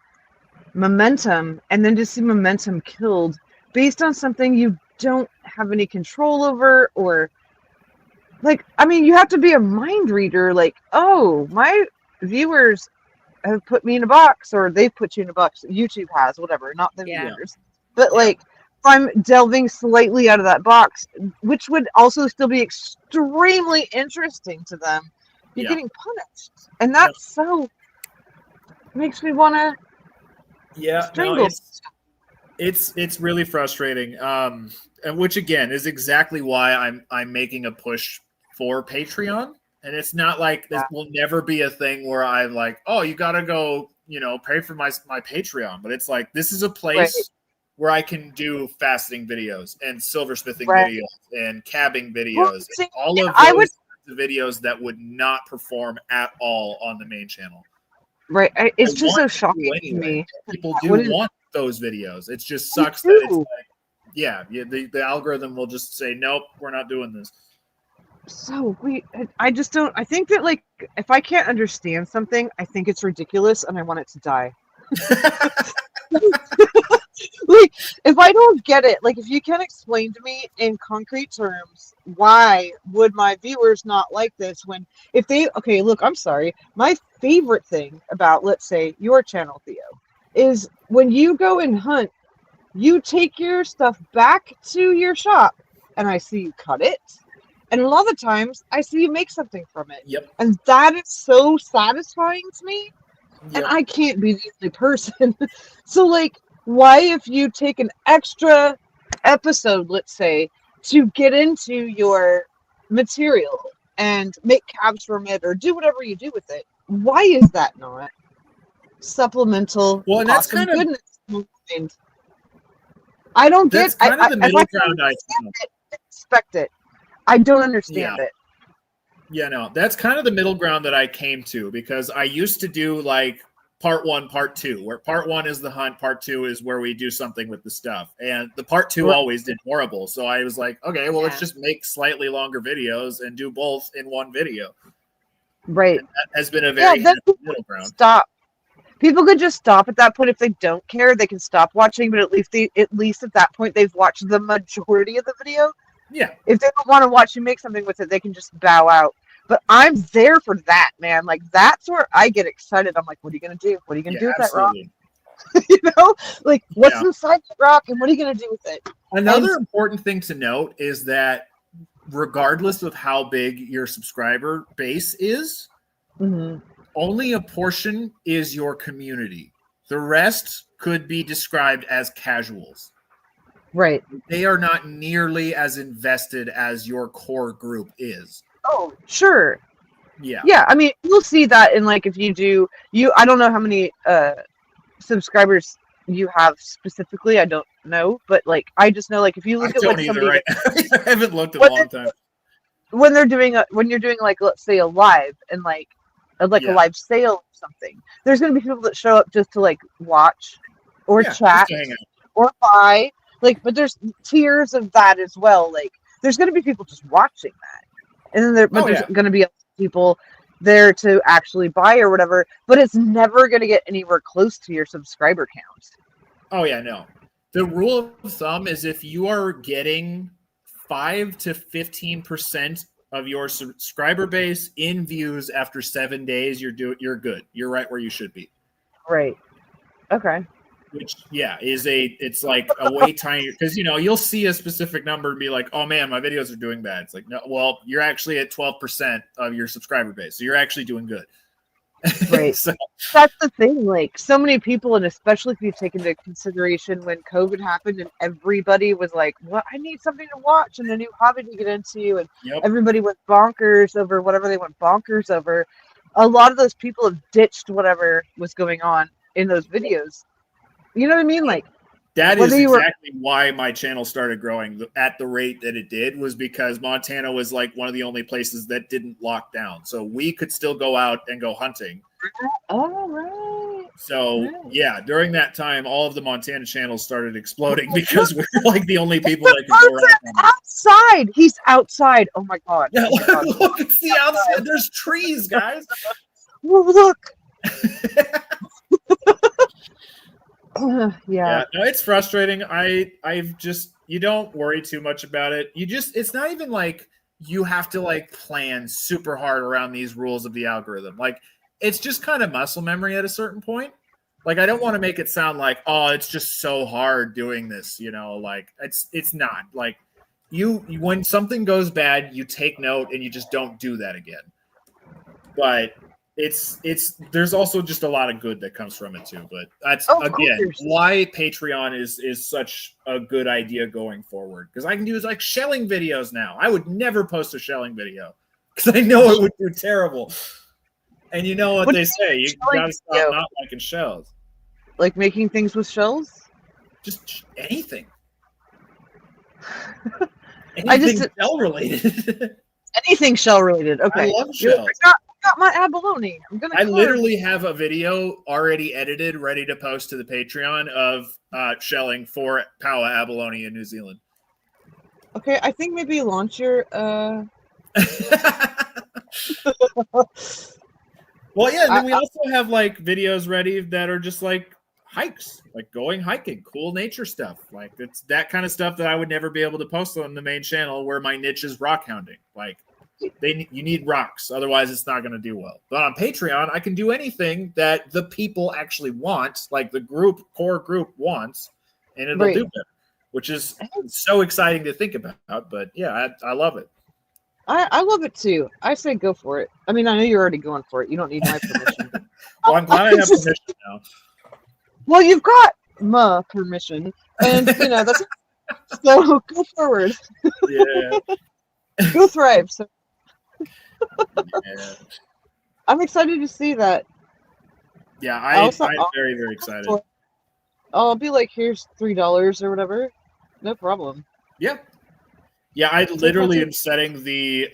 momentum, and then to see momentum killed based on something you don't have any control over. Or like, I mean, you have to be a mind reader, like, oh, my viewers have put me in a box, or they've put you in a box, YouTube has, whatever, not the viewers, but like, if I'm delving slightly out of that box, which would also still be extremely interesting to them, you're getting punished, and that's so makes me want to strangle. It's really frustrating, and which again is exactly why I'm making a push for Patreon. And it's not like this will never be a thing where I'm like, oh, you gotta go, pay for my Patreon. But it's like, this is a place where I can do faceting videos and silversmithing videos and cabbing videos, and all of those videos that would not perform at all on the main channel. Right. It's just so shocking to me. People do want those videos. It just sucks that it's like, the algorithm will just say, nope, we're not doing this. So I just don't. I think that, like, if I can't understand something, I think it's ridiculous and I want it to die. Like, if I don't get it, like, if you can't explain to me in concrete terms, why would my viewers not like this? When, if they, okay, look, I'm sorry. My favorite thing about, let's say, your channel, Theo, is when you go and hunt, you take your stuff back to your shop and I see you cut it. And a lot of the times, I see you make something from it. Yep. And that is so satisfying to me. Yep. And I can't be the only person. So, like, why, if you take an extra episode, let's say, to get into your material and make cabs from it or do whatever you do with it, why is that not supplemental? Well, and that's kind of goodness. I don't get. That's kind of the middle ground. I expect it. I don't understand it. Yeah, no, that's kind of the middle ground that I came to, because I used to do like part 1, part 2, where part 1 is the hunt, part 2 is where we do something with the stuff. And the part 2 always did horrible. So I was like, okay, well, let's just make slightly longer videos and do both in one video. Right. And that has been a very middle ground. Stop. People could just stop at that point. If they don't care, they can stop watching, but at least at that point they've watched the majority of the video. Yeah. If they don't want to watch you make something with it, they can just bow out. But I'm there for that, man. Like, that's where I get excited. I'm like, what are you going to do? What are you going to do with that rock? Like, what's inside the rock and what are you going to do with it? Another important thing to note is that regardless of how big your subscriber base is, only a portion is your community. The rest could be described as casuals. Right. They are not nearly as invested as your core group is. Oh, sure. Yeah. Yeah, I mean, you'll see that in, like, if you I don't know how many subscribers you have specifically. I don't know, but, like, I just know, like, if you look at, like, somebody right now. I haven't looked in a long time. When you're doing, like, let's say a live and, like a live sale or something, there's going to be people that show up just to, like, watch or chat or buy. Like, but there's tiers of that as well. Like, there's going to be people just watching that. And then there's going to be people there to actually buy or whatever, but it's never going to get anywhere close to your subscriber count. Oh yeah, no. The rule of thumb is if you are getting 5 to 15% of your subscriber base in views after 7 days, you're good. You're right where you should be. Right. Okay. Which it's like a way tiny, because you'll see a specific number and be like, oh man, my videos are doing bad. It's like, no, well, you're actually at 12% of your subscriber base, so you're actually doing good. Right. So that's the thing. Like, so many people, and especially if you take into consideration when COVID happened and everybody was like, "What? I need something to watch and a new hobby to get into," and everybody went bonkers over whatever they went bonkers over. A lot of those people have ditched whatever was going on in those videos. You know what I mean? Like, that is exactly why my channel started growing at the rate that it did, was because Montana was like one of the only places that didn't lock down. So we could still go out and go hunting. Oh, right. So, yeah, during that time, all of the Montana channels started exploding because we're like the only people that can go around. Outside. He's outside. Oh, my God. Yeah, look, it's the outside. There's trees, guys. Well, look. Yeah, no, it's frustrating. I've just, you don't worry too much about it. It's not even like you have to like plan super hard around these rules of the algorithm. Like, it's just kind of muscle memory at a certain point. Like, I don't want to make it sound like, oh, it's just so hard doing this, like it's not. Like, when something goes bad, you take note and you just don't do that again. But there's also just a lot of good that comes from it too. But that's why Patreon is such a good idea going forward, because I can do like shelling videos now. I would never post a shelling video because I know it would do terrible. And you know what they say, you gotta stop not liking shells. Like making things with shells? Just anything. Anything shell related. Anything shell related. Okay. I love shells. I got my abalone. I literally have a video already edited, ready to post to the Patreon of shelling for Paua abalone in New Zealand. Okay, I think maybe launch your Well, yeah, and then we also have like videos ready that are just like hikes, like going hiking, cool nature stuff. Like, it's that kind of stuff that I would never be able to post on the main channel, where my niche is rock hounding. Like, you need rocks, otherwise it's not going to do well. But on Patreon, I can do anything that the people actually want, like the core group wants, and it'll do better, which is so exciting to think about. But yeah, I love it. I love it too. I say go for it. I mean, I know you're already going for it. You don't need my permission. Well, I'm glad I have permission now. Well, you've got my permission, and that's so go forward. Yeah. Go thrive. So. Yeah. I'm excited to see that. Yeah, I'm very, very excited. I'll be like, here's $3 or whatever. No problem. Yeah. Yeah, I literally am setting the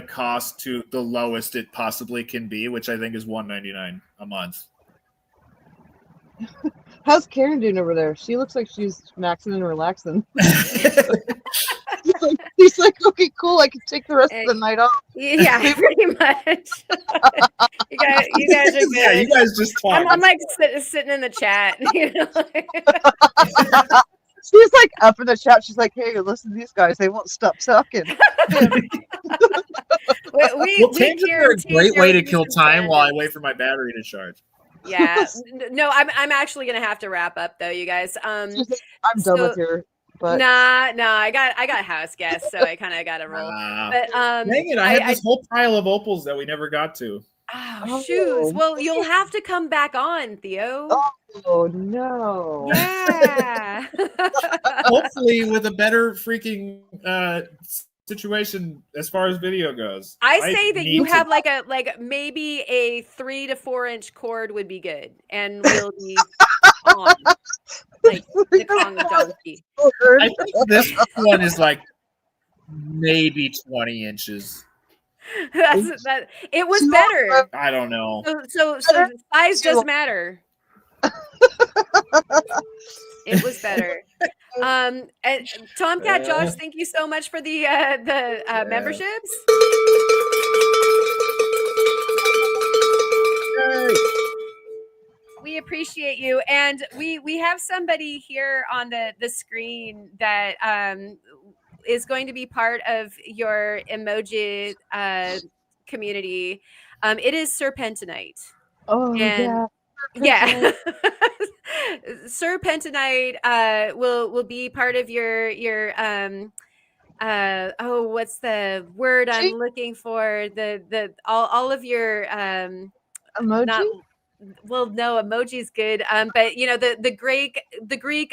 cost to the lowest it possibly can be, which I think is $1.99 a month. How's Karen doing over there? She looks like she's maxing and relaxing. He's like, okay, cool. I can take the rest of the night off. Yeah, pretty much. you guys are good. Yeah, you guys just talk. I'm like sitting in the chat. She's like up in the chat. She's like, hey, listen to these guys. They won't stop sucking. Tangents are a great way to kill time while I wait for my battery to charge. Yeah. No, I'm actually going to have to wrap up, though, you guys. I'm done with her. But nah, I got house guests, so I kind of got to roll. But dang it, I had this whole pile of opals that we never got to. Oh, shoot. Well, you'll have to come back on, Theo. Oh, no. Yeah. Hopefully with a better freaking situation as far as video goes. I say that you have like maybe a 3 to 4 inch cord would be good, and we'll be on. Like the Kong donkey. I think this one is like maybe 20 inches. It was better. I don't know. So size does matter. It was better. And Tomcat Josh, thank you so much for the memberships. appreciate you. And we have somebody here on the screen that is going to be part of your emoji community. It is Serpentinite. Oh And yeah. yeah. Serpentinite will be part of your oh, what's the word I'm looking for? The all of your Emoji? not well, no, emoji's good. But you know, the Greek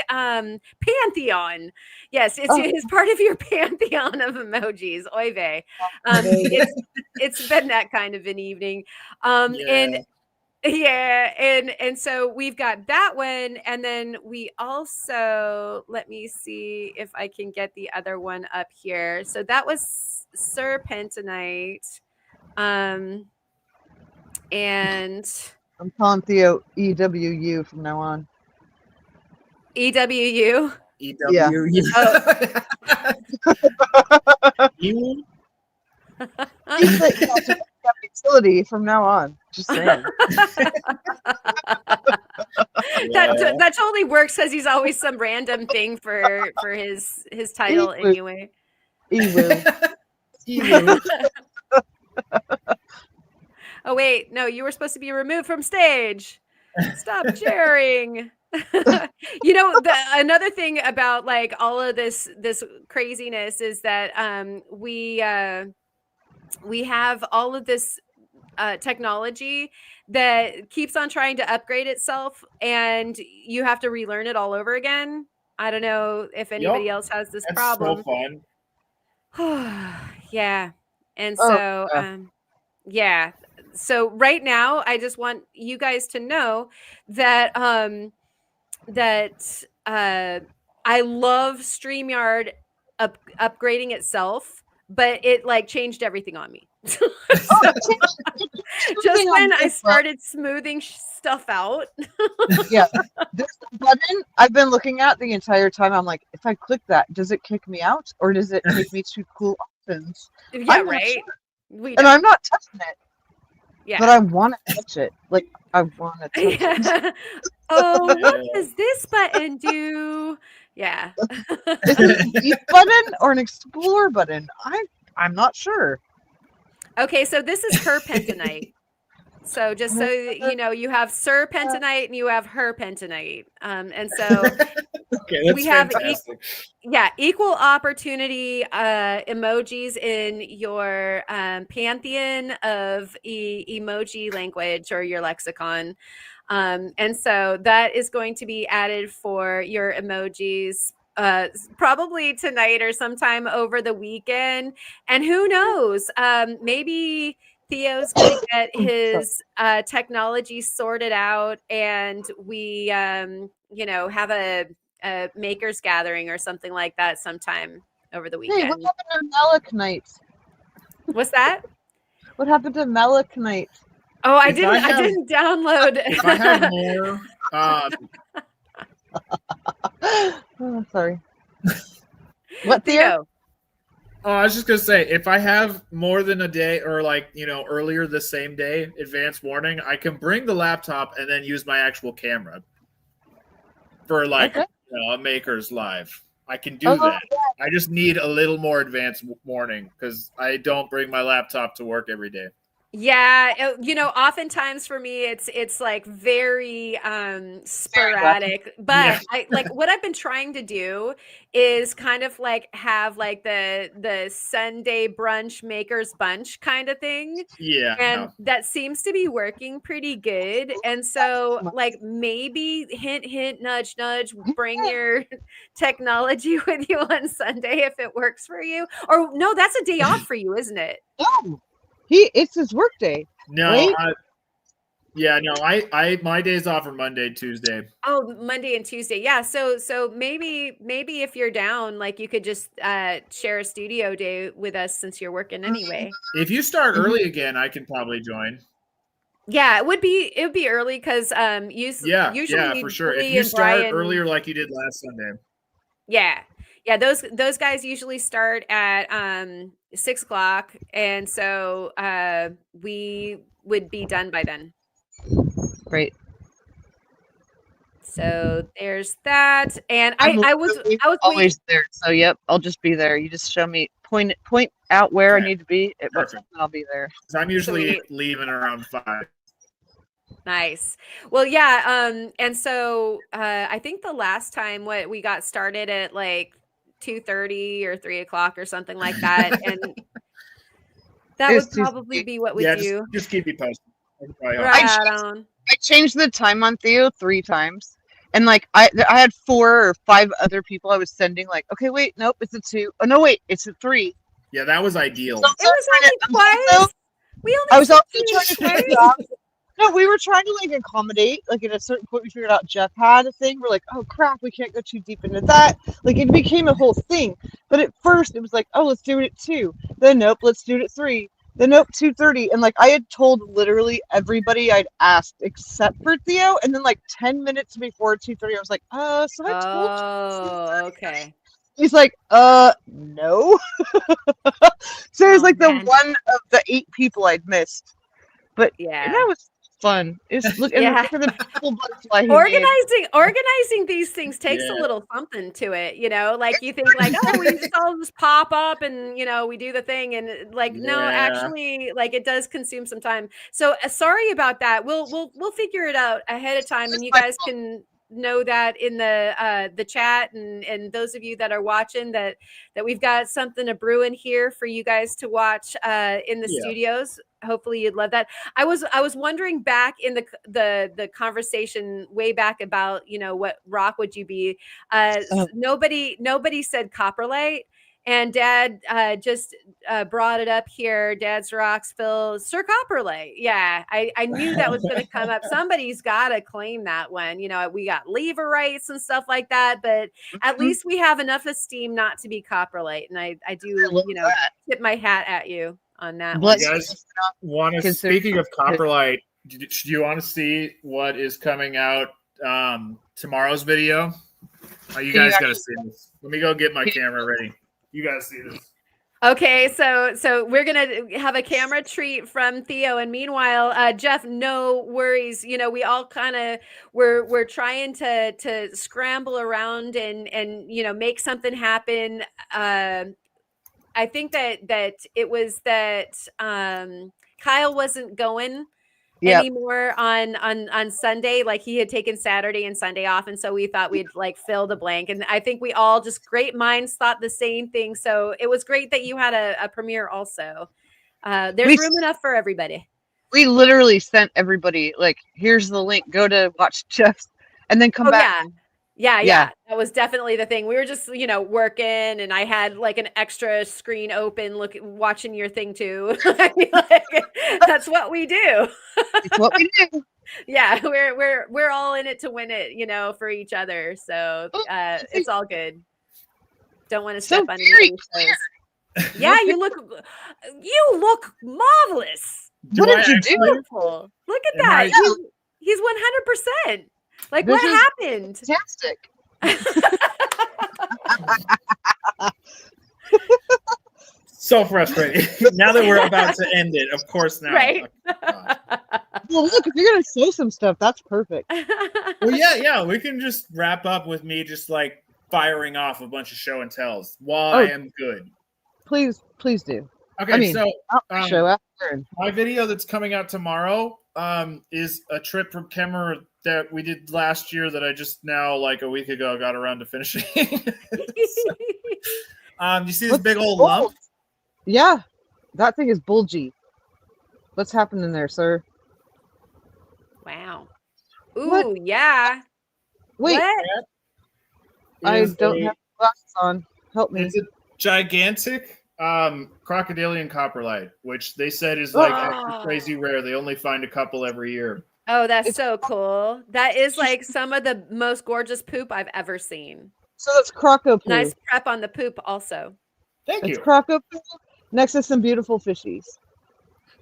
pantheon. Yes, it's part of your pantheon of emojis. Oy vey. It's been that kind of an evening. And Yeah. yeah, and so we've got that one, and then we also, let me see if I can get the other one up here. So that was Serpentinite. And I'm calling Theo EWU from now on. EWU. Yeah. You? He's like, yeah, it's a utility from now on. Just saying. That totally works because he's always some random thing for his title anyway. Ewu. Oh wait, no, you were supposed to be removed from stage. Stop cheering. You know, another thing about like all of this craziness is that we have all of this technology that keeps on trying to upgrade itself, and you have to relearn it all over again. I don't know if anybody else has this problem. So fun. Yeah. And so yeah. So right now I just want you guys to know that I love StreamYard upgrading itself, but it like changed everything on me. So, just when I started smoothing stuff out. Yeah. This button I've been looking at the entire time. I'm like, if I click that, does it kick me out or does it take me to cool options? Yeah, right. Sure. And I'm not touching it. Yeah. But I want to touch it. Like, I want to touch it. Oh, what does this button do? Yeah. Is it a deep button or an explore button? I'm not sure. Okay, so this is Herpentinite. So just so you know, you have Serpentinite and you have Herpentinite. And so okay, we have fantastic. equal opportunity emojis in your pantheon of emoji language or your lexicon. And so that is going to be added for your emojis probably tonight or sometime over the weekend. And who knows, maybe Theo's going to get his technology sorted out and we, have a makers gathering or something like that sometime over the weekend. Hey, what happened to Malachite? What's that? What happened to Malachite? Oh, I didn't download. If I have more, oh, sorry. What, Theo? Oh, I was just gonna say, if I have more than a day or earlier the same day, advance warning, I can bring the laptop and then use my actual camera for a Maker's Live. I can do that. Yeah. I just need a little more advance warning because I don't bring my laptop to work every day. Yeah, oftentimes for me it's like very sporadic, but I like what I've been trying to do is kind of like have like the Sunday brunch makers bunch kind of thing. Yeah. And that seems to be working pretty good. And so like maybe hint nudge bring your technology with you on Sunday if it works for you. Or no, that's a day off for you, isn't it? No. It's his work day. No, right? My days off are Monday, Tuesday. Oh, Monday and Tuesday. Yeah. So maybe if you're down, like you could just share a studio day with us since you're working anyway. If you start early again, I can probably join. Yeah, it would be early because usually for sure. Julie if you start Brian, earlier like you did last Sunday. Yeah. Those guys usually start at 6:00, and so we would be done by then. Great. So there's that. And I'm I was literally I was waiting. always there. So yep, I'll just be there. You just show me, point out where I Okay, need to be at what time, perfect. and I'll be there. 'Cause I'm usually Sweet. leaving around 5. Nice. Well, yeah, and so I think the last time what we got started at like 2:30 or 3 o'clock or something like that. And that It's would too. probably be what we Yeah, do. just keep me posted. I can probably help. I Right changed, on. I changed the time on Theo 3 times, and like I had 4 or 5 other people I was sending. Like, okay, wait, nope, it's a 2. Oh no, wait, it's a 3. Yeah, that was I ideal. was It also was trying to, only I'm also, twice. We I only was sent also you trying to figure twice. out. No, we were trying to like accommodate. Like at a certain point, we figured out Jeff had a thing. We're like, oh crap, we can't go too deep into that. Like it became a whole thing. But at first, it was like, oh, let's do it at 2. Then nope, let's do it at 3. Then nope, 2:30. And like I had told literally everybody I'd asked except for Theo. And then like 10 minutes before 2:30, I was like, so I told you. Oh, okay. He's like, no. So it was Oh like the man. one of the 8 people I'd missed. But Yeah. that was fun. It's look and Yeah. look at the beautiful butterfly he made. Organizing these things takes a Yeah, little something to it, like you think like, oh, we just all just pop up and we do the thing, and like no, yeah, actually, like it does consume some time. So sorry about that. We'll figure it out ahead of time, and It's you my guys fault. can know that in the chat, and those of you that are watching that we've got something a brewing here for you guys to watch in the yeah. studios. Hopefully you'd love that. I was wondering back in the conversation way back about what rock would you be. Oh, Nobody said Copperlight, and Dad just brought it up here. Dad's rocks, Phil, Sir Copperlight. Yeah, I knew that was going to come up. Somebody's got to claim that one. We got lever rights and stuff like that, but at mhm. least we have enough esteem not to be Copperlight, and I I do love that. tip my hat at you on that You one. Bless you. guys want to? Consider. Speaking of Copperlight, do you want to see what is coming out tomorrow's video? Oh, you Can you guys got to actually? see this. Let me go get my Can camera ready. You guys see this? Okay, so we're gonna have a camera treat from Theo, and meanwhile, Jeff, no worries. We all kind of we're trying to scramble around and make something happen. I think that it was that Kyle wasn't going Yep. anymore on Sunday. Like he had taken Saturday and Sunday off, and so we thought we'd like fill the blank. And I think we all just great minds thought the same thing. So it was great that you had a premiere also. There's We room enough for everybody. we literally sent everybody like, here's the link. Go to watch Jeff's, and then come Oh back. yeah. Yeah. Yeah, that was definitely the thing. We were just, working, and I had like an extra screen open, watching your thing too. I mean, like, that's what we do. It's what we do. Yeah, we're all in it to win it, for each other. So Oh, it's all good. Don't want to so step on very anybody's clear. toes. Yeah, you look marvelous. Do What I did you do? actually? Beautiful. Look at Am that. I? He's 100%. Like This what is happened? fantastic. So frustrating. Now that we're about to end it, of course. Now, Right. Well, look, if you're gonna show some stuff, that's perfect. Well, yeah. We can just wrap up with me just like firing off a bunch of show and tells while I am good. Please do. Okay, I mean, so I'll show after. And my video that's coming out tomorrow is a trip from Kemmer that we did last year that I just now, like a week ago, got around to finishing. You see this What's big old the lump? bulge? Yeah, that thing is bulgy. What's happening there, sir? Wow. Ooh, What? yeah. Wait, What? I Is don't a- have glasses on. Help me. It's a gigantic crocodilian copperlight, which they said is like actually crazy rare. They only find a couple every year. Oh, that's It's- so cool. That is like some of the most gorgeous poop I've ever seen. So that's croco poo. Nice prep on the poop also. Thank It's you. croco poo next to some beautiful fishies.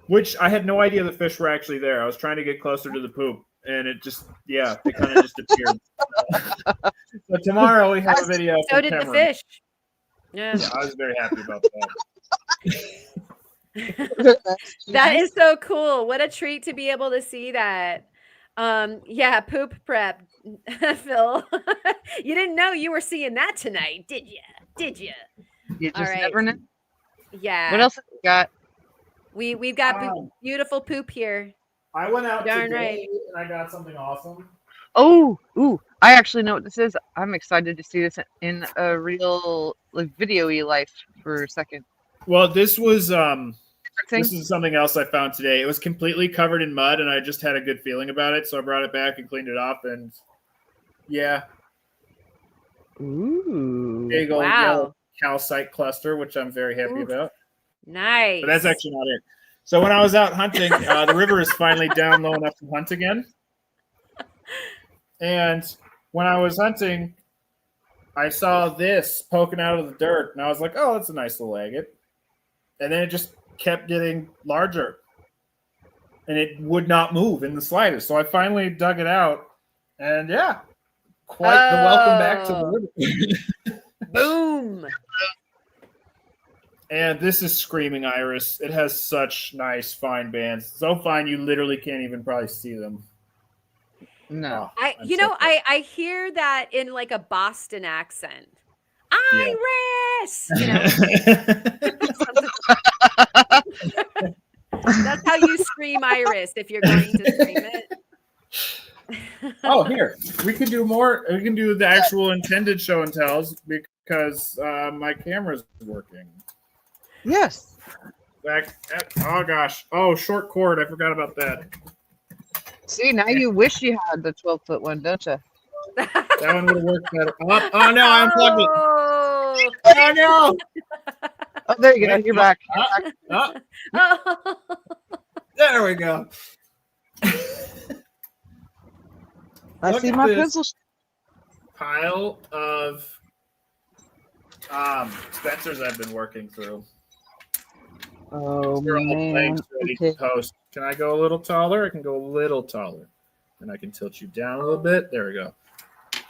Which I had no idea the fish were actually there. I was trying to get closer to the poop, and it just, they kind of just appeared. So tomorrow we have a video. So from did the Cameron. fish. Yeah. Yeah, I was very happy about that. That is so cool. What a treat to be able to see that. Yeah, poop prep. Phil, you didn't know you were seeing that tonight, did you? Did you? You All just right. never know. Yeah. What else have we got? We've got Um, beautiful poop here. I went out Darn today right. and I got something awesome. Oh, ooh, I actually know what this is. I'm excited to see this in a real like video-y life for a second. Well, this was Thing? this is something else I found today. It was completely covered in mud, and I just had a good feeling about it, so I brought it back and cleaned it up. And yeah, Ooh. big old Wow. yellow calcite cluster, which I'm very happy Ooh. about. Nice. But that's actually not it. So when I was out hunting, the river is finally down low enough to hunt again. And when I was hunting, I saw this poking out of the dirt, and I was like, "Oh, that's a nice little agate." And then it just kept getting larger, and it would not move in the slightest. So I finally dug it out, and yeah, quite the welcome back to the river. Boom. And this is screaming iris. It has such nice fine bands, so fine you literally can't even probably see them. No. Oh, I'm You so know, I hear that in like a Boston accent. Yeah. Iris, you know. That's how you scream iris if you're going to scream it. Oh, here we can do more. We can do the actual intended show and tells because my camera's working. Yes. Oh gosh. Oh, short cord. I forgot about that. See, now you wish you had the 12-foot one, don't you? That one would have worked better. Oh no, I unplugged it. Oh. Oh no. Oh, there you go. You're back. Oh, Oh. there we go. I Look see at my this. pencil. Pile of Spencers I've been working through. Oh, They're all man. blanks ready Okay. to post. Can I go a little taller? I can go a little taller. And I can tilt you down a little bit. There we go.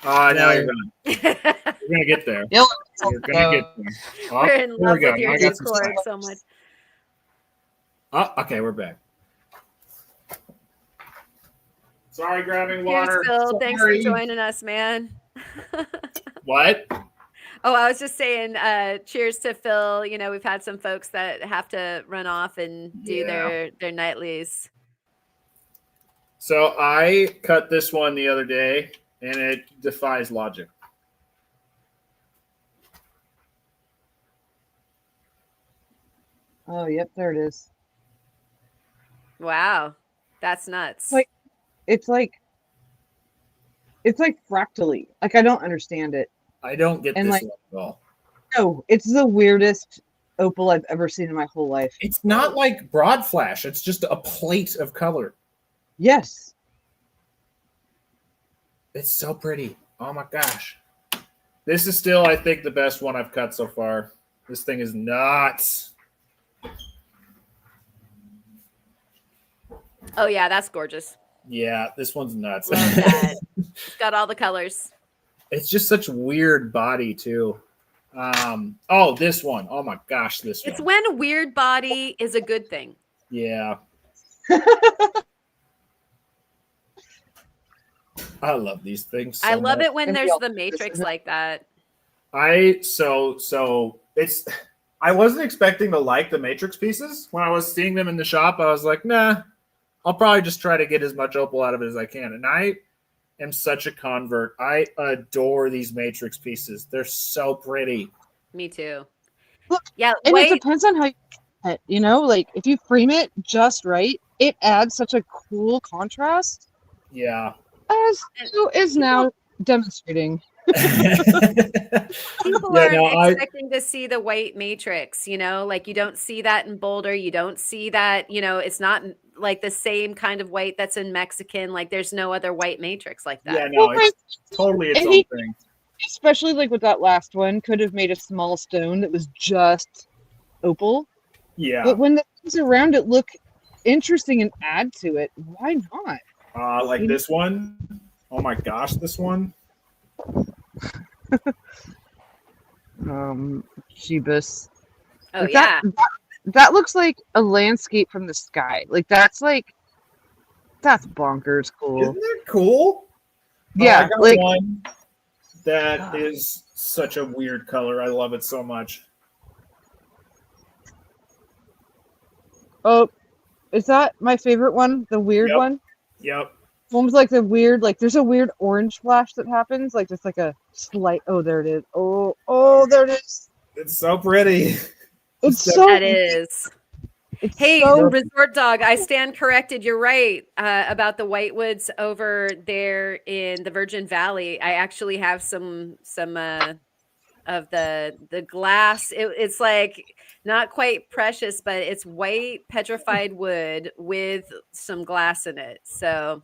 Now you're gonna get there. You'll You're gonna get there. Oh, We're in here love we go. with Now your I got some Discord stuff. so much. Oh, okay, we're back. Sorry, grabbing Cheers, water. Phil. Thanks for Sorry. joining us, man. What? Oh, I was just saying, cheers to Phil. You know, we've had some folks that have to run off and do Yeah. their nightlies. So I cut this one the other day, and it defies logic. Oh, yep, there it is. Wow, that's nuts. Like- It's like fractally. Like, I don't understand it. I don't get And, this like- one at all. No, it's the weirdest opal I've ever seen in my whole life. It's not like broad flash. It's just a plate of color. Yes. It's so pretty. Oh my gosh. This is still, I think, the best one I've cut so far. This thing is nuts. Oh yeah, that's gorgeous. Yeah, this one's nuts. Love that. It's got all the colors. It's just such weird body too. Oh, this one. Oh my gosh, this It's one. when a weird body is a good thing. Yeah. I love these things. I so love much. it when And we there's all the do this, matrix isn't it? like that. So it's I wasn't expecting to like the matrix pieces. When I was seeing them in the shop, I was like, nah, I'll probably just try to get as much opal out of it as I can. And I am such a convert. I adore these matrix pieces. They're so pretty. Me too. Look, Yeah, And wait. it depends on how you frame it, you know, like if you frame it just right, it adds such a cool contrast, Yeah. as Theo is now demonstrating. People Yeah, aren't no, expecting to see the white matrix, you know, like you don't see that in Boulder. You don't see that, you know, it's not like the same kind of white that's in Mexican. Like there's no other white matrix like that. Yeah, no, Well, it's totally its and own he- thing. Especially like with that last one, could have made a small stone that was just opal. Yeah. But when the things around it look interesting and add to it, why not? Like this one. Oh my gosh, this one. Jeebus. Oh Like yeah. that looks like a landscape from the sky. Like that's bonkers cool. Isn't that cool? Oh, I Yeah, got like one that is such a weird color. I love it so much. oh, is that my favorite one? The weird Yep. one? Yep. One's like the weird, like there's a weird orange flash that happens, like just like a slight. Oh, there it is. Oh, there it is. It's so pretty. It's So so, That is. it's Hey, so. Resort Dog, I stand corrected. You're right about the whitewoods over there in the Virgin Valley. I actually have some of the glass. It's like not quite precious, but it's white petrified wood with some glass in it. So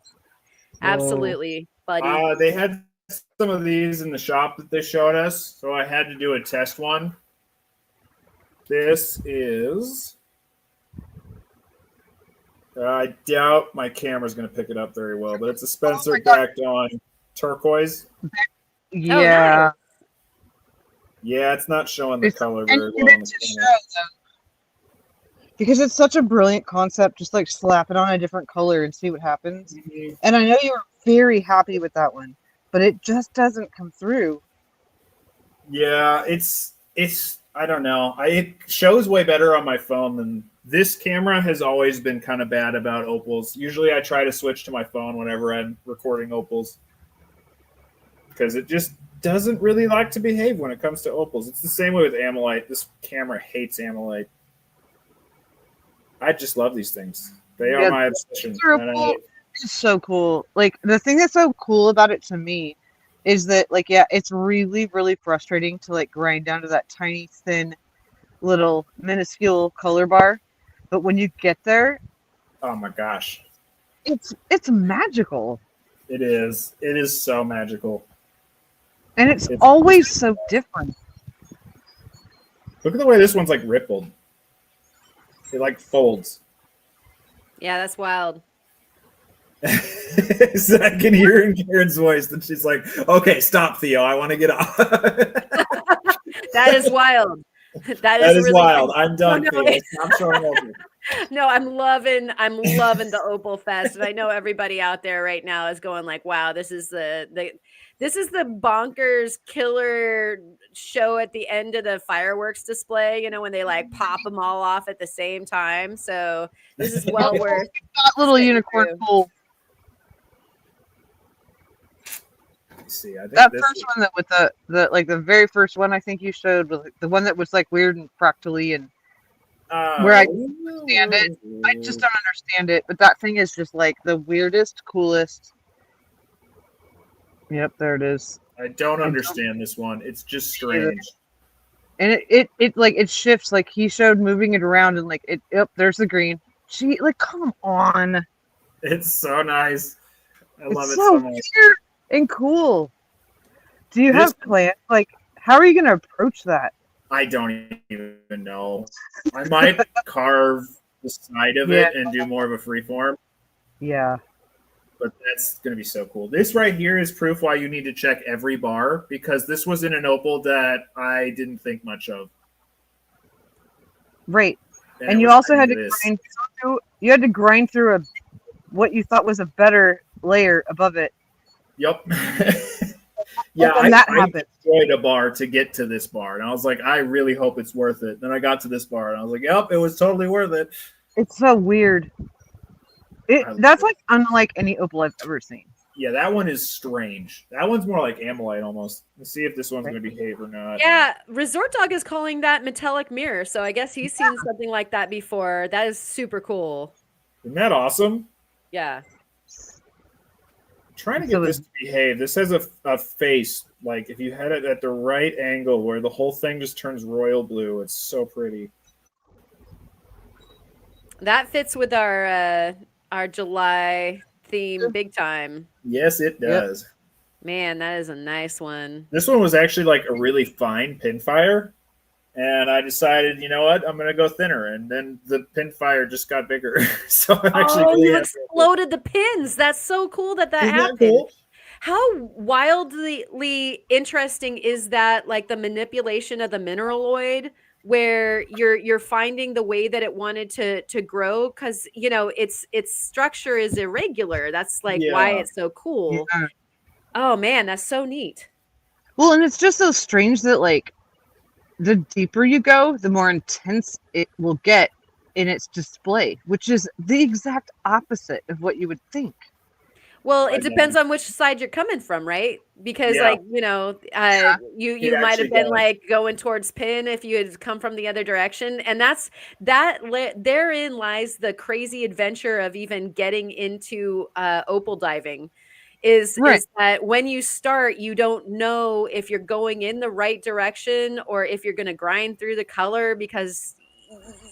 Whoa. absolutely, buddy. They had some of these in the shop that they showed us, so I had to do a test one. This is. I doubt my camera's going to pick it up very well, but it's a Oh Spencer my God. Backdawn turquoise. Oh, Yeah. nice. Yeah, it's not showing the It's color very well intended on the to show camera. them because it's such a brilliant concept. Just like slap it on a different color and see what happens. Mhm. And I know you were very happy with that one, but it just doesn't come through. Yeah, it's I don't know. It shows way better on my phone than this camera has always been kind of bad about opals. Usually I try to switch to my phone whenever I'm recording opals because it just doesn't really like to behave when it comes to opals. It's the same way with amylite. This camera hates amylite. I just love these things. They are Yeah, my obsession. they're And cool. It's so cool. Like the thing that's so cool about it to me is that like yeah, it's really really frustrating to like grind down to that tiny thin little minuscule color bar, but when you get there, oh my gosh, it's magical, it is. It is so magical. and it's It's, always so different. look at the way this one's like rippled. It like folds. Yeah, that's wild. So I can hear in Karen's voice that she's like, "Okay, stop, Theo. I want to get off." That is wild. That That is really wild. I'm done, no, Theo. Stop showing over. no, I'm loving the Opal Fest, and I know everybody out there right now is going like, "Wow, this is the bonkers killer show at the end of the fireworks display." You know, when they like pop them all off at the same time. So this is well worth That little sitting unicorn through. pool. Let's see, I think That this first one that with the like the very first one I think you showed was like, the one that was like weird and fractally and where I understand it. I just don't understand it, but that thing is just like the weirdest, coolest. Yep, there it is. I don't understand this one. It's just strange. And it like it shifts. Like he showed moving it around and like it. Yep, there's the green. Gee, like come on. It's so nice. I love It's it so so much. weird and cool. Do you This- have plans? Like, how are you gonna approach that? I don't even know. I might carve the side of it and do more of a freeform, Yeah. but that's going to be so cool. This right here is proof why you need to check every bar because this was in an opal that I didn't think much of. Right. And And it you was also had to this. grind through. You had to grind through what you thought was a better layer above it. Yep. Yeah, when that I happened. destroyed a bar to get to this bar, and I was like, I really hope it's worth it. Then I got to this bar, and I was like, yep, it was totally worth it. It's so weird. That's like unlike any opal I've ever seen. Yeah, that one is strange. That one's more like amylite almost. Let's see if this one's going to behave or not. Yeah, Resort Dog is calling that metallic mirror. So I guess he's seen something like that before. That is super cool. Isn't that awesome? Yeah. Trying to get this to behave. This has a face, like if you had it at the right angle where the whole thing just turns royal blue. It's so pretty. That fits with our July theme big time. Yes, it does. Man, that is a nice one. This one was actually like a really fine pinfire. And I decided, you know what, I'm going to go thinner. And then the pinfire just got bigger. So I'm actually really you happy. exploded the pins. That's so cool that Isn't happened. that cool? How wildly interesting is that, like the manipulation of the mineraloid where you're finding the way that it wanted to grow, because its structure is irregular. That's like why Yeah. it's so cool. Yeah. Oh man, that's so neat. Well, and it's just so strange that like the deeper you go, the more intense it will get in its display, which is the exact opposite of what you would think. Well, it Right depends on. on which side you're coming from, right? Because, Yeah, like, you know, Yeah. it you might actually have been, does. like, going towards Pin if you had come from the other direction, and therein lies the crazy adventure of even getting into, opal diving, Right. is that when you start, you don't know if you're going in the right direction or if you're gonna grind through the color because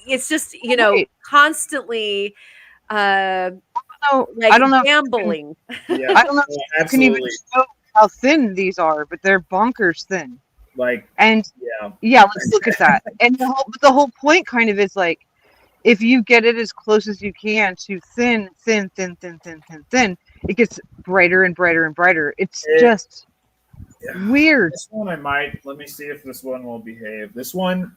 it's just, you know, Right. constantly, uh, So like, I don't know if you can, gambling. Yeah, I don't know if you can even absolutely. show how thin these are, but they're bonkers thin. Like, And yeah, yeah, let's look at that. And the whole point kind of is like if you get it as close as you can to thin, thin, thin, thin, thin, thin, thin, it gets brighter and brighter and brighter. It's it. just Yeah. weird. This one I might. Let me see if this one will behave. This one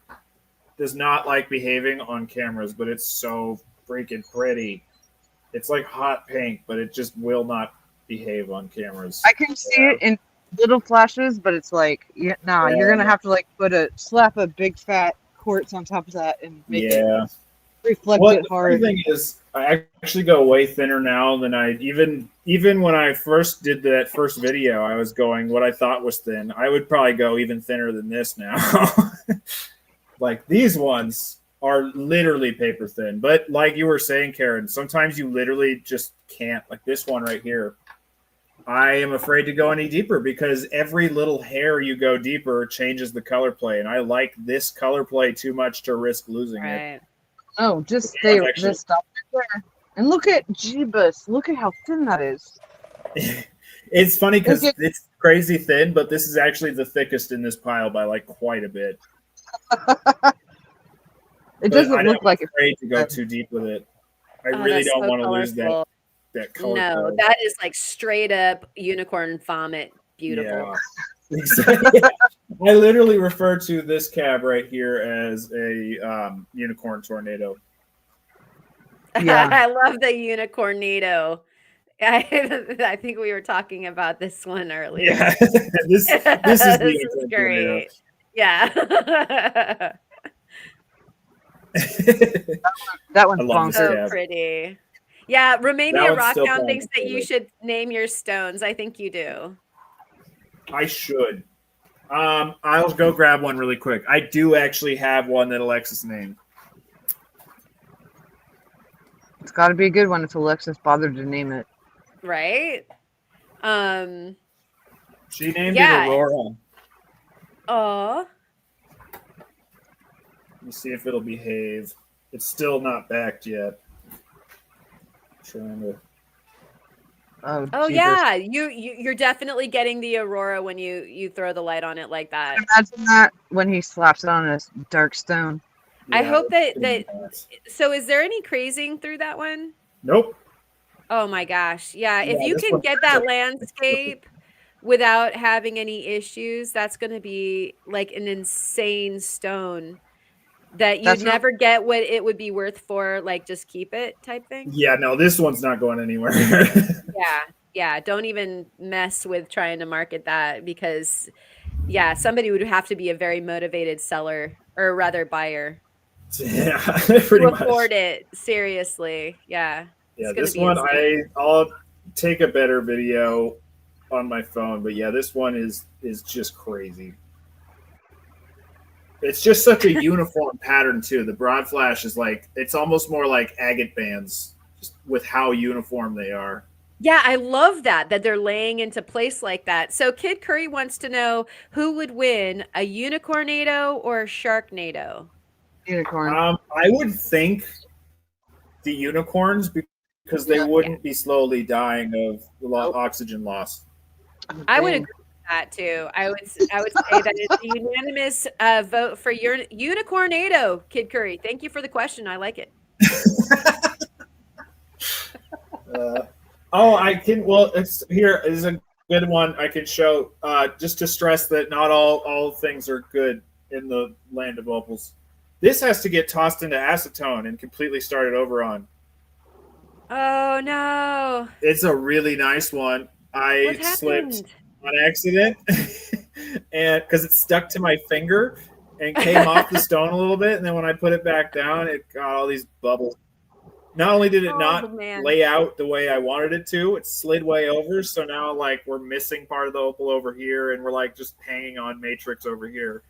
does not like behaving on cameras, but it's so freaking pretty. It's like hot pink, but it just will not behave on cameras. I can see it in little flashes, but it's like, yeah, nah, you're gonna Yeah. have to like slap a big fat quartz on top of that and make it Yeah. reflect Well, it the funny hard. thing is, I actually go way thinner now than I even when I first did that first video. I was going what I thought was thin. I would probably go even thinner than this now. Like these ones are literally paper thin, but like you were saying, Karen, sometimes you literally just can't. Like this one right here, I am afraid to go any deeper because every little hair you go deeper changes the color play, and I like this color play too much to risk losing it. Right. Oh, just This stay, one's actually just stop right there. And look at Jeebus. Look at how thin that is. it's funny Look because at it's crazy thin, but this is actually the thickest in this pile by like quite a bit. it But doesn't I'm look like it's afraid to go thin. too deep with it. I Oh, really that's don't so want to lose colorful. that color No, play. that is, like, straight up unicorn vomit beautiful. Yeah. Exactly. I literally refer to this cab right here as a unicorn tornado. Yeah. I love the unicornado. I think we were talking about this one Yeah, earlier. this is the This is unicorn tornado. great. Yeah. That I one's love this So bonkers. cab. pretty. Yeah, That Romania one's still Rockhound playing thinks my that you favorite. should name your stones. I think you do. I should. I'll go grab one really quick. I do actually have one that Alexis named. It's got to be a good one if Alexis bothered to name it. Right? Um, She named it yeah. Aurora. Oh, Let me see if it'll behave. It's still not backed yet. Trying to. Oh, oh Jeebus. yeah. You're definitely getting the aurora when you throw the light on it like that. Imagine that when he slaps it on a dark stone. I Yeah, hope it's gonna that be nuts. so is there any crazing through that one? Nope. Oh my gosh. Yeah, if Yeah, you this can one. get that landscape without having any issues, that's going to be like an insane stone that you'd That's what, never get what it would be worth for, like just keep it type thing. Yeah, no, this one's not going anywhere. Yeah. Yeah, don't even mess with trying to market that because yeah, somebody would have to be a very motivated seller or rather buyer Yeah, to pretty much. afford it. Seriously. Yeah. Yeah, It's going to this be one insane. I'll take a better video on my phone, but yeah, this one is just crazy. It's just such a uniform pattern too. The broad flash is like it's almost more like agate bands, just with how uniform they are. Yeah, I love that they're laying into place like that. So Kid Curry wants to know who would win, a unicornado or a sharknado? unicorn. I would think the unicorns because they Yeah. wouldn't be slowly dying of Nope. oxygen loss. Oh, I would dang. agree with that too. I would say that it's a unanimous vote for your unicornado, Kid Curry. Thank you for the question. I like it. Oh, I can. Well, it's here is a good one I can show. Just to stress that not all things are good in the land of opals. This has to get tossed into acetone and completely started over on. Oh no. It's a really nice one. I What slipped happened? on accident, and because it stuck to my finger and came off the stone a little bit, and then when I put it back down, it got all these bubbles. Not only did it Oh not man. lay out the way I wanted it to, it slid way over. So now, like, we're missing part of the opal over here, and we're like just hanging on matrix over here.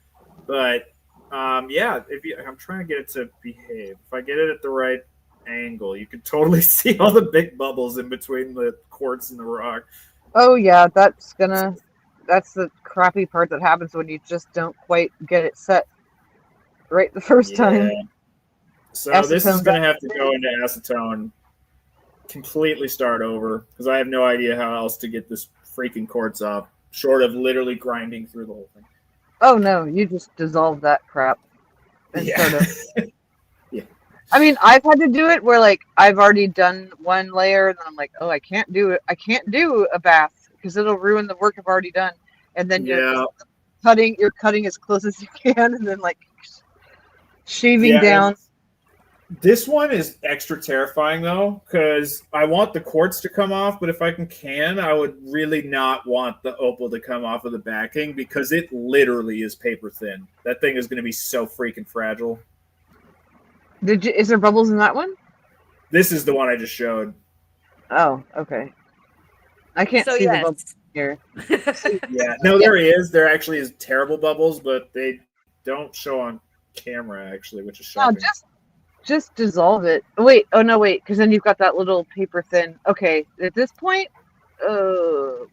But yeah, I'm trying to get it to behave. If I get it at the right angle, you can totally see all the big bubbles in between the quartz and the rock. Oh yeah, that's the crappy part that happens when you just don't quite get it set right the first Yeah. time. So this is Acetone's going to have to go into acetone, completely start over, because I have no idea how else to get this freaking quartz off, short of literally grinding through the whole thing. Oh no, you just dissolve that crap and Yeah. start over. I mean, I've had to do it where like I've already done one layer and then I'm like, oh, I can't do it. I can't do a bath because it'll ruin the work I've already done. And then Yeah. you're cutting as close as you can and then like shaving Yeah. down. This one is extra terrifying though, because I want the quartz to come off, but if I can, I would really not want the opal to come off of the backing because it literally is paper thin. That thing is going to be so freaking fragile. Is there bubbles in that one? This is the one I just showed. Oh, okay. I can't So see the yes. bubbles here. Yeah, no, there is. There actually is terrible bubbles, but they don't show on camera actually, which is No, shocking. just dissolve it. Wait, oh no, wait, because then you've got that little paper thin. Okay, at this point, are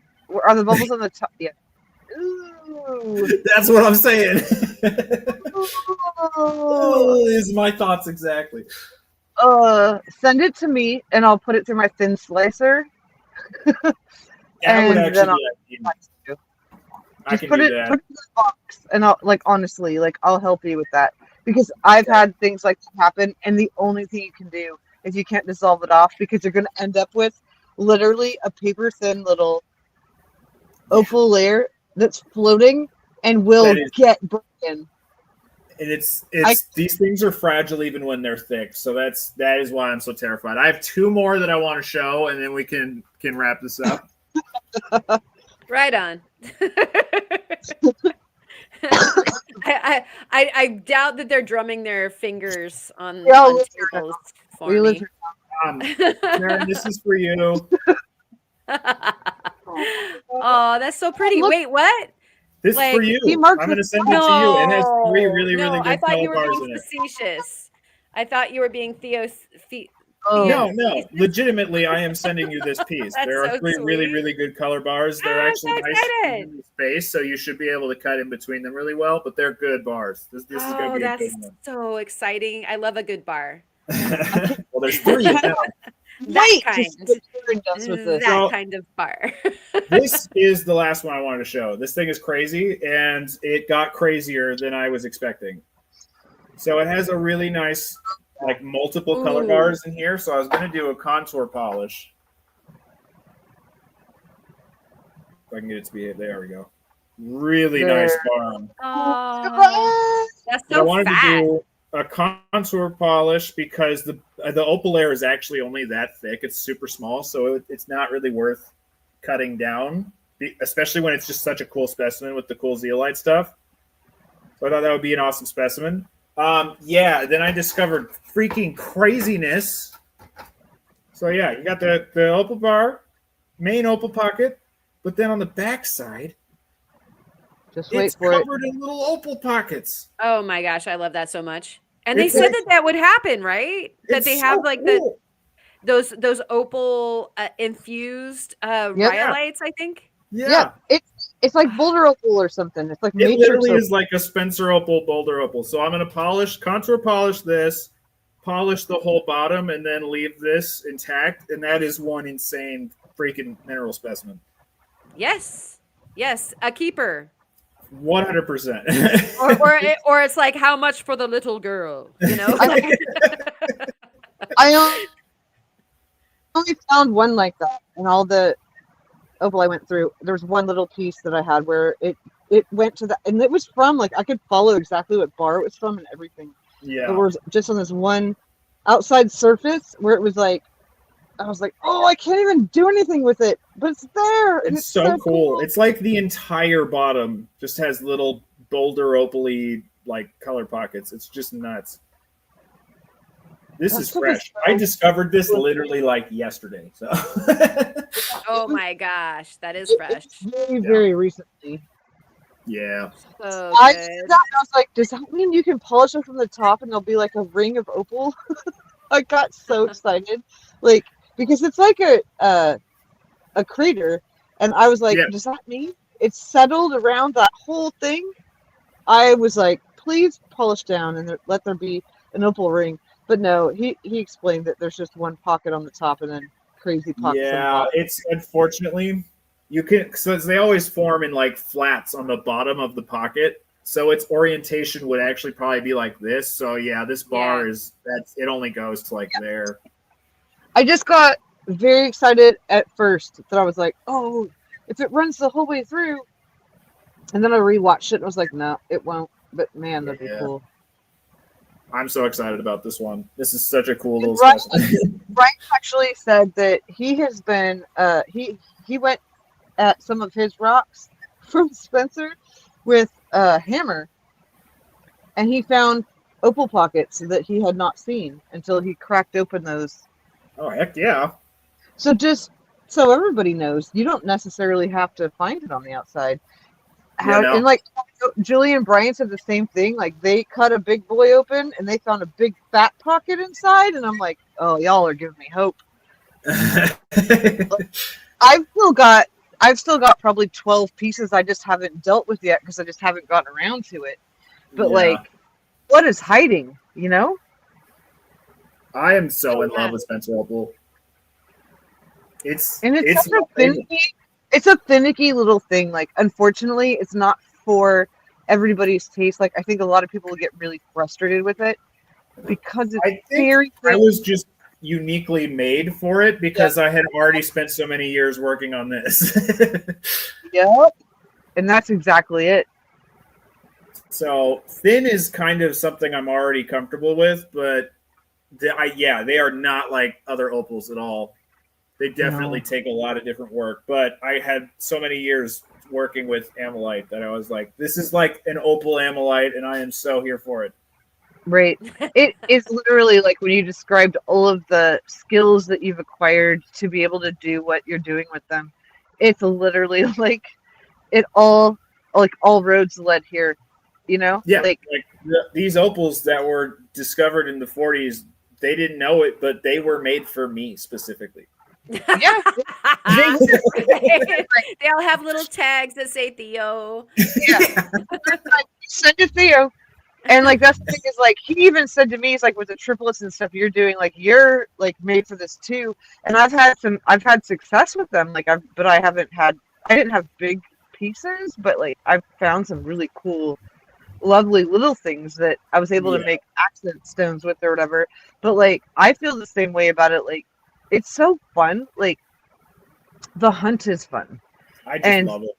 the bubbles on the top? Yeah. Ooh. That's what I'm saying. Ooh. These are my thoughts exactly. Send it to me, and I'll put it through my thin slicer. That would And actually then I'll be ideal. I just can put do it that. in the box, and I'll honestly, I'll help you with that because I've had things like that happen, and the only thing you can do is you can't dissolve it off because you're going to end up with literally a paper thin little opal layer that's floating and will get broken. And it's these things are fragile even when they're thick, so that is why I'm so terrified. I have two more that I want to show, and then we can wrap this up. Right on. I doubt that they're drumming their fingers on tables for me. Karen, this is for you. Oh, that's so pretty. Wait, what? This is for you. I'm going to send it to you. It has three really good I thought you color were bars being in it. facetious. I thought you were being Theo. No. Legitimately, I am sending you this piece. There are so three sweet. really good color bars. They're actually nice in the space, so you should be able to cut in between them really well. But they're good bars. This is going to be a good one. So exciting! I love a good bar. Well, there's three of them. That kind of bar. This is the last one I wanted to show. This thing is crazy, and it got crazier than I was expecting. So it has a really nice, like, multiple color bars in here. So I was going to do a contour polish. If I can get it to be, there we go. Really nice bar. Oh, that's so I wanted fat. to do a contour polish because the opal layer is actually only that thick. It's super small, so it's not really worth cutting down, especially when it's just such a cool specimen with the cool zeolite stuff. So I thought that would be an awesome specimen. Then I discovered freaking craziness. So yeah, you got the opal bar, main opal pocket, but then on the back side, it's covered in little opal pockets. Oh my gosh, I love that so much. And they said that would happen, right? That they have like cool. those opal infused rhyolites, I think. Yeah, it's like boulder opal or something. It's like it literally is like a Spencer opal, boulder opal. So I'm going to contour polish this, polish the whole bottom, and then leave this intact. And that is one insane freaking mineral specimen. Yes, a keeper. 100%. or it's like, how much for the little girl? You know. I only found one like that, and all the opal I went through. There was one little piece that I had where it went to that, and it was from like I could follow exactly what bar it was from and everything. Yeah. It was just on this one outside surface where it was like I was like, oh, I can't even do anything with it, but it's there, and It's it's so so cool. cool. It's like the entire bottom just has little boulder opally like color pockets. It's just nuts. This That is stuff is fresh. I so discovered this cool. literally like yesterday. So Oh my gosh, that is It's fresh. very, yeah. very recently. Yeah. So I said good. that, and I was like, does that mean you can polish it from the top and there'll be like a ring of opal? I got so excited, like because it's like a crater, and I was like, Yeah. does that mean it's settled around that whole thing? I was like, please polish down and let there be an opal ring. But no, he explained that there's just one pocket on the top and then crazy pockets on the Yeah. bottom. It's unfortunately you can so they always form in like flats on the bottom of the pocket. So its orientation would actually probably be like this. So yeah, this Yeah. bar is that's it only goes to like there. I just got very excited at first that I was like, oh, if it runs the whole way through, and then I rewatched it and I was like, no, it won't. But man, that'd be Yeah. cool. I'm so excited about this one. This is such a cool And little specimen. Brian actually said that he has been he went at some of his rocks from Spencer with a hammer, and he found opal pockets that he had not seen until he cracked open those. Oh heck yeah. So just so everybody knows, you don't necessarily have to find it on the outside. Yeah, How and no. like Julie and Brian said the same thing. Like they cut a big boy open and they found a big fat pocket inside, and I'm like, oh, y'all are giving me hope. I've still got probably 12 pieces I just haven't dealt with yet because I just haven't gotten around to it. But Yeah. like, what is hiding? You know? I am so in Yeah. love with Spencer Opal. It's And it's such a my favorite. finicky. It's a finicky little thing. Like, unfortunately, it's not for everybody's taste. Like, I think a lot of people will get really frustrated with it because it's I think very I thin. was just uniquely made for it because I had already spent so many years working on this. Yep. And that's exactly it. So thin is kind of something I'm already comfortable with, but they are not like other opals at all. They definitely No. take a lot of different work, but I had so many years working with amylite that I was like, this is like an opal amylite, and I am so here for it. Right. It is literally like when you described all of the skills that you've acquired to be able to do what you're doing with them. It's literally like it all roads led here, you know? Yeah, Like like these opals that were discovered in the 40s, they didn't know it, but they were made for me specifically. yeah. They all have little tags that say Theo. Yeah. Send it Theo. And like that's the thing is like he even said to me, he's like with the triplets and stuff you're doing, like you're like made for this too. And I've had success with them. Like I didn't have big pieces, but like I've found some really cool, lovely little things that I was able to Yeah. make accent stones with or whatever. But like I feel the same way about it. Like it's so fun. Like the hunt is fun. I just And love it.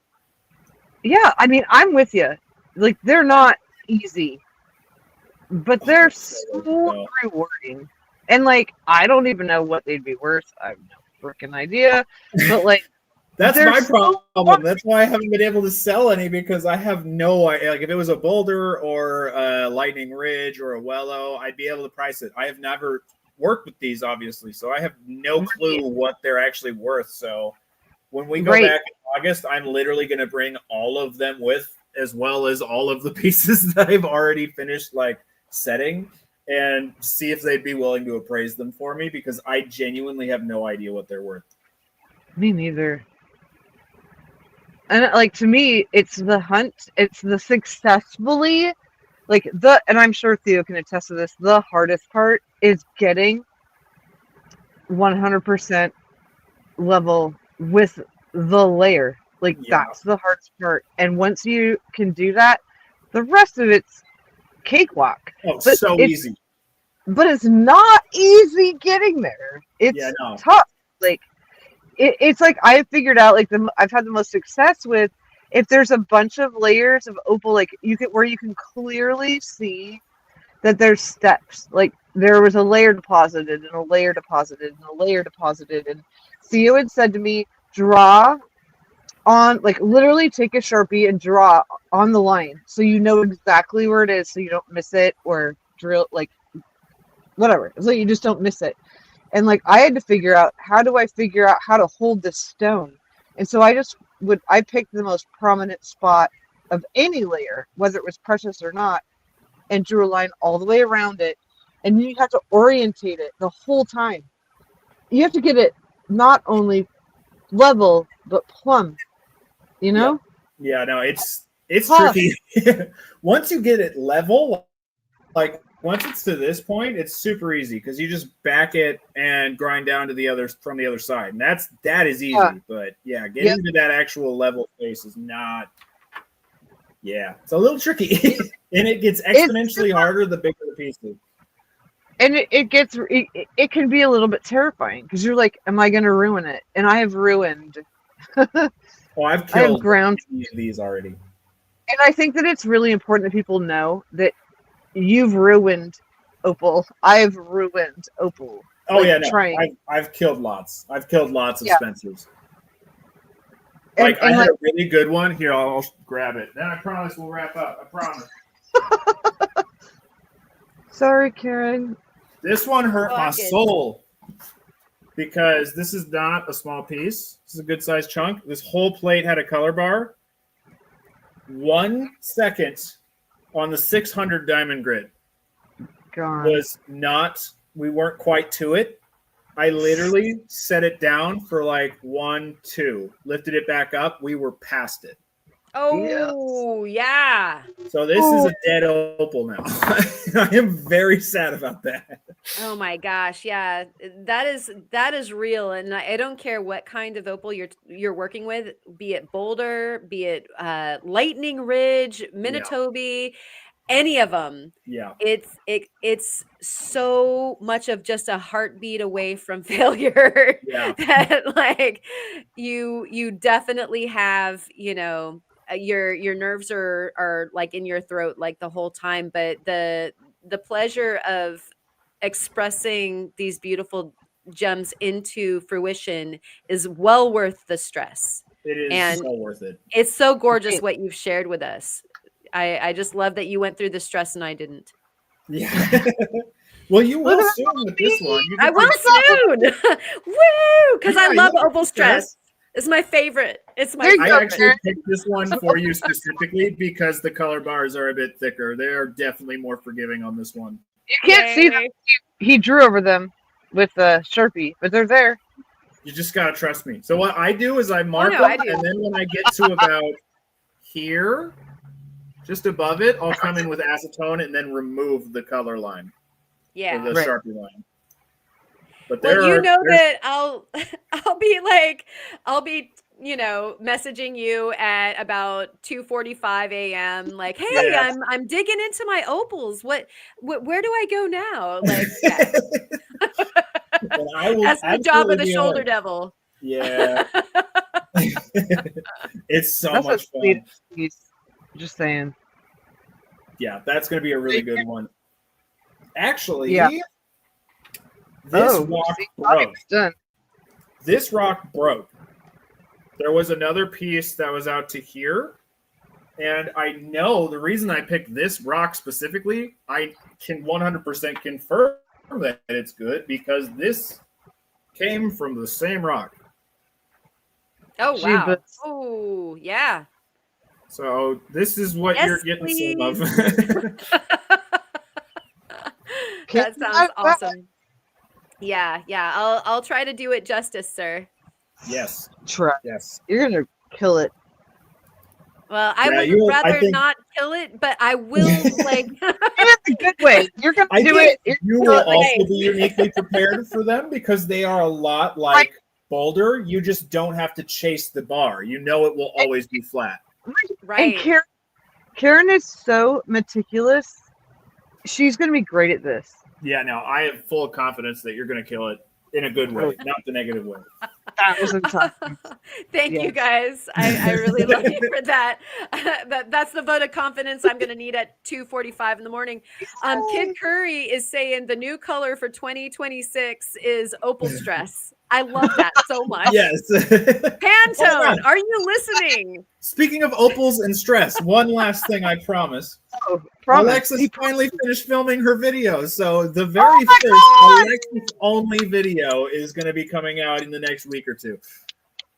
yeah, I mean I'm with you. Like they're not easy, but they're so rewarding. And like I don't even know what they'd be worth. I have no freaking idea. But like That's they're my so problem. That's why I haven't been able to sell any because I have no idea. Like if it was a boulder or a lightning ridge or a wellow, I'd be able to price it. I have never worked with these, obviously, so I have no clue what they're actually worth. So when we go Right. back in August, I'm literally going to bring all of them with, as well as all of the pieces that I've already finished, like setting, and see if they'd be willing to appraise them for me because I genuinely have no idea what they're worth. Me neither. And like to me, it's the hunt. It's the successfully, like and I'm sure Theo can attest to this. The hardest part is getting 100% level with the layer. Like Yeah. that's the hardest part. And once you can do that, the rest of it's cakewalk. Oh, But so easy. But it's not easy getting there. It's Yeah, no. tough. Like it's like I have figured out like I've had the most success with if there's a bunch of layers of opal like you can clearly see that there's steps. Like there was a layer deposited and a layer deposited and a layer deposited. And Theo had said to me, draw on, like literally take a Sharpie and draw on the line so you know exactly where it is so you don't miss it or drill, like whatever. So you just don't miss it. And like I had to figure out how to hold this stone. And so I picked the most prominent spot of any layer, whether it was precious or not, and drew a line all the way around it. And you have to orientate it the whole time. You have to get it not only level but plumb. You know? Yeah, no, it's Tough. tricky. Once you get it level, like once it's to this point, it's super easy because you just back it and grind down to the other from the other side, and that is easy. Yeah. But yeah, getting to that actual level space is not. Yeah, it's a little tricky, and it gets exponentially harder the bigger the pieces. And it can be a little bit terrifying because you're like, am I going to ruin it? And I have ruined. Oh, I've killed ground these already. And I think that it's really important that people know that you've ruined Opal. I've ruined Opal. Oh yeah, no, I've killed lots. I've killed lots of Spencers. Like I had a really good one. Here, I'll grab it. Then I promise we'll wrap up. I promise. Sorry, Karen. This one hurt my soul because this is not a small piece. This is a good sized chunk. This whole plate had a color bar. 1 second on the 600 diamond grid was not. We weren't quite to it. I literally set it down for like 1, 2, lifted it back up. We were past it. Oh, yeah. So this is a dead opal now. I am very sad about that. Oh my gosh, yeah. That is real, and I don't care what kind of opal you're working with, be it Boulder, be it Lightning Ridge, Minitobi, any of them. Yeah. It's so much of just a heartbeat away from failure that like you definitely have, your nerves are like in your throat like the whole time, but the pleasure of expressing these beautiful gems into fruition is well worth the stress. It is and so worth it. It's so gorgeous what you've shared with us. I just love that you went through the stress and I didn't. Yeah. Well, you will soon with this one. I will soon. Woo! Because I love opal stress. It's my favorite. I actually picked this one for you specifically because the color bars are a bit thicker. They are definitely more forgiving on this one. You can't see them. He drew over them with the Sharpie, but they're there. You just gotta trust me. So what I do is I mark them, and then when I get to about here, just above it, I'll come in with acetone and then remove the color line. Yeah, the Sharpie line. But that I'll be messaging you at about 2:45 a.m. like, hey, I'm digging into my opals. Where do I go now? Like, that's the job of the shoulder devil. Yeah. It's so much fun. Just saying. Yeah, that's going to be a really good one. Actually, this rock broke. This rock broke. There was another piece that was out to here, and I know the reason I picked this rock specifically, I can 100% confirm that it's good because this came from the same rock. Oh, wow. Oh, yeah. So this is what you're getting some of. That sounds awesome. Yeah. I'll try to do it justice, sir. Yes. Try. Yes. You're gonna kill it. Well, I would rather not kill it, but I will like in a good way. You're gonna do it. You will also be uniquely prepared for them because they are a lot like Boulder. You just don't have to chase the bar. You know it will always be flat. Right. And Karen is so meticulous. She's gonna be great at this. Yeah, no, I have full confidence that you're gonna kill it in a good way, not the negative way. That was awesome. Thank you Yes. guys. I really love you for that. That's the vote of confidence I'm going to need at 2:45 in the morning. Kid Curry is saying the new color for 2026 is opal stress. I love that so much. Yes. Pantone, are you listening? Speaking of opals and stress, one last thing I promise. Oh, promise. Alexis finally finished filming her video, so the very my first God! Alexis only video is going to be coming out in the next week or two.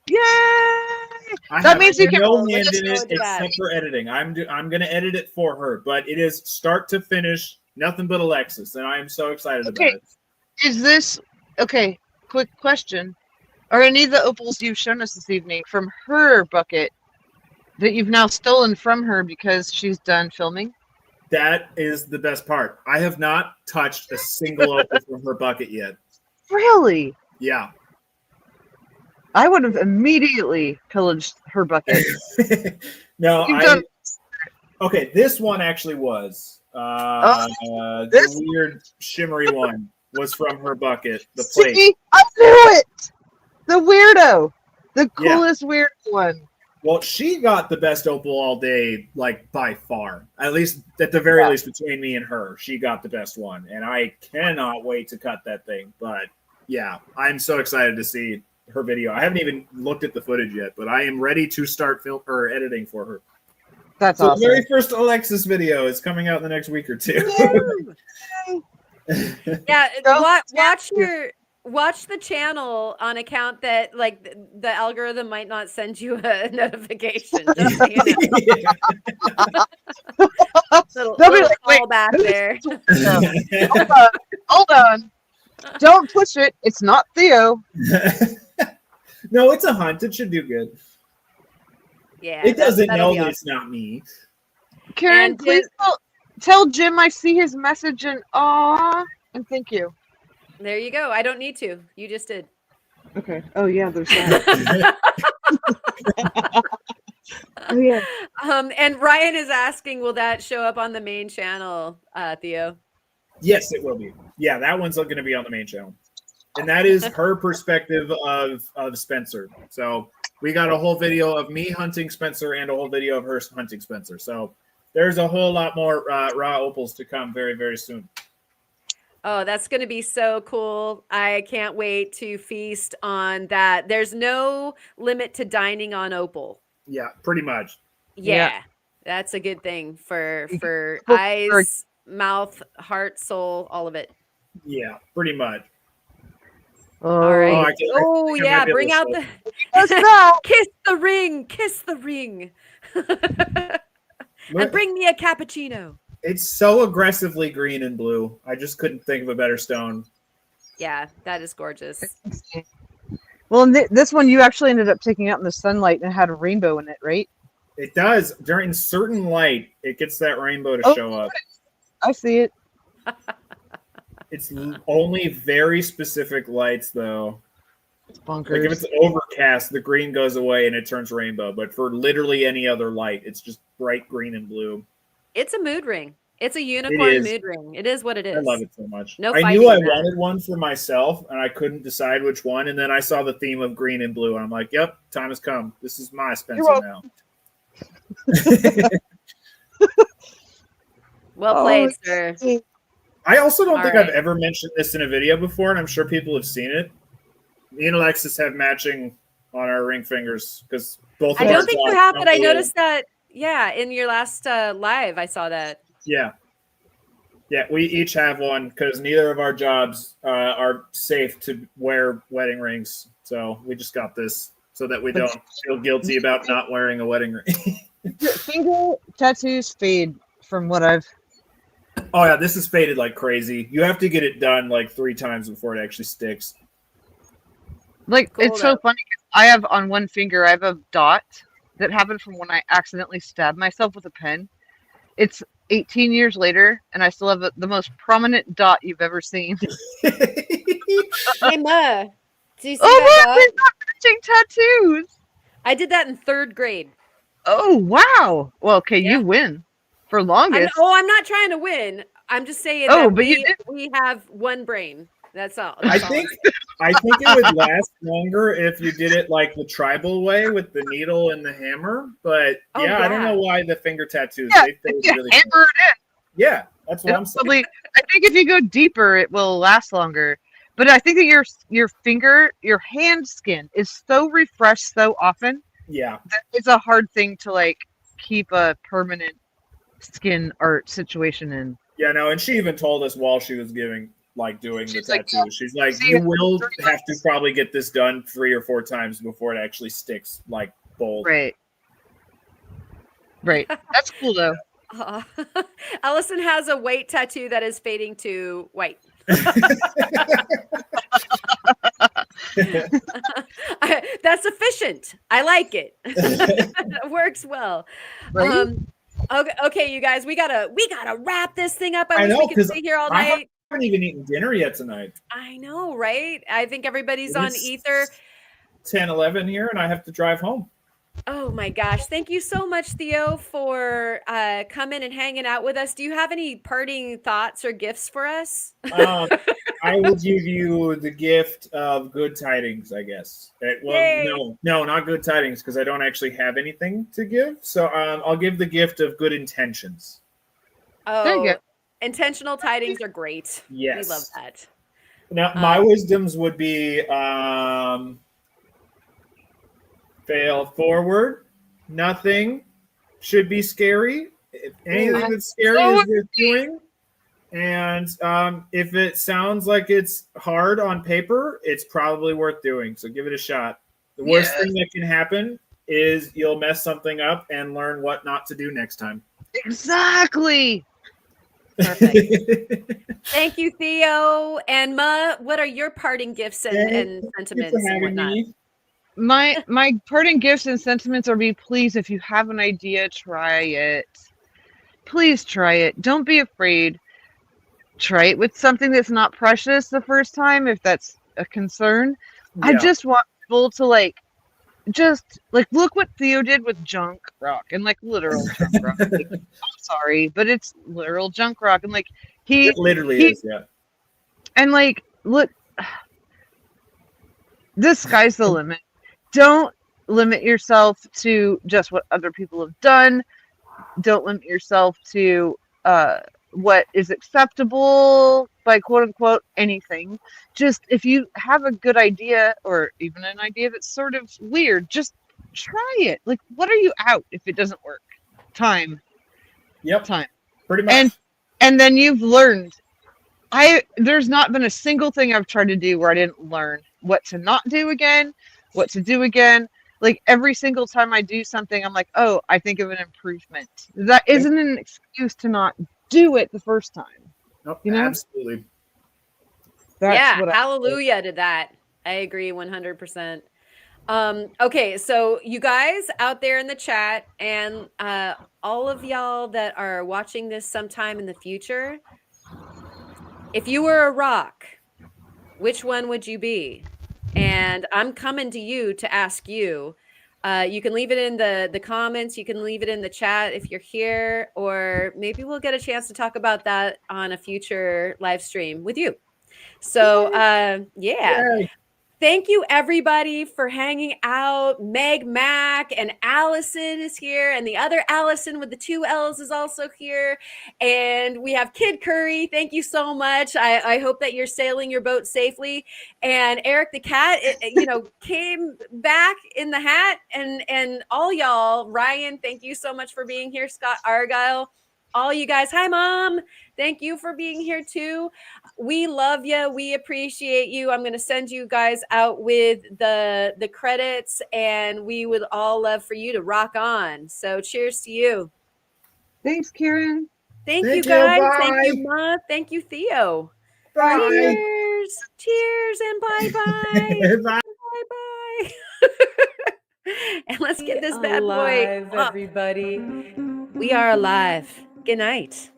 Yay! I That have means you can no Let's hand just in go it with that. except for editing. I'm going to edit it for her, but it is start to finish, nothing but Alexis, and I am so excited about it. Is this okay? Quick question: are any of the opals you've shown us this evening from her bucket that you've now stolen from her because she's done filming? That is the best part. I have not touched a single opal from her bucket yet. Really? Yeah. I would have immediately pillaged her bucket. No, You've done- okay, this one actually was. The this- weird shimmery one was from her bucket. The plate. See, I knew it. The weirdo, the Yeah. coolest weird one. Well, she got the best opal all day, like by far. At least, at the very least, between me and her, she got the best one, and I cannot wait to cut that thing. But yeah, I'm so excited to see her video. I haven't even looked at the footage yet, but I am ready to start editing for her. That's So awesome. the very first Alexis video is coming out in the next week or two. Yeah, Go. watch the channel on account that like the algorithm might not send you a notification. Just so you know. Little They'll be like, "Wait, call back there. Hold on. Don't push it. It's not Theo. No, it's a hunt. It should do good. Yeah, It doesn't that'll know be that awesome. it's not me. Karen, And please tell Jim I see his message and aw and thank you. There you go. I don't need to. You just did. Okay. Oh yeah, there's that. Oh yeah. And Ryan is asking, will that show up on the main channel, Theo? Yes, it will be. Yeah, that one's going to be on the main channel. And that is her perspective of Spencer. So we got a whole video of me hunting Spencer and a whole video of her hunting Spencer. So there's a whole lot more raw opals to come very, very soon. Oh, that's going to be so cool. I can't wait to feast on that. There's no limit to dining on opal. Yeah, pretty much. Yeah. That's a good thing for For- eyes, mouth, heart, soul, all of it. Yeah, pretty much. All right. I might be Yeah, able bring to out show the What's that? kiss the ring, kiss the ring. And bring me a cappuccino. It's so aggressively green and blue. I just couldn't think of a better stone. Yeah, that is gorgeous. Well, this one you actually ended up taking out in the sunlight and it had a rainbow in it, right? It does. During certain light, it gets that rainbow to Oh, show up. I see it. It's only very specific lights, though. It's Like if bonkers. it's overcast, the green goes away and it turns rainbow. But for literally any other light, it's just bright green and blue. It's a mood ring. It's a unicorn is. mood ring. It is what it is. I love it so much. No I fighting knew I that. wanted one for myself, and I couldn't decide which one. And then I saw the theme of green and blue, and I'm like, "Yep, time has come. This is my Spencer now." Well played, sir. I also don't think Alright. I've ever mentioned this in a video before, and I'm sure people have seen it. Me and Alexis have matching on our ring fingers because both. I of our don't think you dogs have, don't but I really- noticed that. Yeah, in your last live, I saw that. Yeah. Yeah, we each have one because neither of our jobs are safe to wear wedding rings. So we just got this so that we don't feel guilty about not wearing a wedding ring. Finger tattoos fade from what I've. Oh, yeah, this is faded like crazy. You have to get it done like 3 times before it actually sticks. Like, Cool, it's so though. funny. 'Cause I have on one finger, I have a dot that happened from when I accidentally stabbed myself with a pen. It's 18 years later, and I still have the most prominent dot you've ever seen. Hey, Ma, do you see Oh, that look, dot? we've got matching tattoos. I did that in 3rd grade. Oh, wow. Well, okay, Yeah. you win. For longest. I'm not trying to win. I'm just saying Oh, that but you did. we have one brain. That's all. I That's all. think I think it would last longer if you did it like the tribal way with the needle and the hammer. But Oh, yeah, I don't yeah. know why the finger tattoos. Yeah, They fade if you really hammer fast. it Yeah, that's in, what I'm saying. probably. I think if you go deeper, it will last longer. But I think that your finger, your hand skin is so refreshed so often Yeah, that it's a hard thing to like keep a permanent skin art situation in. yeah, no. And she even told us while she was doing the She's like, tattoo. She's like, see, you will 30 have to months. probably get this done 3 or 4 times before it actually sticks like bold. Right. Right. That's cool though. Allison has a white tattoo that is fading to white. That's efficient. I like it. It works well. Right? Okay, you guys, we gotta wrap this thing up. I I wish know, we could 'cause stay here all I night. haven't even eaten dinner yet tonight. I know, right? I think everybody's on It's ether. 10, 11 here, and I have to drive home. Oh my gosh. Thank you so much, Theo, for coming and hanging out with us. Do you have any parting thoughts or gifts for us? I will give you the gift of good tidings, I guess. Yay. No, not good tidings, because I don't actually have anything to give. So I'll give the gift of good intentions. There you Oh, go. intentional tidings are great. Yes. We love that. Now, my wisdoms would be fail forward. Nothing should be scary. If anything that's scary is worth doing. And if it sounds like it's hard on paper, it's probably worth doing. So give it a shot. The worst thing that can happen is you'll mess something up and learn what not to do next time. Exactly. Perfect. Thank you, Theo. And Ma, what are your parting gifts and sentiments and whatnot? My parting gifts and sentiments are: be pleased, if you have an idea, try it. Please try it. Don't be afraid. Try it with something that's not precious the first time, if that's a concern. Yeah. I just want people to just look what Theo did with junk rock, and literal junk rock. I'm sorry, but it's literal junk rock, and it literally is, yeah. And look, the sky's the limit. Don't limit yourself to just what other people have done. Don't limit yourself to what is acceptable by quote unquote anything. Just if you have a good idea, or even an idea that's sort of weird, just try it. What are you out if it doesn't work? Time. Yep. Time. Pretty much. And then you've learned. There's not been a single thing I've tried to do where I didn't learn what to not do again, what to do again. Every single time I do something, I'm like, oh, I think of an improvement. That isn't an excuse to not do it the first time. Nope, you know? Absolutely. Hallelujah to that. I agree 100%. Okay, so you guys out there in the chat, and all of y'all that are watching this sometime in the future, if you were a rock, which one would you be? And I'm coming to you to ask you. You can leave it in the comments. You can leave it in the chat if you're here, or maybe we'll get a chance to talk about that on a future live stream with you. So, Yay. Thank you, everybody, for hanging out. Meg Mac and Allison is here, and the other Allison with the 2 L's is also here. And we have Kid Curry. Thank you so much. I hope that you're sailing your boat safely. And Eric the cat, came back in the hat. And all y'all, Ryan, thank you so much for being here. Scott Argyle, all you guys. Hi, Mom. Thank you for being here too. We love you. We appreciate you. I'm going to send you guys out with the credits, and we would all love for you to rock on. So cheers to you. Thanks, Karen. Thank you, guys. Bye. Thank you, Ma. Thank you, Theo. Bye. Cheers. Cheers and bye-bye. Bye. Bye-bye. And let's get this bad boy up. Everybody. We are alive. Good night.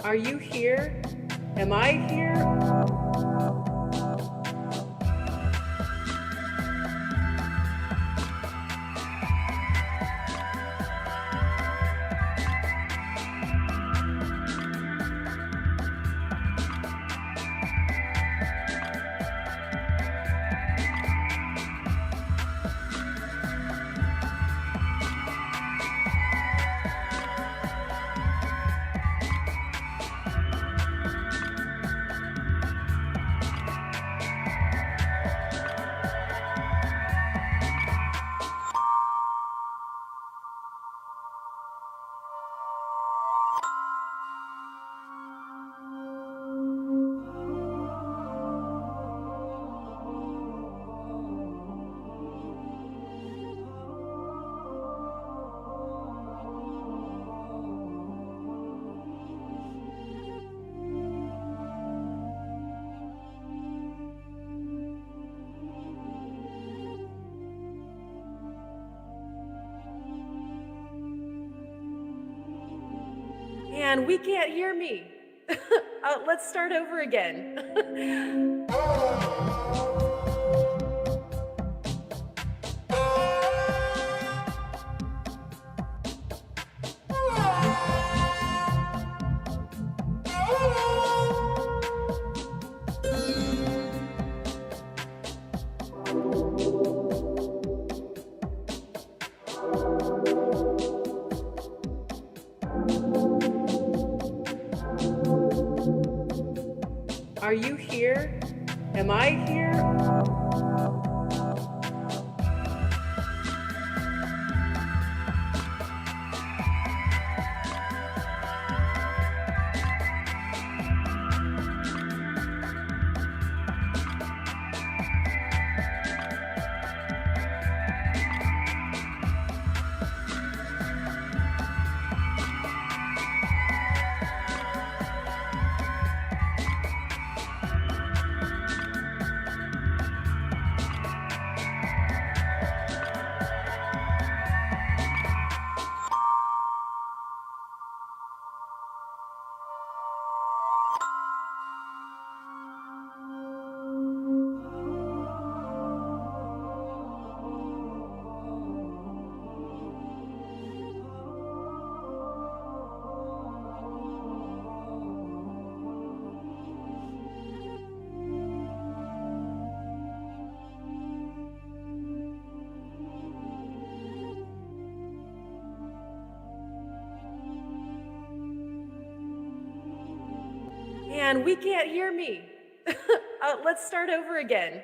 Are you here? Am I here? And we can't hear me. Let's start over again. Are you here? Am I here? And we can't hear me. Let's start over again.